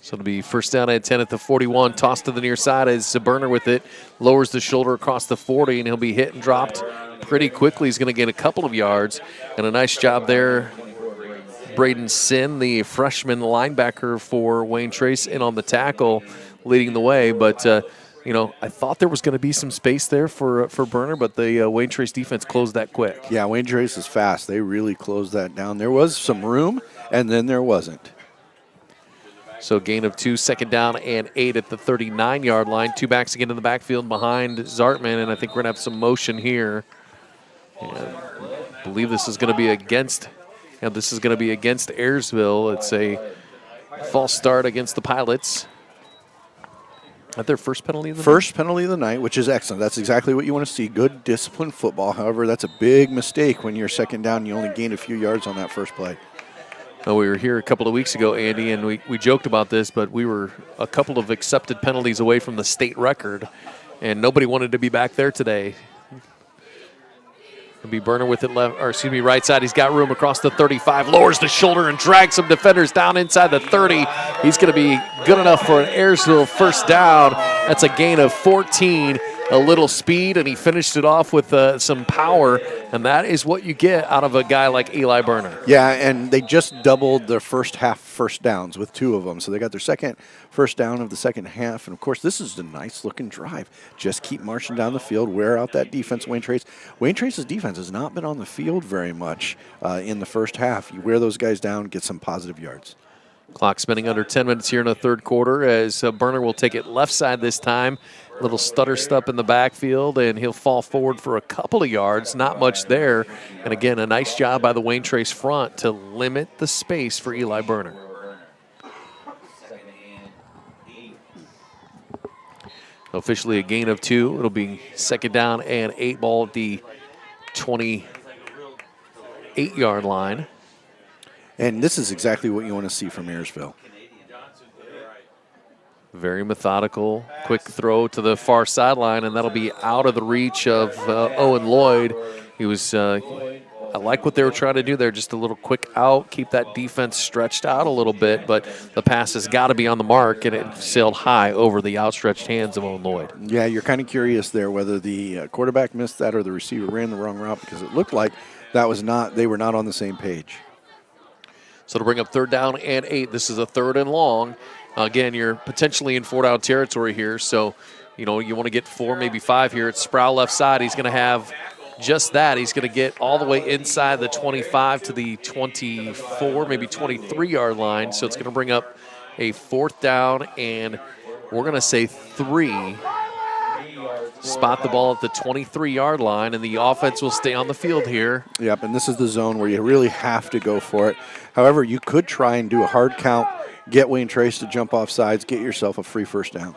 So it'll be first down and 10 at the 41. Toss to the near side as Burner with it. Lowers the shoulder across the 40, and he'll be hit and dropped pretty quickly. He's going to gain a couple of yards. And a nice job there. Braden Sin, the freshman linebacker for Wayne Trace, in on the tackle, leading the way. But, I thought there was going to be some space there for Burner, but the Wayne Trace defense closed that quick. Yeah, Wayne Trace is fast. They really closed that down. There was some room, and then there wasn't. So gain of 2, second down and 8 at the 39-yard line. 2 backs again in the backfield behind Zartman, and I think we're going to have some motion here. And I believe this is going to be against Ayersville. It's a false start against the Pilots. At their first penalty of the night? First penalty of the night, which is excellent. That's exactly what you want to see. Good disciplined football. However, that's a big mistake when you're second down and you only gain a few yards on that first play. Well, we were here a couple of weeks ago, Andy, and we joked about this, but we were a couple of accepted penalties away from the state record, and nobody wanted to be back there today. It'll be Burner with it right side. He's got room across the 35, lowers the shoulder and drags some defenders down inside the 30. He's going to be good enough for an Ayersville first down. That's a gain of 14, a little speed, and he finished it off with some power, and that is what you get out of a guy like Eli Burner. Yeah, and they just doubled their first half first downs with 2 of them. So they got their second first down of the second half. And, of course, this is a nice-looking drive. Just keep marching down the field, wear out that defense, Wayne Trace. Wayne Trace's defense has not been on the field very much in the first half. You wear those guys down, get some positive yards. Clock spinning under 10 minutes here in the third quarter as Burner will take it left side this time. Little stutter step in the backfield, and he'll fall forward for a couple of yards. Not much there. And, again, a nice job by the Wayne Trace front to limit the space for Eli Burner. Officially a gain of 2. It'll be second down and 8 ball at the 28-yard line. And this is exactly what you want to see from Ayersville. Very methodical, quick throw to the far sideline, and that'll be out of the reach of Owen Lloyd. He was, I like what they were trying to do there, just a little quick out, keep that defense stretched out a little bit, but the pass has got to be on the mark, and it sailed high over the outstretched hands of Owen Lloyd. Yeah, you're kind of curious there whether the quarterback missed that or the receiver ran the wrong route, because it looked like they were not on the same page. So to bring up third down and 8, this is a third and long. Again, you're potentially in 4-down territory here, so you want to get 4, maybe 5 here. It's Sproul left side. He's going to have just that. He's going to get all the way inside the 25 to the 24, maybe 23-yard line. So it's going to bring up a 4th down, and we're going to say 3. Spot the ball at the 23-yard line, and the offense will stay on the field here. Yep, and this is the zone where you really have to go for it. However, you could try and do a hard count, get Wayne Trace to jump off sides, get yourself a free first down.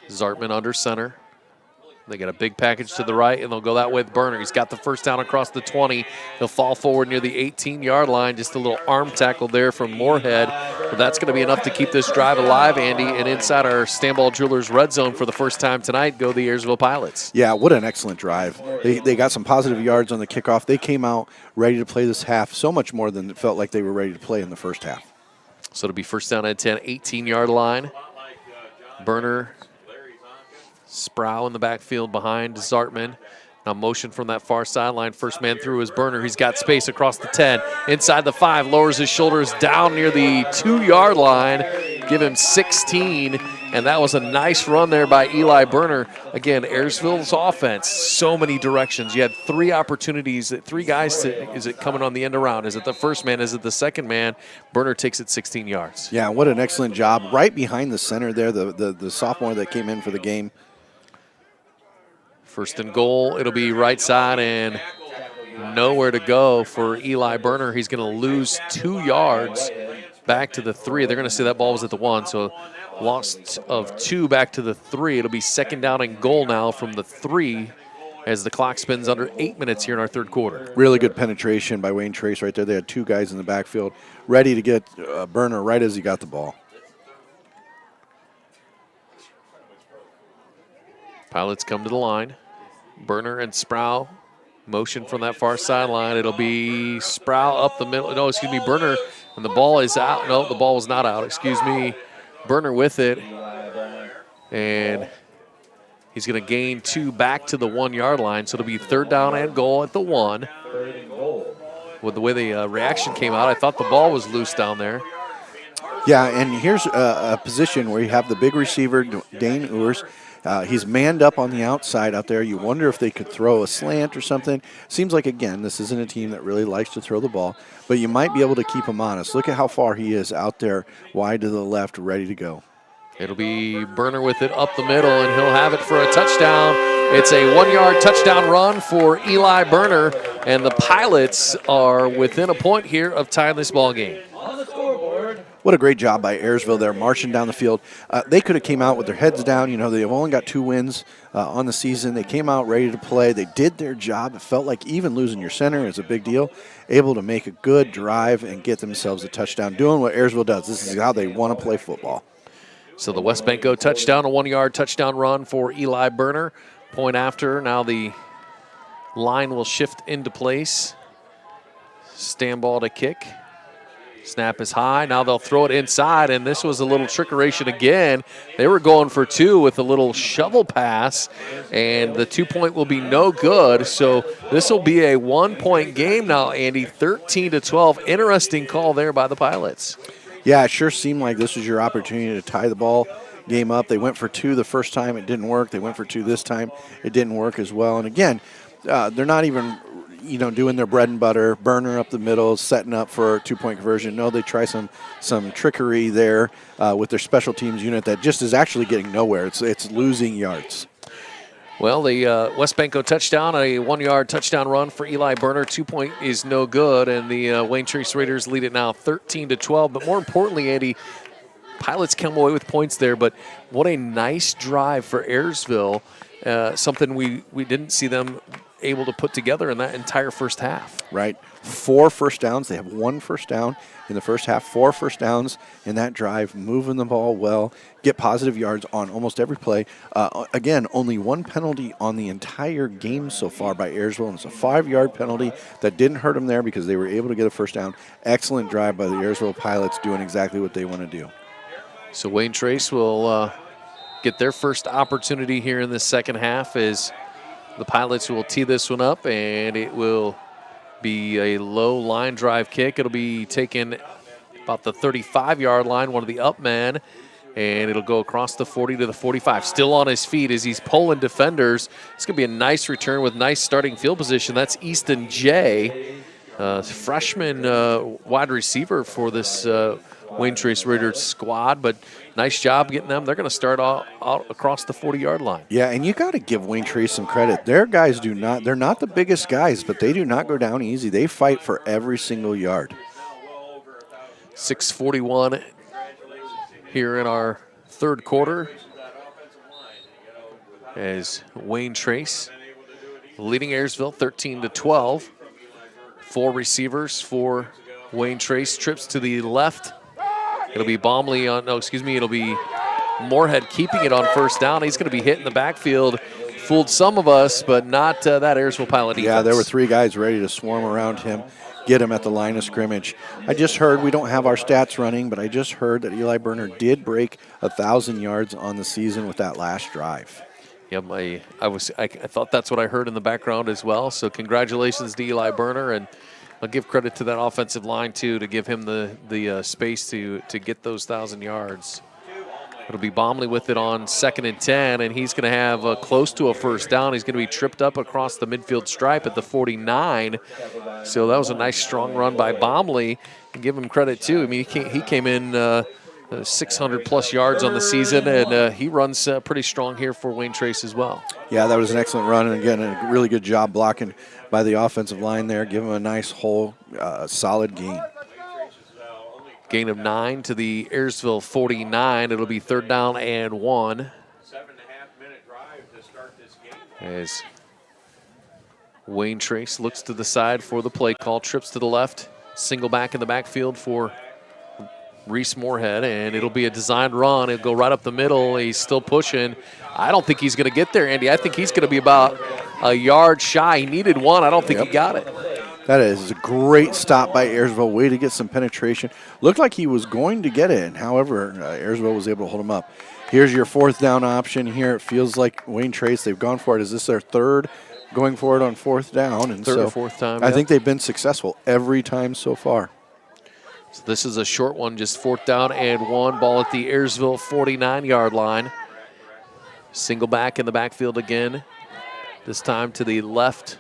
Zartman under center. They got a big package to the right, and they'll go that way with Burner. He's got the first down across the 20. He'll fall forward near the 18-yard line. Just a little arm tackle there from Moorhead. But that's going to be enough to keep this drive alive, Andy. And inside our Stanball Jewelers red zone for the first time tonight go the Ayersville Pilots. Yeah, what an excellent drive. They got some positive yards on the kickoff. They came out ready to play this half, so much more than it felt like they were ready to play in the first half. So it'll be first down at 10, 18-yard line. Burner, Sproul in the backfield behind Zartman. Now motion from that far sideline. First man through is Burner. He's got space across the 10. Inside the 5, lowers his shoulders down near the 2-yard line. Give him 16, and that was a nice run there by Eli Burner. Again, Ayersville's offense, so many directions. You had 3 opportunities, 3 guys. Is it coming on the end around? Is it the first man? Is it the second man? Burner takes it 16 yards. Yeah, what an excellent job. Right behind the center there, the sophomore that came in for the game. First and goal, it'll be right side and nowhere to go for Eli Burner. He's going to lose 2 yards back to the 3. They're going to say that ball was at the 1, so lost of 2 back to the 3. It'll be second down and goal now from the 3 as the clock spins under 8 minutes here in our third quarter. Really good penetration by Wayne Trace right there. They had 2 guys in the backfield ready to get Burner right as he got the ball. Pilots come to the line. Burner and Sproul motion from that far sideline. It'll be Sproul up the middle. No, excuse me, Burner, and the ball is out. No, the ball was not out. Excuse me. Burner with it. And he's going to gain 2 back to the 1-yard line. So it'll be third down and goal at the 1. With the way the reaction came out, I thought the ball was loose down there. Yeah, and here's a position where you have the big receiver, Dane Ewers. He's manned up on the outside out there. You wonder if they could throw a slant or something. Seems like, again, this isn't a team that really likes to throw the ball, but you might be able to keep him honest. Look at how far he is out there, wide to the left, ready to go. It'll be Burner with it up the middle, and he'll have it for a touchdown. It's a 1-yard touchdown run for Eli Burner, and the Pilots are within a point here of tying this ball game. What a great job by Ayersville there, marching down the field. They could have came out with their heads down. You know, they've only got 2 wins on the season. They came out ready to play. They did their job. It felt like even losing your center is a big deal. Able to make a good drive and get themselves a touchdown, doing what Ayersville does. This is how they want to play football. So the West Banco touchdown, a 1-yard touchdown run for Eli Burner. Point after, now the line will shift into place. Stand ball to kick. Snap is high. Now they'll throw it inside, and this was a little trickeration again. They were going for 2 with a little shovel pass, and the 2-point will be no good. So this will be a 1-point game now, Andy, 13-12. Interesting call there by the Pilots. Yeah, it sure seemed like this was your opportunity to tie the ball game up. They went for 2 the first time. It didn't work. They went for 2 this time. It didn't work as well. And again, they're not even doing their bread and butter, Burner up the middle, setting up for a 2-point conversion. No, they try some trickery there with their special teams unit that just is actually getting nowhere. It's losing yards. Well, the West Banco touchdown, a 1-yard touchdown run for Eli Burner. 2-point is no good, and the Wayne Trace Raiders lead it now 13-12. But more importantly, Andy, Pilots come away with points there, but what a nice drive for Ayersville, something we didn't see them able to put together in that entire first half. Right. 4 first downs. They have 1 first down in the first half, 4 first downs in that drive, moving the ball well, get positive yards on almost every play. Again, only 1 penalty on the entire game so far by Ayersville, and it's a 5-yard penalty that didn't hurt them there because they were able to get a first down. Excellent drive by the Ayersville Pilots, doing exactly what they want to do. So Wayne Trace will get their first opportunity here in the second half as the Pilots will tee this one up, and it will be a low line drive kick. It'll be taken about the 35-yard line, one of the up men, and it'll go across the 40 to the 45. Still on his feet as he's pulling defenders. It's going to be a nice return with nice starting field position. That's Easton Jay, freshman wide receiver for this Wayne Trace Raiders squad, but nice job getting them. They're going to start out across the 40-yard line. Yeah, and you got to give Wayne Trace some credit. Their guys they're not the biggest guys, but they do not go down easy. They fight for every single yard. 6:41 here in our third quarter as Wayne Trace leading Ayersville 13-12. 4 receivers for Wayne Trace. Trips to the left. It'll be it'll be Moorhead keeping it on first down. He's going to be hit in the backfield. Fooled some of us, but not that Ayersville Pilot defense. Yeah, there were 3 guys ready to swarm around him, get him at the line of scrimmage. I just heard, we don't have our stats running, but I just heard that Eli Burner did break 1,000 yards on the season with that last drive. Yep, I thought that's what I heard in the background as well. So congratulations to Eli Burner, and I'll give credit to that offensive line too to give him the space to get those 1,000 yards. It'll be Bomley with it on 2nd and 10, and he's going to have close to a first down. He's going to be tripped up across the midfield stripe at the 49. So that was a nice strong run by Bomley, and give him credit too. I mean, he came in 600-plus yards on the season, and he runs pretty strong here for Wayne Trace as well. Yeah, that was an excellent run, and again, a really good job blocking by the offensive line there. Give him a nice whole solid gain. Gain of 9 to the Ayersville 49. It'll be 3rd down and 1. 7.5-minute drive to start this game. As Wayne Trace looks to the side for the play call, trips to the left, single back in the backfield for Reese Moorhead, and it'll be a designed run. It'll go right up the middle. He's still pushing. I don't think he's going to get there, Andy. I think he's going to be about a yard shy. He needed 1. I don't think he got it. That is a great stop by Ayersville. Way to get some penetration. Looked like he was going to get it. However, Ayersville was able to hold him up. Here's your 4th down option here. It feels like Wayne Trace, they've gone for it. Is this their 3rd going for it on 4th down? And 3rd or 4th time. I think they've been successful every time so far. So this is a short one, just 4th down and 1. Ball at the Ayersville 49-yard line. Single back in the backfield again. This time to the left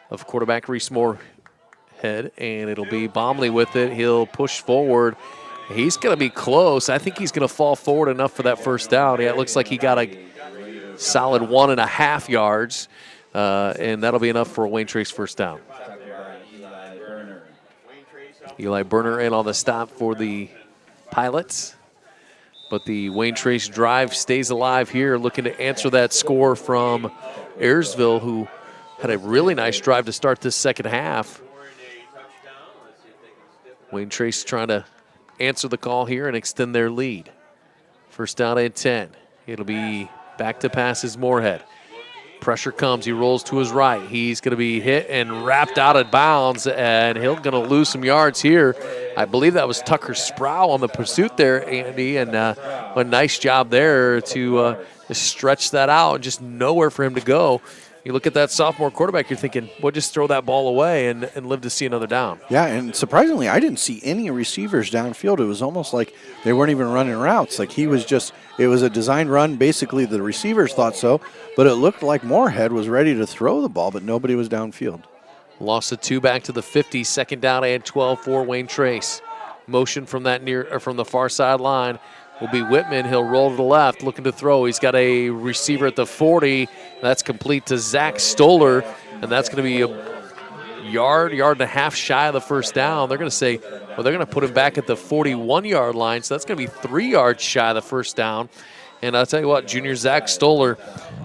of quarterback Reese Moorhead, and it'll be Bomley with it. He'll push forward. He's going to be close. I think he's going to fall forward enough for that first down. Yeah, it looks like he got a solid 1.5 yards, and that'll be enough for a Wayne Trace first down. Eli Berner in on the stop for the Pilots. But the Wayne Trace drive stays alive here, looking to answer that score from Ayersville, who had a really nice drive to start this second half. Wayne Trace trying to answer the call here and extend their lead. First down and 10. It'll be back to pass is Moorhead. Pressure comes. He rolls to his right. He's going to be hit and wrapped out of bounds, and he'll going to lose some yards here. I believe that was Tucker Sproul on the pursuit there, Andy, and a nice job there to stretch that out and just nowhere for him to go. You look at that sophomore quarterback, you're thinking, well, just throw that ball away and live to see another down. Yeah, and surprisingly, I didn't see any receivers downfield. It was almost like they weren't even running routes. Like he was just, it was a designed run. Basically, the receivers thought so, but it looked like Moorhead was ready to throw the ball, but nobody was downfield. Loss of 2 back to the 50, second down and 12 for Wayne Trace. Motion from that from the far sideline will be Whitman. He'll roll to the left, looking to throw. He's got a receiver at the 40. That's complete to Zach Stoller, and that's going to be a yard and a half shy of the first down. They're going to say, well, they're going to put him back at the 41-yard line, so that's going to be 3 yards shy of the first down. And I'll tell you what, junior Zach Stoller,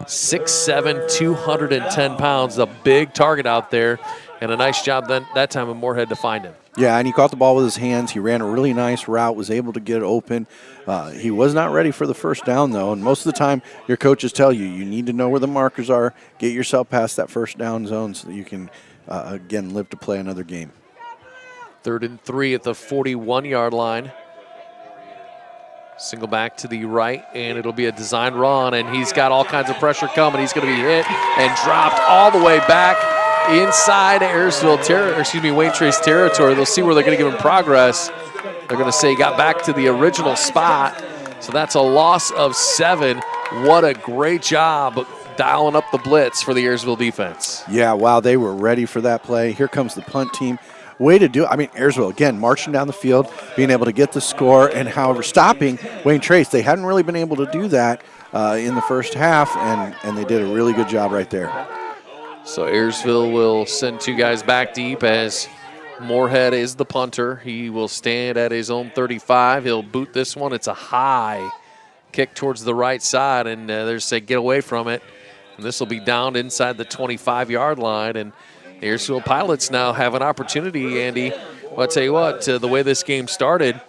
6'7", 210 pounds, a big target out there, and a nice job that time of Moorhead to find him. Yeah, and he caught the ball with his hands. He ran a really nice route, was able to get open. He was not ready for the first down, though, and most of the time your coaches tell you need to know where the markers are, get yourself past that first down zone so that you can, again, live to play another game. 3rd and 3 at the 41-yard line. Single back to the right, and it'll be a design run, and he's got all kinds of pressure coming. He's going to be hit and dropped all the way back inside Wayne Trace territory. They'll see where they're going to give him progress. They're going to say he got back to the original spot. So that's a loss of 7. What a great job dialing up the blitz for the Ayersville defense. Yeah, wow, they were ready for that play. Here comes the punt team. Way to do it. I mean, Ayersville, again, marching down the field, being able to get the score, and however, stopping Wayne Trace. They hadn't really been able to do that in the first half, and they did a really good job right there. So Ayersville will send 2 guys back deep as Moorhead is the punter. He will stand at his own 35. He'll boot this one. It's a high kick towards the right side, and they're saying get away from it. And this will be down inside the 25-yard line, and the Ayersville Pilots now have an opportunity, Andy. Well, I'll tell you what, the way this game started,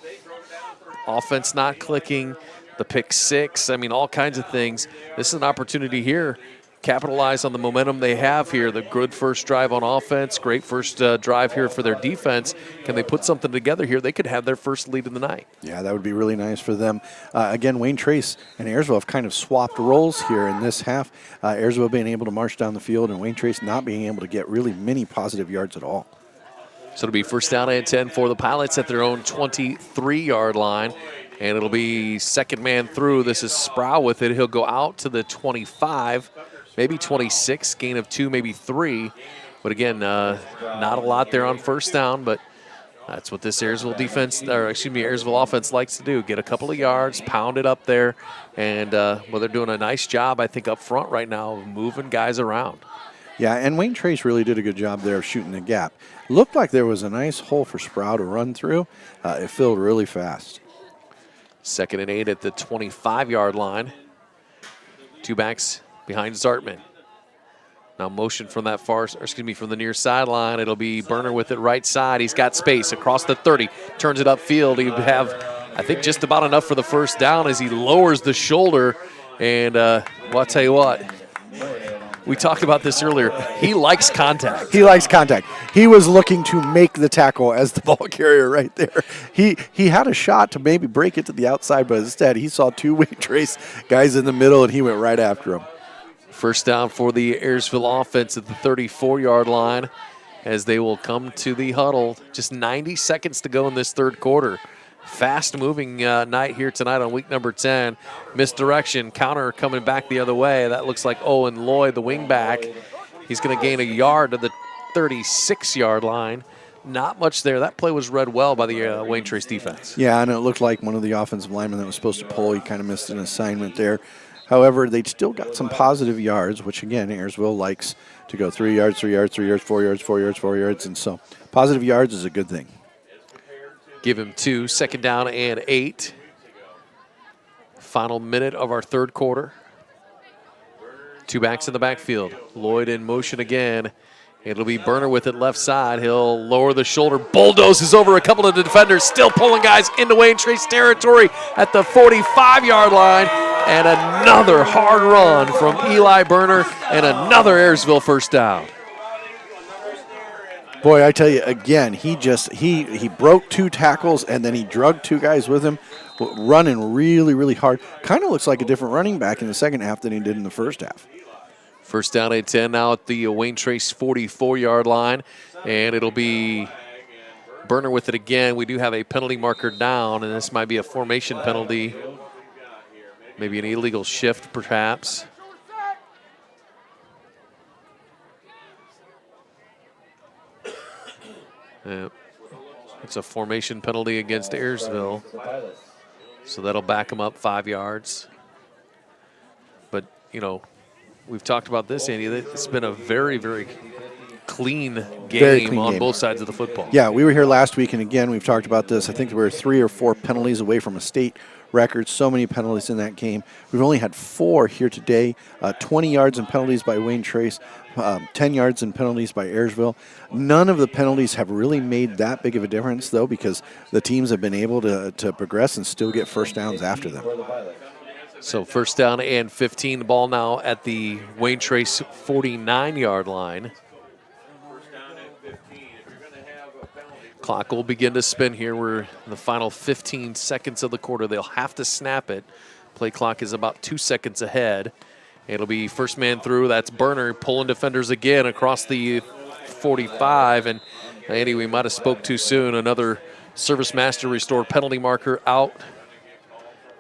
offense not clicking, the pick 6, I mean, all kinds of things. This is an opportunity here. Capitalize on the momentum they have here. The good first drive on offense, great first drive here for their defense. Can they put something together here? They could have their first lead of the night. Yeah, that would be really nice for them. Again, Wayne Trace and Ayersville have kind of swapped roles here in this half. Ayersville being able to march down the field and Wayne Trace not being able to get really many positive yards at all. So it'll be first down and 10 for the Pilots at their own 23-yard line. And it'll be second man through. This is Sproul with it. He'll go out to the 25. Maybe 26, gain of 2, maybe 3. But again, not a lot there on first down, but that's what this Ayersville offense likes to do. Get a couple of yards, pound it up there, and they're doing a nice job, I think, up front right now of moving guys around. Yeah, and Wayne Trace really did a good job there of shooting the gap. Looked like there was a nice hole for Sproul to run through. It filled really fast. 2nd and 8 at the 25-yard line. 2 backs behind Zartman. Now motion from from the near sideline. It'll be Berner with it right side. He's got space across the 30. Turns it upfield. He'll have, I think, just about enough for the first down as he lowers the shoulder. And I'll tell you what, we talked about this earlier. He likes contact. He likes contact. He was looking to make the tackle as the ball carrier right there. He had a shot to maybe break it to the outside, but instead he saw 2 Wayne Trace guys in the middle, and he went right after him. First down for the Ayersville offense at the 34-yard line as they will come to the huddle. Just 90 seconds to go in this third quarter. Fast-moving night here tonight on week number 10. Misdirection, counter coming back the other way. That looks like Owen Lloyd, the wingback. He's going to gain a yard to the 36-yard line. Not much there. That play was read well by the Wayne Trace defense. Yeah, and it looked like one of the offensive linemen that was supposed to pull, he kind of missed an assignment there. However, they still got some positive yards, which, again, Ayersville likes to go 3 yards, 3 yards, 3 yards, 4 yards, 4 yards, 4 yards. And so positive yards is a good thing. Give him 2, 2nd down and 8. Final minute of our third quarter. 2 backs in the backfield. Lloyd in motion again. It'll be Burner with it left side. He'll lower the shoulder, bulldozes over a couple of the defenders, still pulling guys into Wayne Trace territory at the 45-yard line. And another hard run from Eli Burner and another Ayersville first down. Boy, I tell you, again, he broke 2 tackles and then he drugged 2 guys with him, running really, really hard. Kind of looks like a different running back in the second half than he did in the first half. First down and 10 now at the Wayne Trace 44-yard line, and it'll be Burner with it again. We do have a penalty marker down, and this might be a formation penalty, maybe an illegal shift perhaps. It's a formation penalty against Ayersville, so that'll back them up 5 yards. But, you know, we've talked about this, Andy. It's been a very, very clean game on both sides of the football. Yeah, we were here last week, and again, we've talked about this. I think we were 3 or 4 penalties away from a state record. So many penalties in that game. We've only had 4 here today. 20 yards in penalties by Wayne Trace, 10 yards in penalties by Ayersville. None of the penalties have really made that big of a difference, though, because the teams have been able to progress and still get first downs after them. So first down and 15. The ball now at the Wayne Trace 49-yard line. Clock will begin to spin here. We're in the final 15 seconds of the quarter. They'll have to snap it. Play clock is about 2 seconds ahead. It'll be first man through. That's Burner pulling defenders again across the 45. And Andy, we might have spoke too soon. Another Service Master Restore penalty marker out.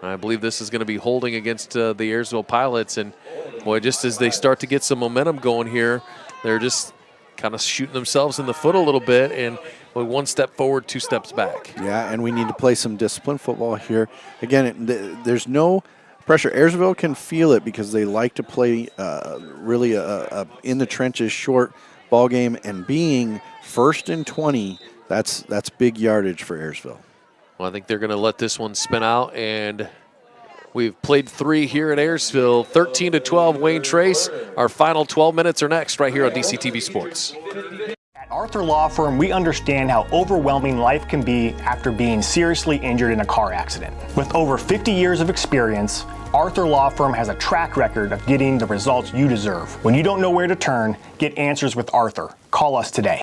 I believe this is going to be holding against the Ayersville Pilots. And, boy, just as they start to get some momentum going here, they're just kind of shooting themselves in the foot a little bit. And, boy, 1 step forward, 2 steps back. Yeah, and we need to play some disciplined football here. Again, there's no pressure. Ayersville can feel it because they like to play really a in the trenches short ball game. And being 1st and 20, that's big yardage for Ayersville. Well, I think they're going to let this one spin out, and we've played 3 here at Ayersville. 13-12, Wayne Trace. Our final 12 minutes are next right here on DCTV Sports. At Arthur Law Firm, we understand how overwhelming life can be after being seriously injured in a car accident. With over 50 years of experience, Arthur Law Firm has a track record of getting the results you deserve. When you don't know where to turn, get answers with Arthur. Call us today.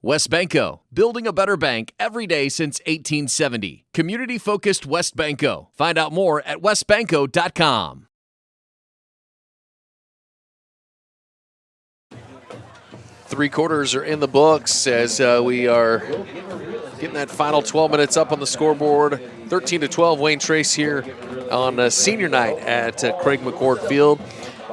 Westbanco, building a better bank every day since 1870. Community-focused Westbanco. Find out more at westbanco.com. Three quarters are in the books as we are getting that final 12 minutes up on the scoreboard. 13-12, Wayne Trace here on senior night at Craig McCord Field.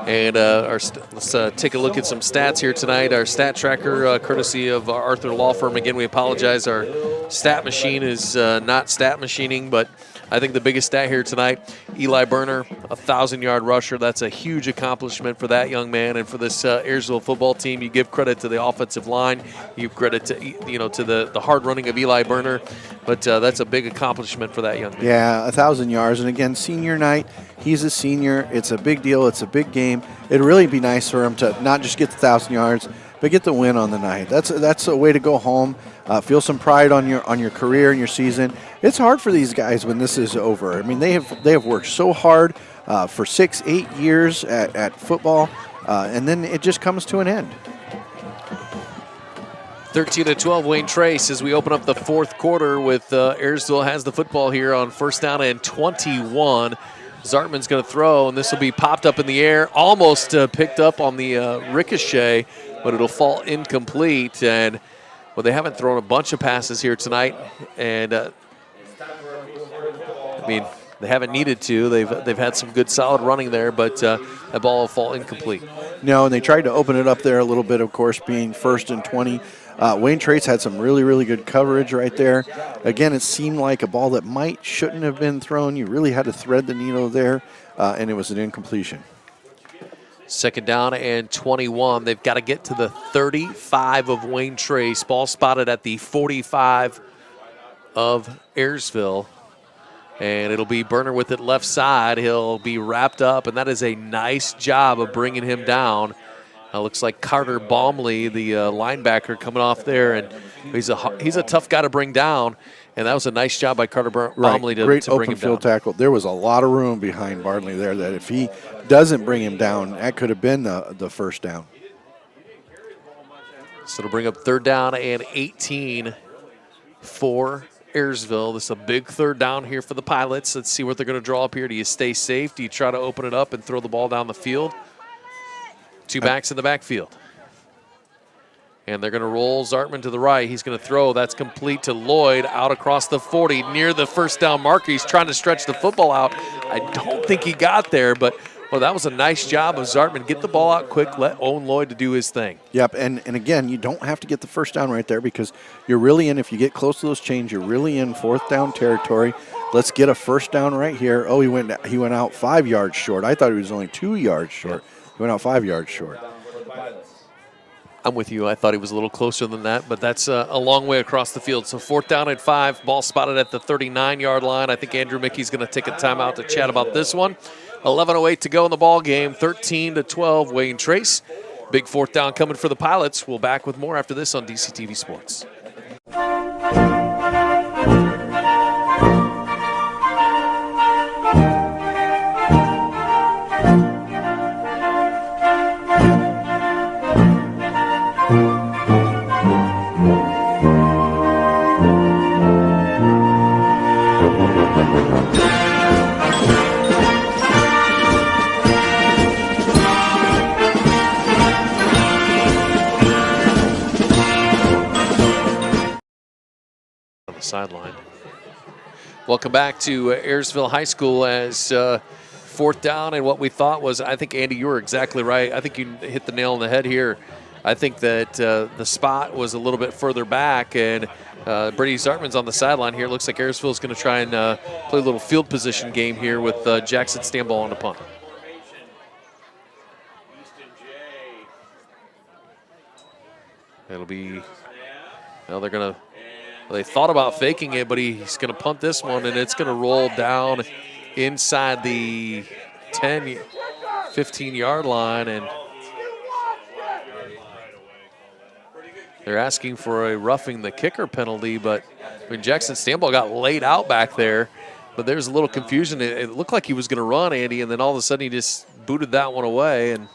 And let's take a look at some stats here tonight. Our stat tracker, courtesy of Arthur Law Firm. Again, we apologize. Our stat machine is not stat machining, but I think the biggest stat here tonight, Eli Burner, 1,000-yard rusher. That's a huge accomplishment for that young man and for this Ayersville football team. You give credit to the offensive line. You give credit to to the hard running of Eli Burner, but that's a big accomplishment for that young man. Yeah, 1,000 yards, and again, senior night. He's a senior. It's a big deal. It's a big game. It'd really be nice for him to not just get the 1,000 yards, but get the win on the night. That's a way to go home. Feel some pride on your career and your season. It's hard for these guys when this is over. I mean, they have worked so hard for 6-8 years at football, and then it just comes to an end. 13-12, Wayne Trace as we open up the fourth quarter with Ayersville has the football here on first down and 21. Zartman's going to throw, and this will be popped up in the air, almost picked up on the ricochet, but it'll fall incomplete. And Well, they haven't thrown a bunch of passes here tonight, and I mean, they haven't needed to. They've had some good solid running there, but that ball will fall incomplete. No, and they tried to open it up there a little bit, of course, being 1st and 20. Wayne Trace had some really, really good coverage right there. Again, it seemed like a ball that shouldn't have been thrown. You really had to thread the needle there, and it was an incompletion. 2nd down and 21. They've got to get to the 35 of Wayne Trace. Ball spotted at the 45 of Ayersville. And it'll be Berner with it left side. He'll be wrapped up, and that is a nice job of bringing him down. Looks like Carter Baumley, the linebacker, coming off there, and he's a tough guy to bring down. And that was a nice job by Carter Baumley to bring him down. Great open field tackle. There was a lot of room behind Bartley there that if he doesn't bring him down, that could have been the first down. So it'll bring up 3rd down and 18 for Ayersville. This is a big 3rd down here for the Pilots. Let's see what they're going to draw up here. Do you stay safe? Do you try to open it up and throw the ball down the field? 2 backs in the backfield. And they're going to roll Zartman to the right. He's going to throw. That's complete to Lloyd out across the 40 near the first down marker. He's trying to stretch the football out. I don't think he got there, but well, that was a nice job of Zartman. Get the ball out quick, let Owen Lloyd to do his thing. Yep, and again, you don't have to get the first down right there because you're really in, if you get close to those chains, you're really in 4th down territory. Let's get a first down right here. Oh, he went out 5 yards short. I thought he was only 2 yards short. He went out 5 yards short. I'm with you. I thought he was a little closer than that, but that's a long way across the field. So 4th down and 5, ball spotted at the 39-yard line. I think Andrew Mickey's going to take a timeout to chat about this one. 11:08 to go in the ball game, 13-12, Wayne Trace. Big 4th down coming for the Pilots. We'll back with more after this on DCTV Sports. Sideline. Welcome back to Ayersville High School as 4th down and what we thought was, I think, Andy, you were exactly right. I think you hit the nail on the head here. I think that the spot was a little bit further back, and Brady Zartman's on the sideline here. It looks like Ayersville's going to try and play a little field position game here with Jackson Stanball on the punt. It'll be, well, they're going to, they thought about faking it, but he's going to punt this one, and it's going to roll down inside the 10, 15-yard line, and they're asking for a roughing the kicker penalty, but I mean, Jackson Stanball got laid out back there, but there's a little confusion. It looked like he was going to run, Andy, and then all of a sudden he just booted that one away. And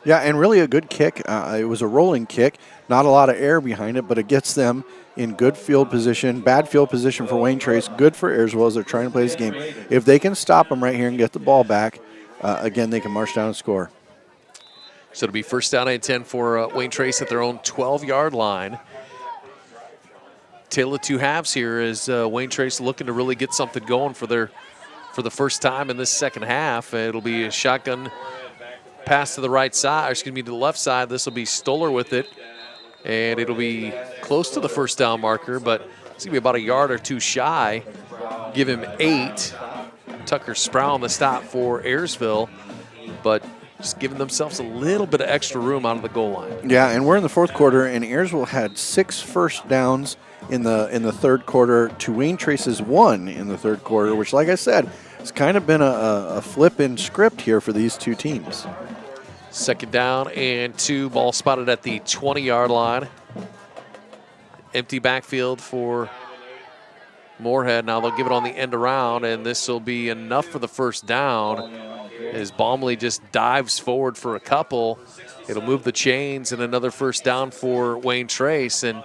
yeah, and really a good kick. It was a rolling kick, not a lot of air behind it, but it gets them in good field position, bad field position for Wayne Trace, good for Ayersville as they're trying to play this game. If they can stop them right here and get the ball back, again, they can march down and score. So it'll be 1st down and 10 for Wayne Trace at their own 12-yard line. Tale of two halves here as Wayne Trace looking to really get something going for the first time in this second half. It'll be a shotgun pass to the right side, or excuse me, to the left side. This will be Stoller with it, and it'll be close to the first down marker, but it's going to be about a yard or two shy. Give him 8. Tucker Sproul on the stop for Ayersville, but just giving themselves a little bit of extra room out of the goal line. Yeah, and we're in the 4th quarter, and Ayersville had 6 first downs in the 3rd quarter to Wayne Trace's 1 in the 3rd quarter, which, like I said, it's kind of been a flip in script here for these two teams. 2nd down and 2, ball spotted at the 20-yard line. Empty backfield for Moorhead. Now they'll give it on the end around, and this will be enough for the first down as Baumley just dives forward for a couple. It'll move the chains, and another first down for Wayne Trace. And,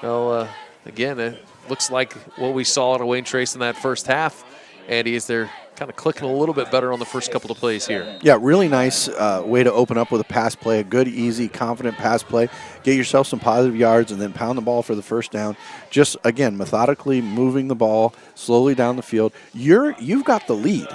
well, again, it looks like what we saw out of Wayne Trace in that first half, Andy, is they're kind of clicking a little bit better on the first couple of plays here. Yeah, really nice way to open up with a pass play, a good, easy, confident pass play. Get yourself some positive yards and then pound the ball for the first down. Just, again, methodically moving the ball slowly down the field. You've got the lead,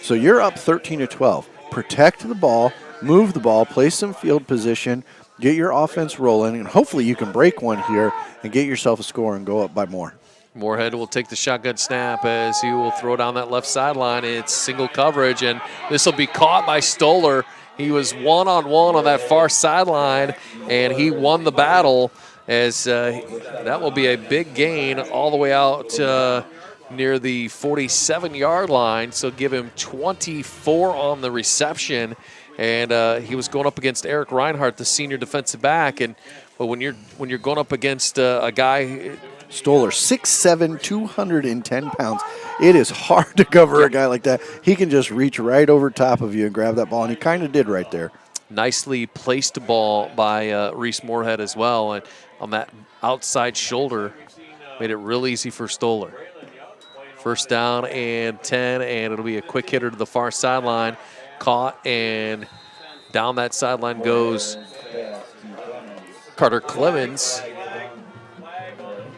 so you're up 13-12. Protect the ball, move the ball, play some field position, get your offense rolling, and hopefully you can break one here and get yourself a score and go up by more. Moorhead will take the shotgun snap as he will throw down that left sideline. It's single coverage, and this will be caught by Stoller. He was one-on-one on that far sideline, and he won the battle as that will be a big gain all the way out near the 47-yard line, so give him 24 on the reception. And he was going up against Eric Reinhardt, the senior defensive back. But when you're going up against a guy, Stoller, 6'7", 210 pounds. It is hard to cover a guy like that. He can just reach right over top of you and grab that ball, and he kind of did right there. Nicely placed ball by Reese Moorhead as well, and on that outside shoulder, made it real easy for Stoller. First down and 10, and it'll be a quick hitter to the far sideline. Caught, and down that sideline goes Carter Clemens.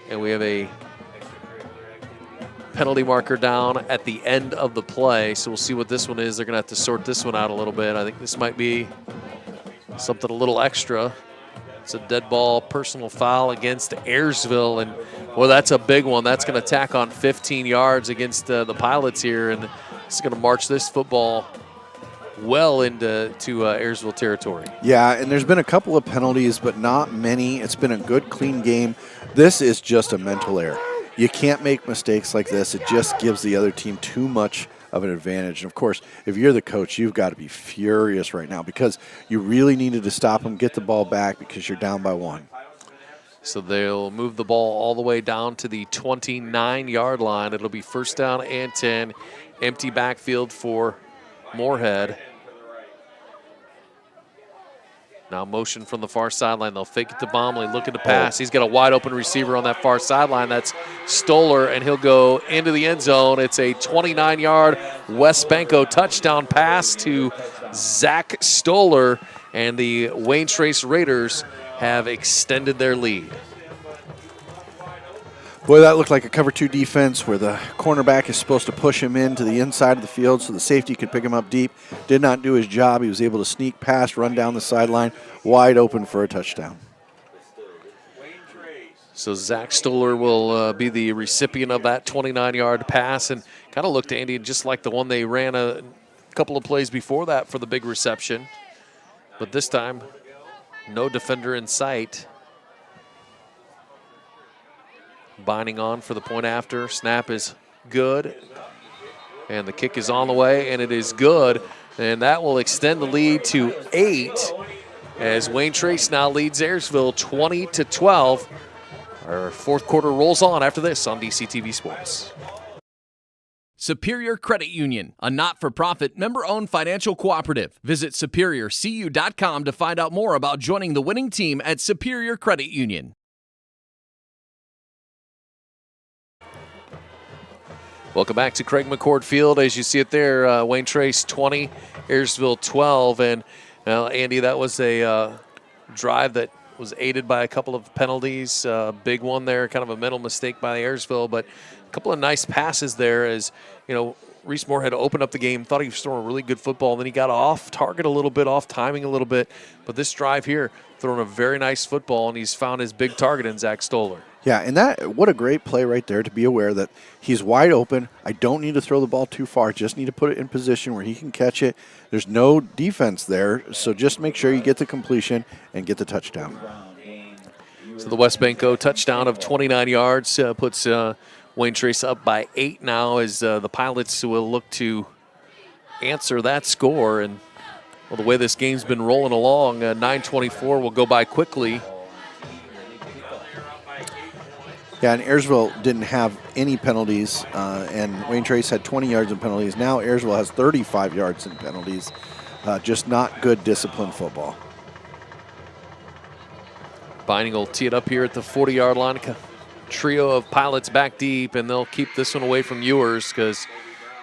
And we have a penalty marker down at the end of the play, so we'll see what this one is. They're going to have to sort this one out a little bit. I think this might be something a little extra. It's a dead ball personal foul against Ayersville, and well, that's a big one. That's going to tack on 15 yards against the Pilots here, and it's going to march this football well into Ayersville territory. Yeah, and there's been a couple of penalties, but not many. It's been a good, clean game. This is just a mental error. You can't make mistakes like this. It just gives the other team too much of an advantage. And, of course, if you're the coach, you've got to be furious right now because you really needed to stop them, get the ball back because you're down by one. So they'll move the ball all the way down to the 29-yard line. It'll be first down and 10. Empty backfield for Moorhead. Now motion from the far sideline. They'll fake it to Bomley, looking to pass. He's got a wide open receiver on that far sideline. That's Stoller, and he'll go into the end zone. It's a 29-yard West Banco touchdown pass to Zach Stoller, and the Wayne Trace Raiders have extended their lead. Boy, that looked like a cover two defense where the cornerback is supposed to push him into the inside of the field so the safety could pick him up deep. Did not do his job. He was able to sneak past, run down the sideline, wide open for a touchdown. So Zach Stoller will be the recipient of that 29-yard pass, and kind of looked to Andy just like the one they ran a couple of plays before that for the big reception. But this time, no defender in sight. Binding on for the point after. Snap is good. And the kick is on the way, and it is good. And that will extend the lead to 8 as Wayne Trace now leads Ayersville 20-12. Our fourth quarter rolls on after this on DCTV Sports. Superior Credit Union, a not-for-profit, member-owned financial cooperative. Visit SuperiorCU.com to find out more about joining the winning team at Superior Credit Union. Welcome back to Craig McCord Field. As you see it there, Wayne Trace 20, Ayersville 12. And Andy, that was a drive that was aided by a couple of penalties. Big one there, kind of a mental mistake by Ayersville, but a couple of nice passes there as, you know, Reese Moorhead opened up the game, thought he was throwing a really good football, and then he got off target a little bit, off timing a little bit. But this drive here, throwing a very nice football, and he's found his big target in Zach Stoller. Yeah, and that, what a great play right there to be aware that he's wide open. I don't need to throw the ball too far. Just need to put it in position where he can catch it. There's no defense there, so just make sure you get the completion and get the touchdown. So the West Banco touchdown of 29 yards puts Wayne Trace up by 8 now as the Pilots will look to answer that score. And well, the way this game's been rolling along, 9:24 will go by quickly. Yeah, and Ayersville didn't have any penalties, and Wayne Trace had 20 yards in penalties. Now Ayersville has 35 yards in penalties. Just not good disciplined football. Binding will tee it up here at the 40-yard line. Trio of Pilots back deep, and they'll keep this one away from Ewers because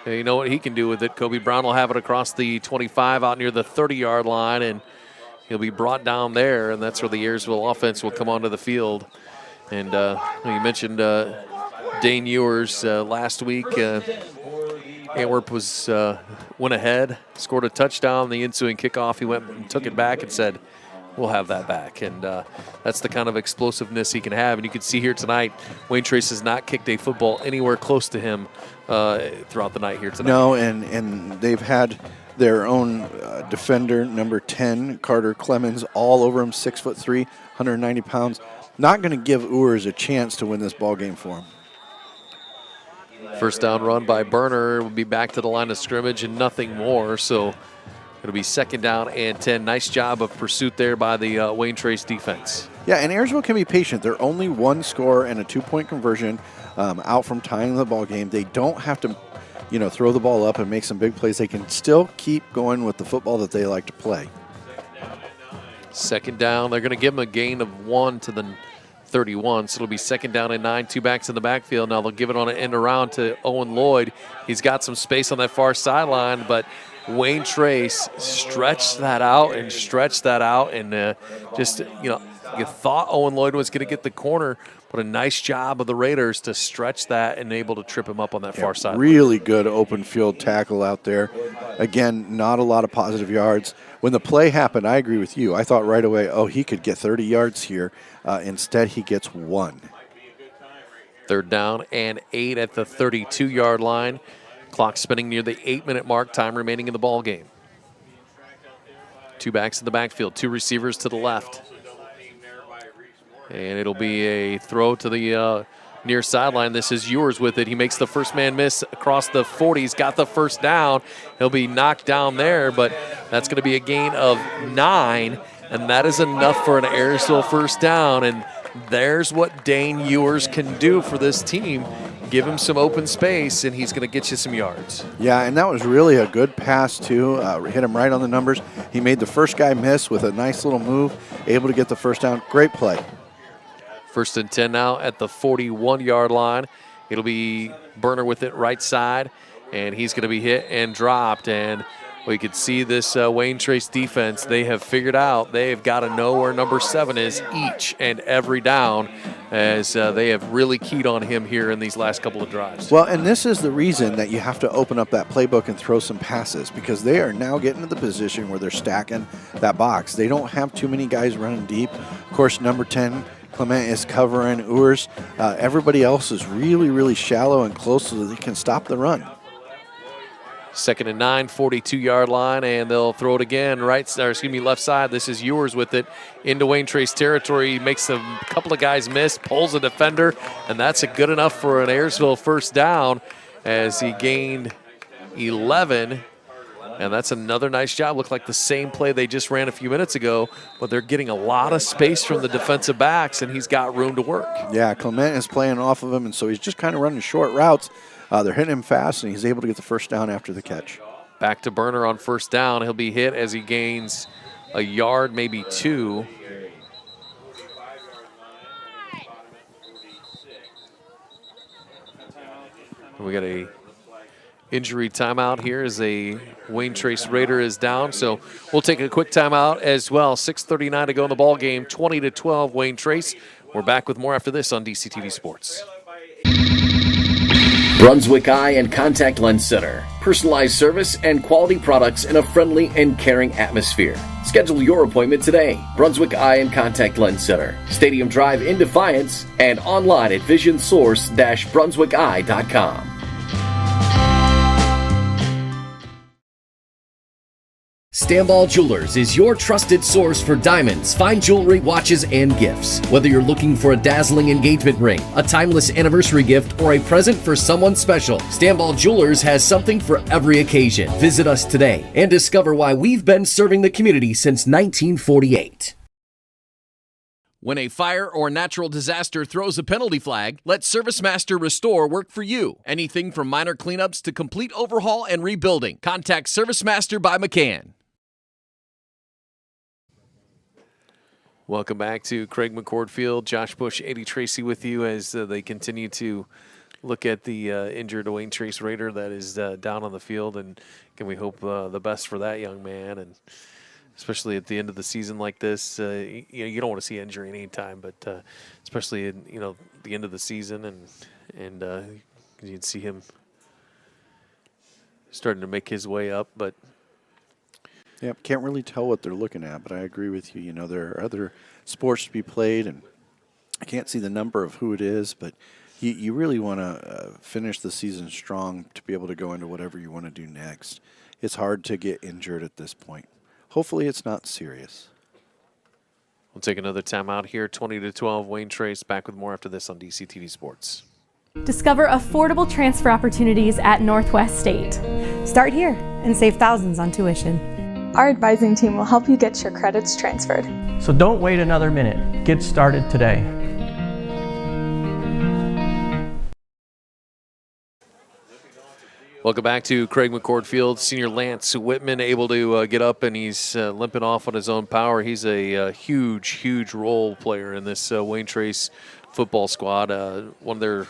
And you know what he can do with it. Kobe Brown will have it across the 25 out near the 30-yard line, and he'll be brought down there, and that's where the Ayersville offense will come onto the field. And you mentioned Dane Ewers last week. Antwerp went ahead, scored a touchdown. The ensuing kickoff, he went and took it back and said, we'll have that back. And that's the kind of explosiveness he can have. And you can see here tonight, Wayne Trace has not kicked a football anywhere close to him throughout the night here tonight. No, and they've had their own defender, number 10, Carter Clemens, all over him, 6'3", 190 pounds. Not going to give Ewers a chance to win this ball game for him. First down run by Berner will be back to the line of scrimmage and nothing more. So it'll be 2nd down and 10. Nice job of pursuit there by the Wayne Trace defense. Yeah, and Ayersville can be patient. They're only 1 score and a 2-point conversion out from tying the ball game. They don't have to, throw the ball up and make some big plays. They can still keep going with the football that they like to play. 2nd down. They're going to give them a gain of 1 to the 31, so it'll be 2nd down and 9, 2 backs in the backfield. Now they'll give it on an end around to Owen Lloyd. He's got some space on that far sideline, but Wayne Trace stretched that out, and you thought Owen Lloyd was going to get the corner, but a nice job of the Raiders to stretch that and able to trip him up on that far side. Really good open field tackle out there. Again, not a lot of positive yards. When the play happened, I agree with you. I thought right away, he could get 30 yards here. Instead, he gets 1. 3rd down and 8 at the 32-yard line. Clock spinning near the 8-minute mark. Time remaining in the ball game. 2 backs in the backfield. 2 receivers to the left. And it'll be a throw to the near sideline. This is Ewers with it. He makes the first man miss across the 40. He's got the first down. He'll be knocked down there, but that's going to be a gain of 9, and that is enough for an Ayersville first down. And there's what Dane Ewers can do for this team. Give him some open space, and he's going to get you some yards. Yeah, and that was really a good pass, too. Hit him right on the numbers. He made the first guy miss with a nice little move, able to get the first down. Great play. 1st and 10 now at the 41-yard line. It'll be Berner with it right side, and he's going to be hit and dropped. And we could see this Wayne Trace defense. They have figured out they've got to know where number 7 is each and every down, as they have really keyed on him here in these last couple of drives. Well, and this is the reason that you have to open up that playbook and throw some passes, because they are now getting to the position where they're stacking that box. They don't have too many guys running deep. Of course, number 10, Clement, is covering Ewers. Everybody else is really, really shallow and close so that they can stop the run. 2nd and 9, 42-yard line, and they'll throw it again left side. This is Ewers with it into Wayne Trace territory. He makes a couple of guys miss, pulls a defender, and that's good enough for an Ayersville first down as he gained 11. And that's another nice job. Looked like the same play they just ran a few minutes ago, but they're getting a lot of space from the defensive backs, and he's got room to work. Yeah, Clement is playing off of him, and so he's just kind of running short routes. They're hitting him fast, and he's able to get the first down after the catch. Back to Berner on first down. He'll be hit as he gains a yard, maybe 2. We got a injury timeout here as a Wayne Trace Raider is down. So we'll take a quick timeout as well. 6:39 to go in the ball game. 20-12 Wayne Trace. We're back with more after this on DCTV Sports. Brunswick Eye and Contact Lens Center. Personalized service and quality products in a friendly and caring atmosphere. Schedule your appointment today. Brunswick Eye and Contact Lens Center. Stadium Drive in Defiance and online at visionsource-brunswickeye.com. Stamball Jewelers is your trusted source for diamonds, fine jewelry, watches, and gifts. Whether you're looking for a dazzling engagement ring, a timeless anniversary gift, or a present for someone special, Stamball Jewelers has something for every occasion. Visit us today and discover why we've been serving the community since 1948. When a fire or natural disaster throws a penalty flag, let ServiceMaster Restore work for you. Anything from minor cleanups to complete overhaul and rebuilding. Contact ServiceMaster by McCann. Welcome back to Craig McCord Field. Josh Bush, Eddie Tracy with you as they continue to look at the injured Wayne Trace Raider that is down on the field, and can we hope the best for that young man? And especially at the end of the season like this, you don't want to see injury anytime, but especially in the end of the season, and you can see him starting to make his way up, but. Yep, can't really tell what they're looking at, but I agree with you. There are other sports to be played, and I can't see the number of who it is, but you really want to finish the season strong to be able to go into whatever you want to do next. It's hard to get injured at this point. Hopefully it's not serious. We'll take another timeout here. 20-12, Wayne Trace back with more after this on DCTV Sports. Discover affordable transfer opportunities at Northwest State. Start here and save thousands on tuition. Our advising team will help you get your credits transferred. So don't wait another minute. Get started today. Welcome back to Craig McCord Field. Senior Lance Whitman able to get up, and he's limping off on his own power. He's a huge role player in this Wayne Trace football squad. One of their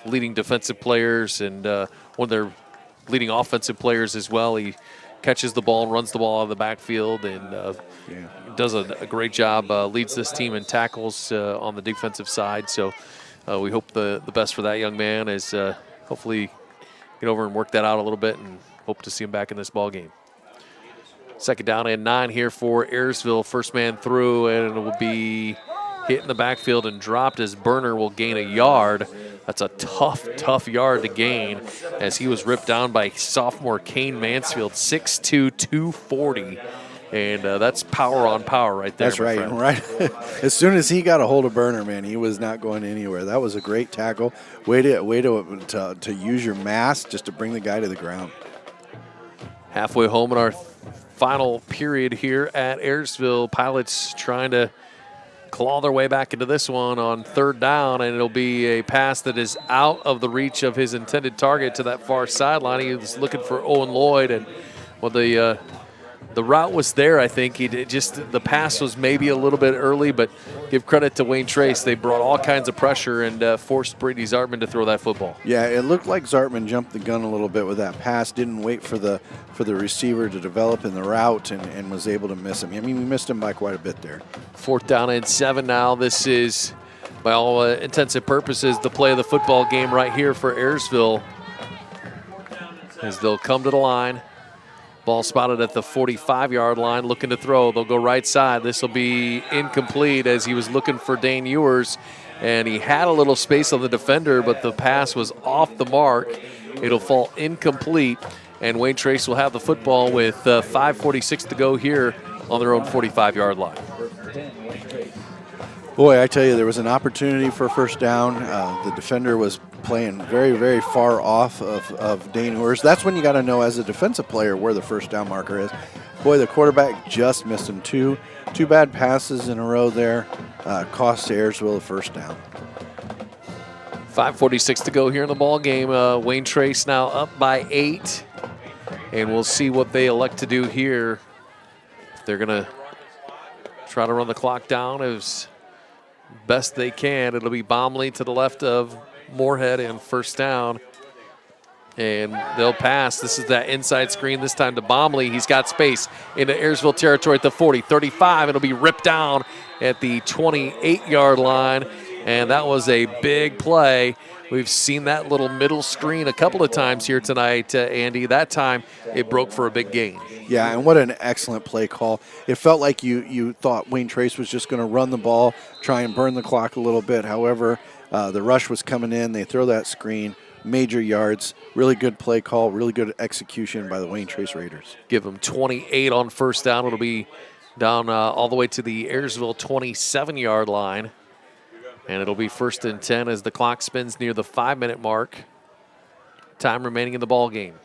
leading defensive players and one of their leading offensive players as well. He catches the ball and runs the ball out of the backfield and does a great job, leads this team in tackles on the defensive side. So we hope the best for that young man as hopefully get over and work that out a little bit and hope to see him back in this ball game. Second down and 9 here for Ayersville. First man through, and it will be hit in the backfield and dropped as Burner will gain a yard. That's a tough yard to gain as he was ripped down by sophomore Kane Mansfield, 6'2", 240. And that's power on power right there. That's right. As soon as he got a hold of Burner, man, he was not going anywhere. That was a great tackle. Way to use your mass just to bring the guy to the ground. Halfway home in our final period here at Ayersville. Pilots trying to claw their way back into this one on third down, and it'll be a pass that is out of the reach of his intended target to that far sideline. He was looking for Owen Lloyd, and the route was there, I think. The pass was maybe a little bit early, but give credit to Wayne Trace. They brought all kinds of pressure and forced Brady Zartman to throw that football. Yeah, it looked like Zartman jumped the gun a little bit with that pass, didn't wait for the receiver to develop in the route and was able to miss him. I mean, we missed him by quite a bit there. Fourth down and 7 now. This is, by all intents and purposes, the play of the football game right here for Ayersville as they'll come to the line. Ball spotted at the 45-yard line, looking to throw. They'll go right side. This will be incomplete as he was looking for Dane Ewers, and he had a little space on the defender, but the pass was off the mark. It'll fall incomplete, and Wayne Trace will have the football with 5:46 to go here on their own 45-yard line. Boy, I tell you, there was an opportunity for a first down. The defender was playing very, very far off of Dane Ewers. That's when you got to know as a defensive player where the first down marker is. Boy, the quarterback just missed him. Two bad passes in a row there. Cost Ayersville the first down. 5:46 to go here in the ball game. Wayne Trace now up by 8, and we'll see what they elect to do here. If they're going to try to run the clock down as best they can. It'll be Bomley to the left of Moorhead and first down. And they'll pass. This is that inside screen, this time to Bomley. He's got space into Ayersville territory at the 40, 35. It'll be ripped down at the 28-yard line. And that was a big play. We've seen that little middle screen a couple of times here tonight, Andy. That time it broke for a big gain. Yeah, and what an excellent play call. It felt like you thought Wayne Trace was just going to run the ball, try and burn the clock a little bit. However, the rush was coming in. They throw that screen, major yards, really good play call, really good execution by the Wayne Trace Raiders. Give them 28 on first down. It'll be down all the way to the Ayersville 27-yard line. And it'll be first and 10 as the clock spins near the 5-minute mark. Time remaining in the ball game.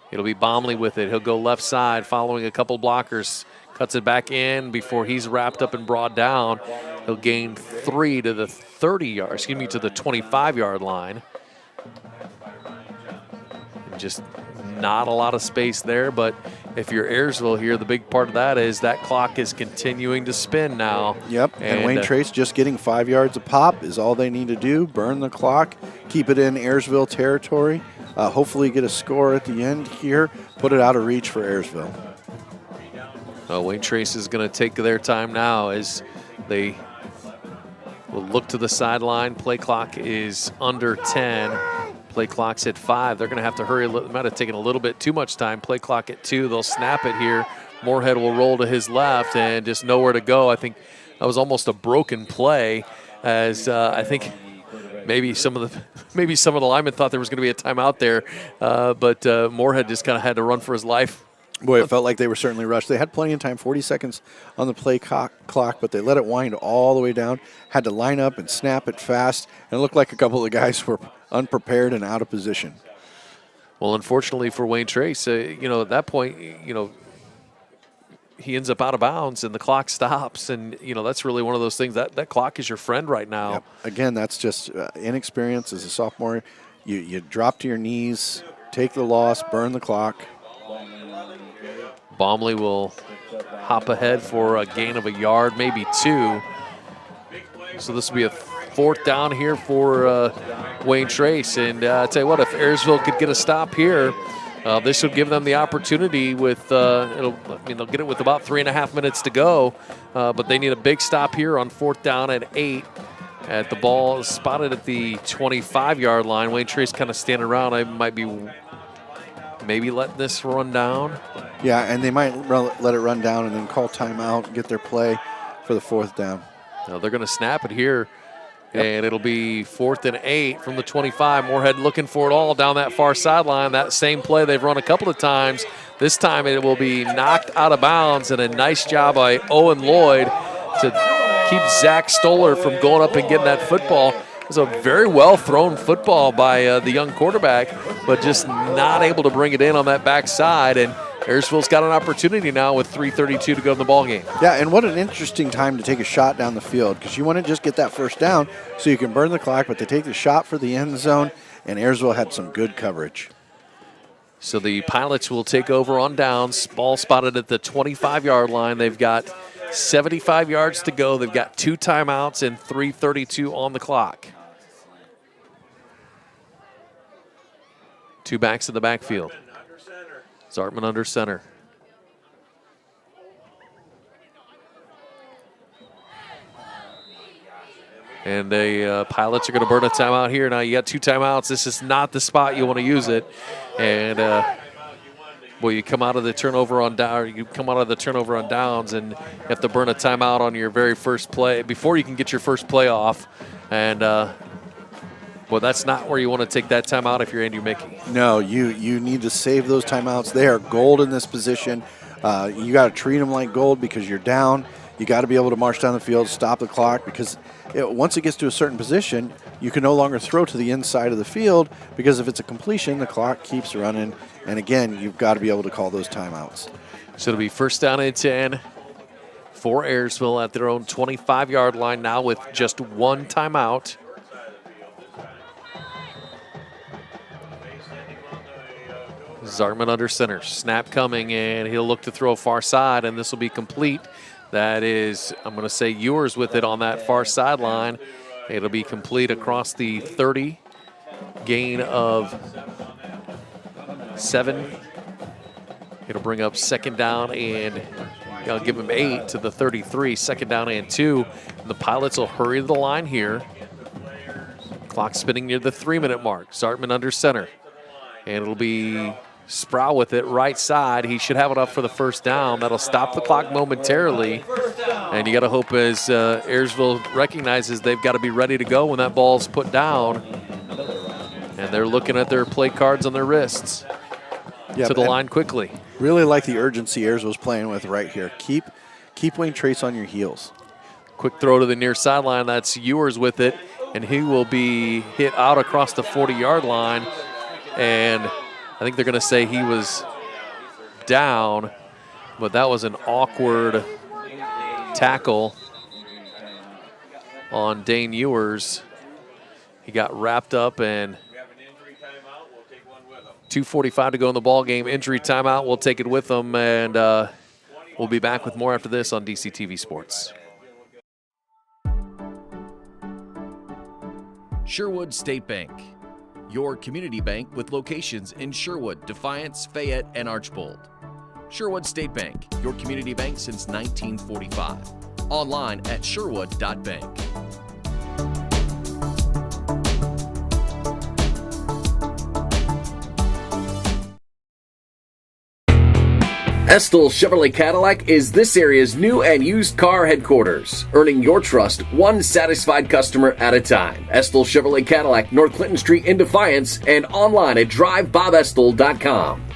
It'll be Bomley with it. He'll go left side following a couple blockers. Cuts it back in before he's wrapped up and brought down. He'll gain 3 to the 25-yard line. And just not a lot of space there, but if you're Ayersville here, the big part of that is that clock is continuing to spin now. Yep, and Wayne Trace just getting 5 yards a pop is all they need to do. Burn the clock, keep it in Ayersville territory, hopefully get a score at the end here, put it out of reach for Ayersville. Wayne Trace is going to take their time now as they will look to the sideline. Play clock is under 10. Play clock's at 5. They're going to have to hurry. Might have taken a little bit too much time. Play clock at 2. They'll snap it here. Moorhead will roll to his left and just nowhere to go. I think that was almost a broken play, as I think maybe some of the linemen thought there was going to be a timeout there, but Moorhead just kind of had to run for his life. Boy, it felt like they were certainly rushed. They had plenty of time, 40 seconds on the play clock, but they let it wind all the way down, had to line up and snap it fast, and it looked like a couple of guys were unprepared and out of position. Well, unfortunately for Wayne Trace, at that point, he ends up out of bounds and the clock stops, and that's really one of those things that clock is your friend right now. Yep. Again, that's just inexperience as a sophomore. You drop to your knees, take the loss, burn the clock. Baumley will hop ahead for a gain of a yard, maybe 2. So this will be a 4th down here for Wayne Trace. And I tell you what, if Ayersville could get a stop here, this would give them the opportunity with they'll get it with about 3.5 minutes to go, but they need a big stop here on 4th down at 8. At the ball is spotted at the 25-yard line. Wayne Trace kind of standing around. I might be maybe letting this run down. Yeah, and they might let it run down and then call timeout, get their play for the 4th down. No, they're going to snap it here, Yep. and it'll be 4th and 8 from the 25. Moorhead looking for it all down that far sideline. That same play they've run a couple of times. This time it will be knocked out of bounds, and a nice job by Owen Lloyd to keep Zach Stoller from going up and getting that football. It was a very well-thrown football by the young quarterback, but just not able to bring it in on that backside. And Ayersville's got an opportunity now with 3:32 to go in the ballgame. Yeah, and what an interesting time to take a shot down the field, because you want to just get that 1st down so you can burn the clock, but they take the shot for the end zone, and Ayersville had some good coverage. So the Pilots will take over on downs. Ball spotted at the 25-yard line. They've got 75 yards to go. They've got 2 timeouts and 3:32 on the clock. 2 backs in the backfield. Zartman under center. And the Pilots are going to burn a timeout here. Now you got 2 timeouts. This is not the spot you want to use it. And you come out of the turnover on down. You come out of the turnover on downs, and you have to burn a timeout on your very first play before you can get your first play off. And that's not where you want to take that timeout if you're Andrew Mickey. No, you need to save those timeouts. They are gold in this position. You got to treat them like gold because you're down. You got to be able to march down the field, stop the clock, because once it gets to a certain position, you can no longer throw to the inside of the field, because if it's a completion, the clock keeps running. And again, you've got to be able to call those timeouts. So it'll be 1st down and 10 for Ayersville at their own 25-yard line now with just 1 timeout. Zartman under center. Snap coming, and he'll look to throw far side, and this will be complete. That is, I'm going to say Ewers with it on that far sideline. It'll be complete across the 30. Gain of 7. It'll bring up 2nd down, and I'll give him 8 to the 33. 2nd down and 2. And the Pilots will hurry to the line here. Clock spinning near the 3-minute mark. Zartman under center. And it'll be Sproul with it right side. He should have enough for the 1st down. That'll stop the clock momentarily. And you got to hope as Ayersville recognizes they've got to be ready to go when that ball's put down. And they're looking at their play cards on their wrists to the line quickly. Really like the urgency Ayersville's playing with right here. Keep Wayne Trace on your heels. Quick throw to the near sideline. That's Ewers with it. And he will be hit out across the 40-yard line. And I think they're going to say he was down, but that was an awkward tackle on Dane Ewers. He got wrapped up, and 2:45 to go in the ball game. Injury timeout. We'll take it with them, and we'll be back with more after this on DCTV Sports. Sherwood State Bank, your community bank with locations in Sherwood, Defiance, Fayette, and Archbold. Sherwood State Bank, your community bank since 1945. Online at sherwood.bank. Estill Chevrolet Cadillac is this area's new and used car headquarters, earning your trust one satisfied customer at a time. Estill Chevrolet Cadillac, North Clinton Street in Defiance, and online at drivebobestill.com.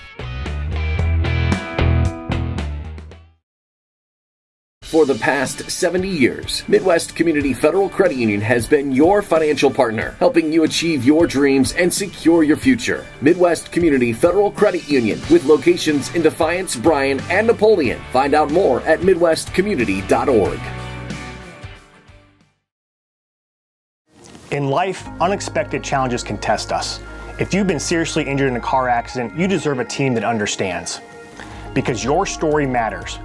For the past 70 years, Midwest Community Federal Credit Union has been your financial partner, helping you achieve your dreams and secure your future. Midwest Community Federal Credit Union, with locations in Defiance, Bryan, and Napoleon. Find out more at midwestcommunity.org. In life, unexpected challenges can test us. If you've been seriously injured in a car accident, you deserve a team that understands. Because your story matters.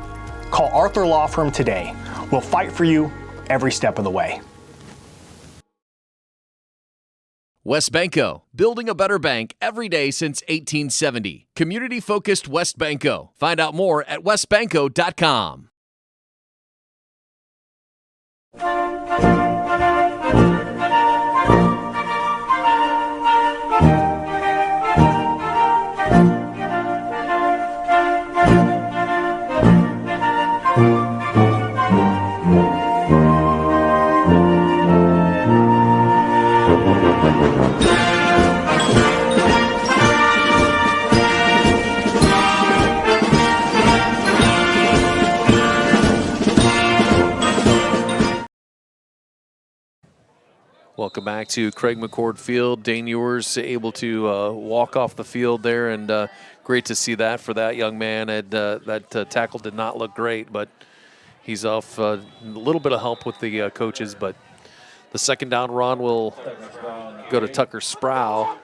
Call Arthur Law Firm today. We'll fight for you every step of the way. WestBanco, building a better bank every day since 1870. Community-focused WestBanco. Find out more at westbanco.com. Welcome back to Craig McCord Field. Dane Ewers able to walk off the field there, and great to see that for that young man. And that tackle did not look great, but he's off a little bit of help with the coaches. But the second down run will go to Tucker Sproul.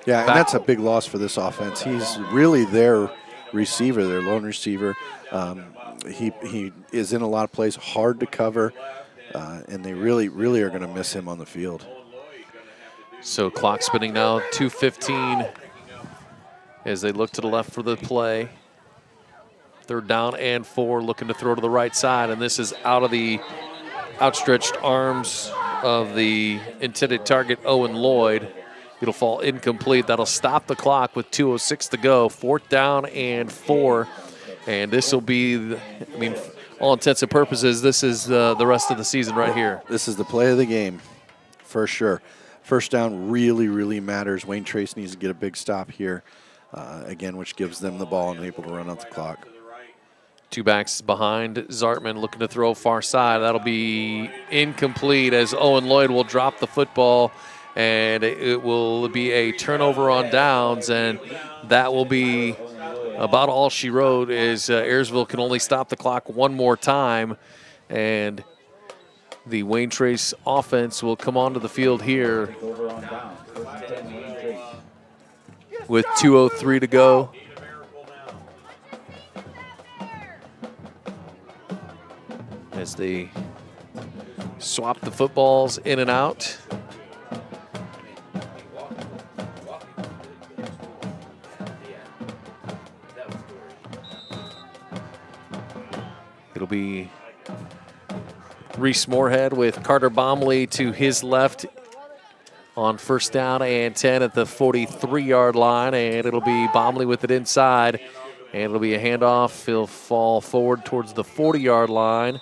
Yeah, and that's a big loss for this offense. He's really their receiver, their lone receiver. He is in a lot of plays, hard to cover. And they really are going to miss him on the field. So clock spinning now, 2:15 as they look to the left for the play. Third down and 4, looking to throw to the right side, and this is out of the outstretched arms of the intended target, Owen Lloyd. It'll fall incomplete. That'll stop the clock with 2:06 to go. 4th down and 4, and this will be, all intents and purposes, this is the rest of the season right here. This is the play of the game, for sure. First down really matters. Wayne Trace needs to get a big stop here, again, which gives them the ball and able to run out the clock. Two backs behind Zartman looking to throw far side. That'll be incomplete as Owen Lloyd will drop the football, and it will be a turnover on downs, and that will be about all she wrote. Is Ayersville can only stop the clock one more time, and the Wayne Trace offense will come onto the field here with 2:03 to go. As they swap the footballs in and out. It'll be Reese Moorhead with Carter Bomley to his left on first down and 10 at the 43-yard line, and it'll be Bomley with it inside, and it'll be a handoff. He'll fall forward towards the 40-yard line.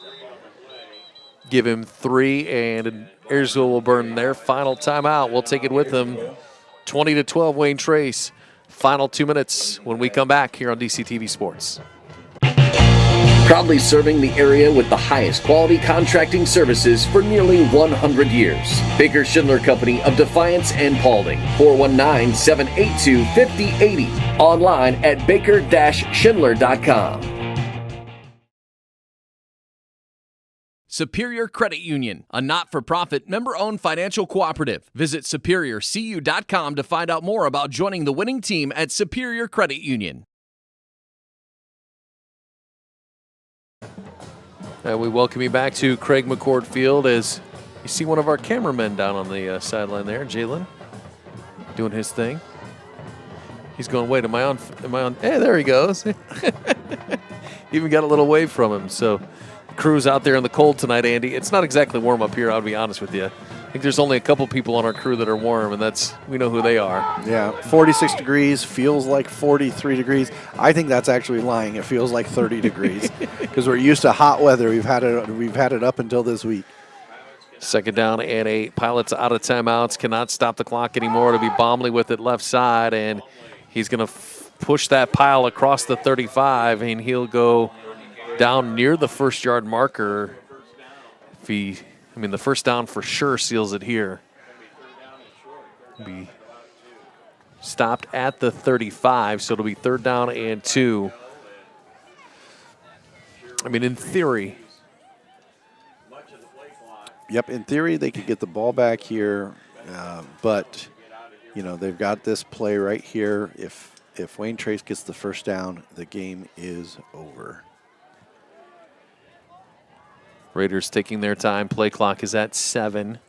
Give him 3, and Ayersville will burn their final timeout. We'll take it with them. 20-12, Wayne Trace. Final 2 minutes when we come back here on DCTV Sports. Proudly serving the area with the highest quality contracting services for nearly 100 years. Baker Schindler Company of Defiance and Paulding. 419-782-5080. Online at baker-schindler.com. Superior Credit Union, a not-for-profit, member-owned financial cooperative. Visit superiorcu.com to find out more about joining the winning team at Superior Credit Union. We welcome you back to Craig McCord Field as you see one of our cameramen down on the sideline there, Jalen. doing his thing. He's going, wait, am I on? Hey, there he goes. Even got a little wave from him. So crew's out there in the cold tonight, Andy. It's not exactly warm up here, I'll be honest with you. I think there's only a couple people on our crew that are warm, and we know who they are. Yeah, 46 degrees, feels like 43 degrees. I think that's actually lying. It feels like 30 degrees because we're used to hot weather. We've had it up until this week. Second down and 8. Pilots out of timeouts, cannot stop the clock anymore. It'll be Bomley with it left side, and he's going to push that pile across the 35, and he'll go down near the first-yard marker. The first down for sure seals it here. Be stopped at the 35, so it'll be 3rd down and 2. In theory. Yep, in theory they could get the ball back here, but they've got this play right here. If Wayne Trace gets the first down, the game is over. Raiders taking their time. Play clock is at 7.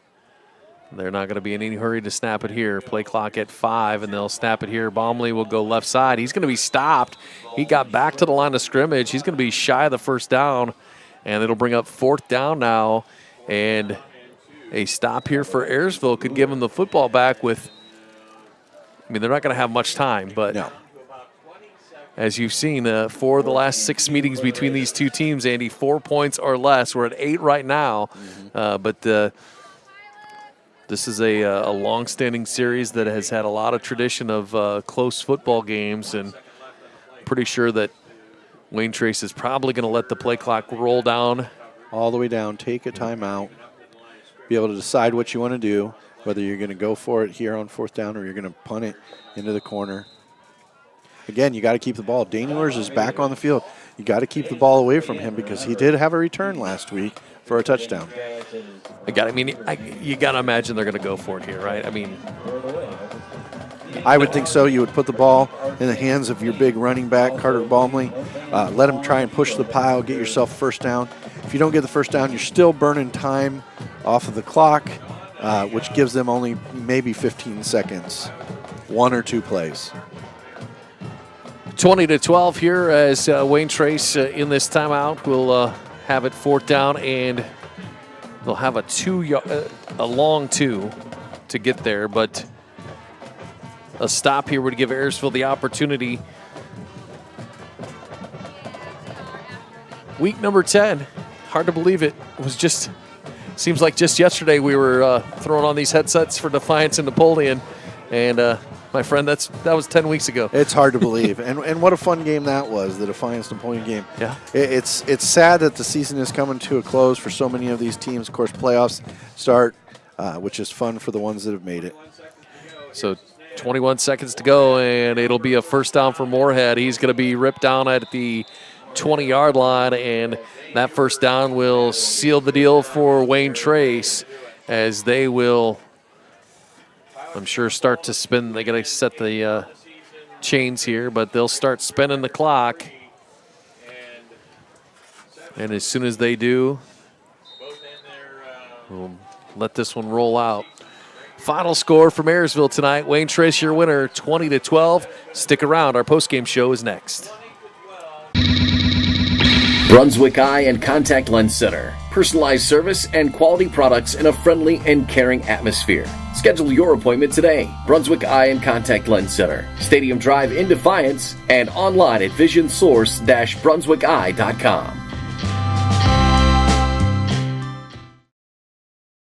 They're not going to be in any hurry to snap it here. Play clock at 5, and they'll snap it here. Bomley will go left side. He's going to be stopped. He got back to the line of scrimmage. He's going to be shy of the first down, and it'll bring up 4th down now. And a stop here for Ayersville could give him the football back with they're not going to have much time, but no. As you've seen, for the last 6 meetings between these two teams, Andy, 4 points or less. We're at 8 right now, but this is a long-standing series that has had a lot of tradition of close football games, and I'm pretty sure that Wayne Trace is probably going to let the play clock roll down. All the way down, take a timeout, be able to decide what you want to do, whether you're going to go for it here on 4th down or you're going to punt it into the corner. Again, you got to keep the ball. Danilers is back on the field. You got to keep the ball away from him because he did have a return last week for a touchdown. You got to imagine they're going to go for it here, right? I would think so. You would put the ball in the hands of your big running back, Carter Bomley. Let him try and push the pile, get yourself first down. If you don't get the first down, you're still burning time off of the clock, which gives them only maybe 15 seconds, 1 or 2 plays. 20-12 here as Wayne Trace in this timeout will have it 4th down, and they'll have a long 2 to get there, but a stop here would give Ayersville the opportunity. Week number 10, hard to believe it. Seems like just yesterday we were throwing on these headsets for Defiance and Napoleon, and my friend, that was 10 weeks ago. It's hard to believe, and what a fun game that was, the Defiance Napoleon game. Yeah, it's sad that the season is coming to a close for so many of these teams. Of course, playoffs start, which is fun for the ones that have made it. So 21 seconds to go, and it'll be a first down for Moorhead. He's going to be ripped down at the 20-yard line, and that first down will seal the deal for Wayne Trace as they will, I'm sure, start to spin. They got to set the chains here, but they'll start spinning the clock. And as soon as they do, we'll let this one roll out. Final score from Ayersville tonight. Wayne Trace, your winner, 20-12. Stick around. Our postgame show is next. Brunswick Eye and Contact Lens Center. Personalized service and quality products in a friendly and caring atmosphere. Schedule your appointment today. Brunswick Eye and Contact Lens Center. Stadium Drive in Defiance and online at visionsource-brunswickeye.com.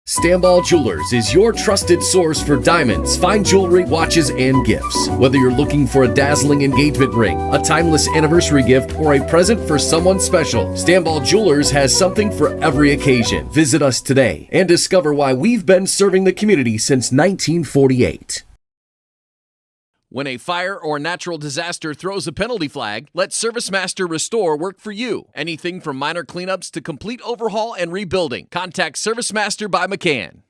Stamball Jewelers is your trusted source for diamonds, fine jewelry, watches, and gifts. Whether you're looking for a dazzling engagement ring, a timeless anniversary gift, or a present for someone special, Stamball Jewelers has something for every occasion. Visit us today and discover why we've been serving the community since 1948. When a fire or natural disaster throws a penalty flag, let ServiceMaster Restore work for you. Anything from minor cleanups to complete overhaul and rebuilding. Contact ServiceMaster by McCann.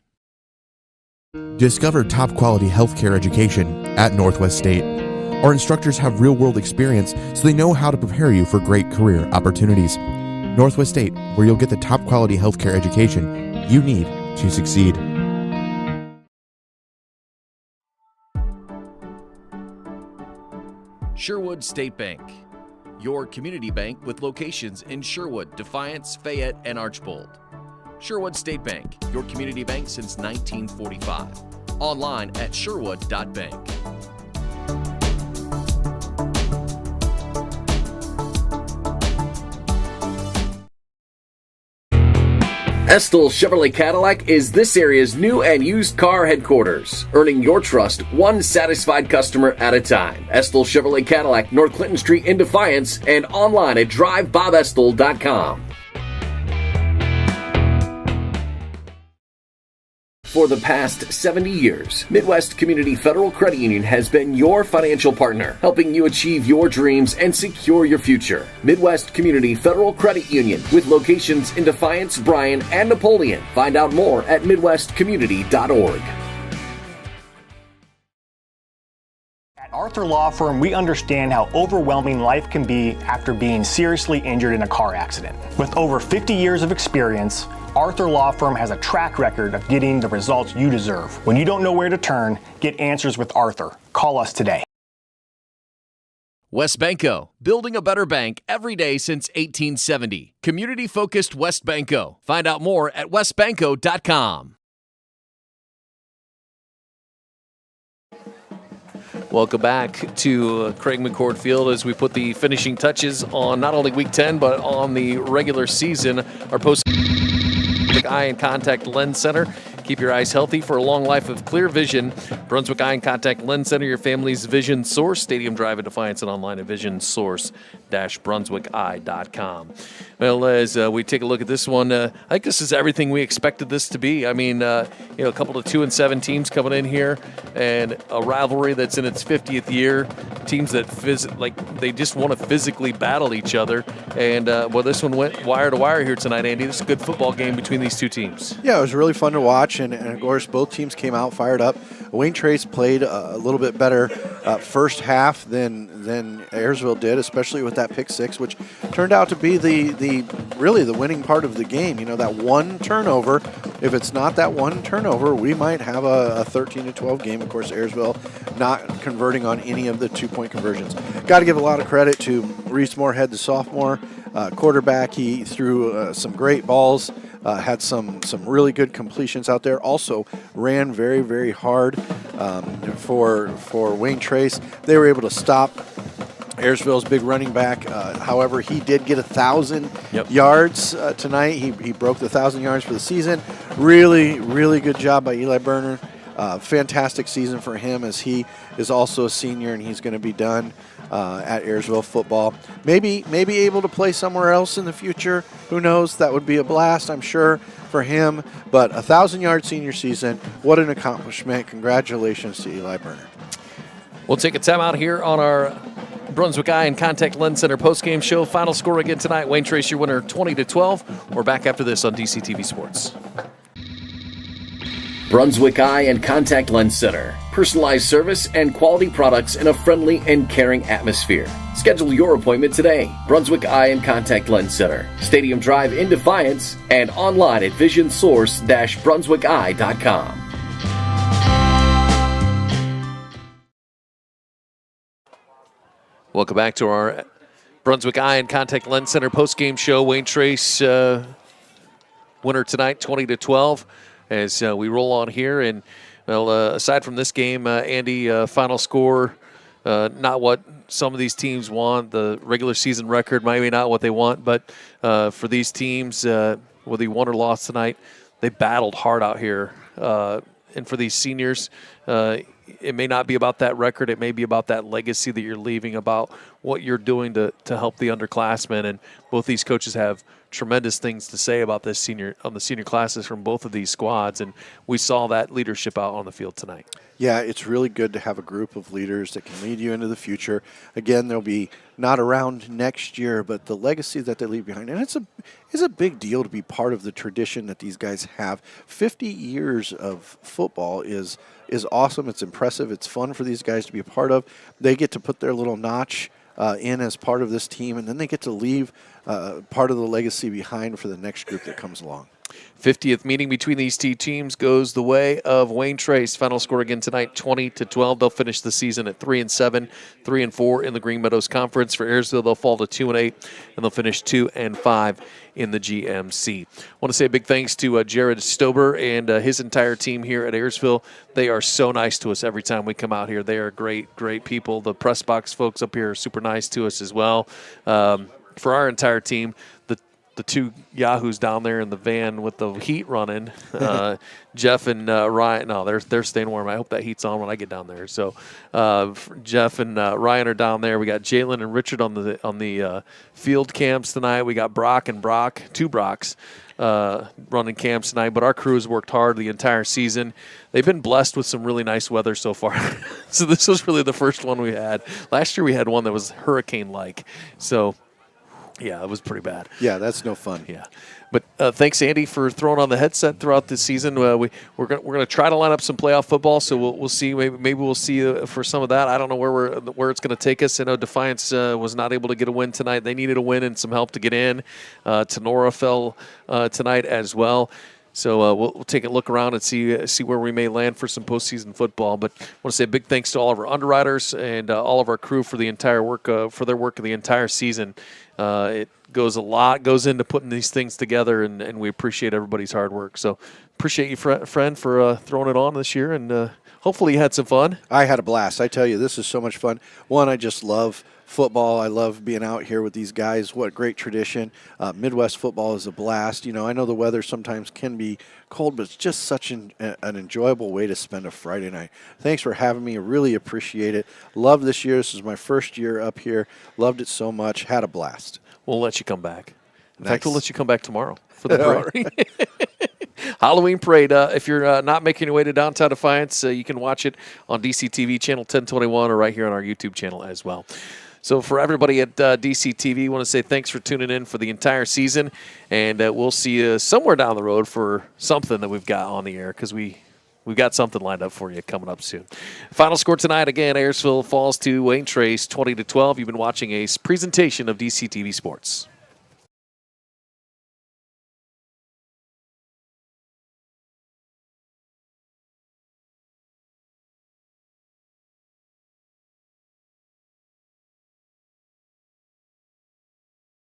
Discover top quality healthcare education at Northwest State. Our instructors have real-world experience, so they know how to prepare you for great career opportunities. Northwest State, where you'll get the top quality healthcare education you need to succeed. Sherwood State Bank, your community bank with locations in Sherwood, Defiance, Fayette, and Archbold. Sherwood State Bank, your community bank since 1945. Online at sherwood.bank. Estill Chevrolet Cadillac is this area's new and used car headquarters, earning your trust one satisfied customer at a time. Estill Chevrolet Cadillac, North Clinton Street in Defiance, and online at drivebobestill.com. For the past 70 years, Midwest Community Federal Credit Union has been your financial partner, helping you achieve your dreams and secure your future. Midwest Community Federal Credit Union, with locations in Defiance, Bryan, and Napoleon. Find out more at midwestcommunity.org. At Arthur Law Firm, we understand how overwhelming life can be after being seriously injured in a car accident. With over 50 years of experience, Arthur Law Firm has a track record of getting the results you deserve. When you don't know where to turn, get answers with Arthur. Call us today. West Banco, building a better bank every day since 1870. Community-focused West Banco. Find out more at westbanco.com. Welcome back to Craig McCord Field as we put the finishing touches on not only Week 10, but on the regular season. Our post Eye and Contact Lens Center. Keep your eyes healthy for a long life of clear vision. Brunswick Eye and Contact Lens Center, your family's vision source. Stadium Drive in Defiance and online at visionsource-brunswickeye.com. Well, as we take a look at this one, I think this is everything we expected this to be. I mean, a couple of 2-7 teams coming in here, and a rivalry that's in its 50th year. Teams that they just want to physically battle each other. And this one went wire to wire here tonight, Andy. This is a good football game between these two teams. Yeah, it was really fun to watch, and of course, both teams came out fired up. Wayne Trace played a little bit better first half than Ayersville did, especially with that pick six, which turned out to be the winning part of the game. You know, that one turnover. If it's not that one turnover, we might have a 13-12 game. Of course, Ayersville not converting on any of the 2-point conversions. Got to give a lot of credit to Reese Moorhead, the sophomore quarterback. He threw some great balls. Had some really good completions out there. Also ran very, very hard for Wayne Trace. They were able to stop Ayersville's big running back. However, he did get 1,000 yards tonight. He broke the 1,000 yards for the season. Really, really good job by Eli Berner. Fantastic season for him, as he is also a senior and he's going to be done at Ayersville football. Maybe able to play somewhere else in the future. Who knows? That would be a blast, I'm sure, for him. But 1,000-yard senior season, what an accomplishment. Congratulations to Eli Berner. We'll take a timeout here on our Brunswick Eye and Contact Lens Center postgame show. Final score again tonight. Wayne Trace, your winner, 20-12. We're back after this on DCTV Sports. Brunswick Eye and Contact Lens Center. Personalized service and quality products in a friendly and caring atmosphere. Schedule your appointment today. Brunswick Eye and Contact Lens Center. Stadium Drive in Defiance and online at visionsource-brunswickeye.com. Welcome back to our Brunswick Eye and Contact Lens Center postgame show. Wayne Trace, winner tonight, 20-12. As we roll on here. And, aside from this game, Andy, final score, not what some of these teams want. The regular season record, maybe not what they want. But for these teams, whether you won or lost tonight, they battled hard out here. And for these seniors, it may not be about that record. It may be about that legacy that you're leaving, about what you're doing to help the underclassmen. And both these coaches have tremendous things to say about this senior classes from both of these squads, and we saw that leadership out on the field tonight. Yeah, it's really good to have a group of leaders that can lead you into the future. Again, they'll be not around next year, but the legacy that they leave behind, and it's a big deal to be part of the tradition that these guys have. 50 years of football is awesome. It's impressive. It's fun for these guys to be a part of. They get to put their little notch in as part of this team, and then they get to leave part of the legacy behind for the next group that comes along. 50th meeting between these two teams goes the way of Wayne Trace. Final score again tonight, 20-12. They'll finish the season at 3-7, 3-4 in the Green Meadows Conference. For Ayersville, they'll fall to 2-8, and they'll finish 2-5 in the GMC. I want to say a big thanks to Jared Stober and his entire team here at Ayersville. They are so nice to us every time we come out here. They are great, great people. The press box folks up here are super nice to us as well. For our entire team, the two yahoos down there in the van with the heat running, Jeff and Ryan. No, they're staying warm. I hope that heat's on when I get down there. So Jeff and Ryan are down there. We got Jalen and Richard on the field camps tonight. We got Brock, two Brocks, running camps tonight. But our crew has worked hard the entire season. They've been blessed with some really nice weather so far. So this was really the first one we had. Last year we had one that was hurricane-like. So. Yeah, it was pretty bad. Yeah, that's no fun. Yeah, but thanks, Andy, for throwing on the headset throughout the season. We're gonna try to line up some playoff football, so we'll see. Maybe we'll see for some of that. I don't know where it's going to take us. I know Defiance was not able to get a win tonight. They needed a win and some help to get in. Tenora fell tonight as well. So we'll take a look around and see where we may land for some postseason football. But I want to say a big thanks to all of our underwriters and all of our crew for the entire work for their work of the entire season. It goes into putting these things together, and we appreciate everybody's hard work. So appreciate you, friend, for throwing it on this year, and hopefully you had some fun. I had a blast. I tell you, this is so much fun. One, I just love football. I love being out here with these guys. What a great tradition. Midwest football is a blast. You know, I know the weather sometimes can be cold, but it's just such an enjoyable way to spend a Friday night. Thanks for having me. I really appreciate it. Love this year. This is my first year up here. Loved it so much. Had a blast. We'll let you come back. In Nice. fact, we'll let you come back tomorrow for the parade. Halloween parade. If you're not making your way to downtown Defiance, you can watch it on DCTV channel 1021 or right here on our YouTube channel as well. So for everybody at DCTV, I want to say thanks for tuning in for the entire season, and we'll see you somewhere down the road for something that we've got on the air, because we've got something lined up for you coming up soon. Final score tonight, again, Ayersville falls to Wayne Trace 20-12. You've been watching a presentation of DCTV Sports.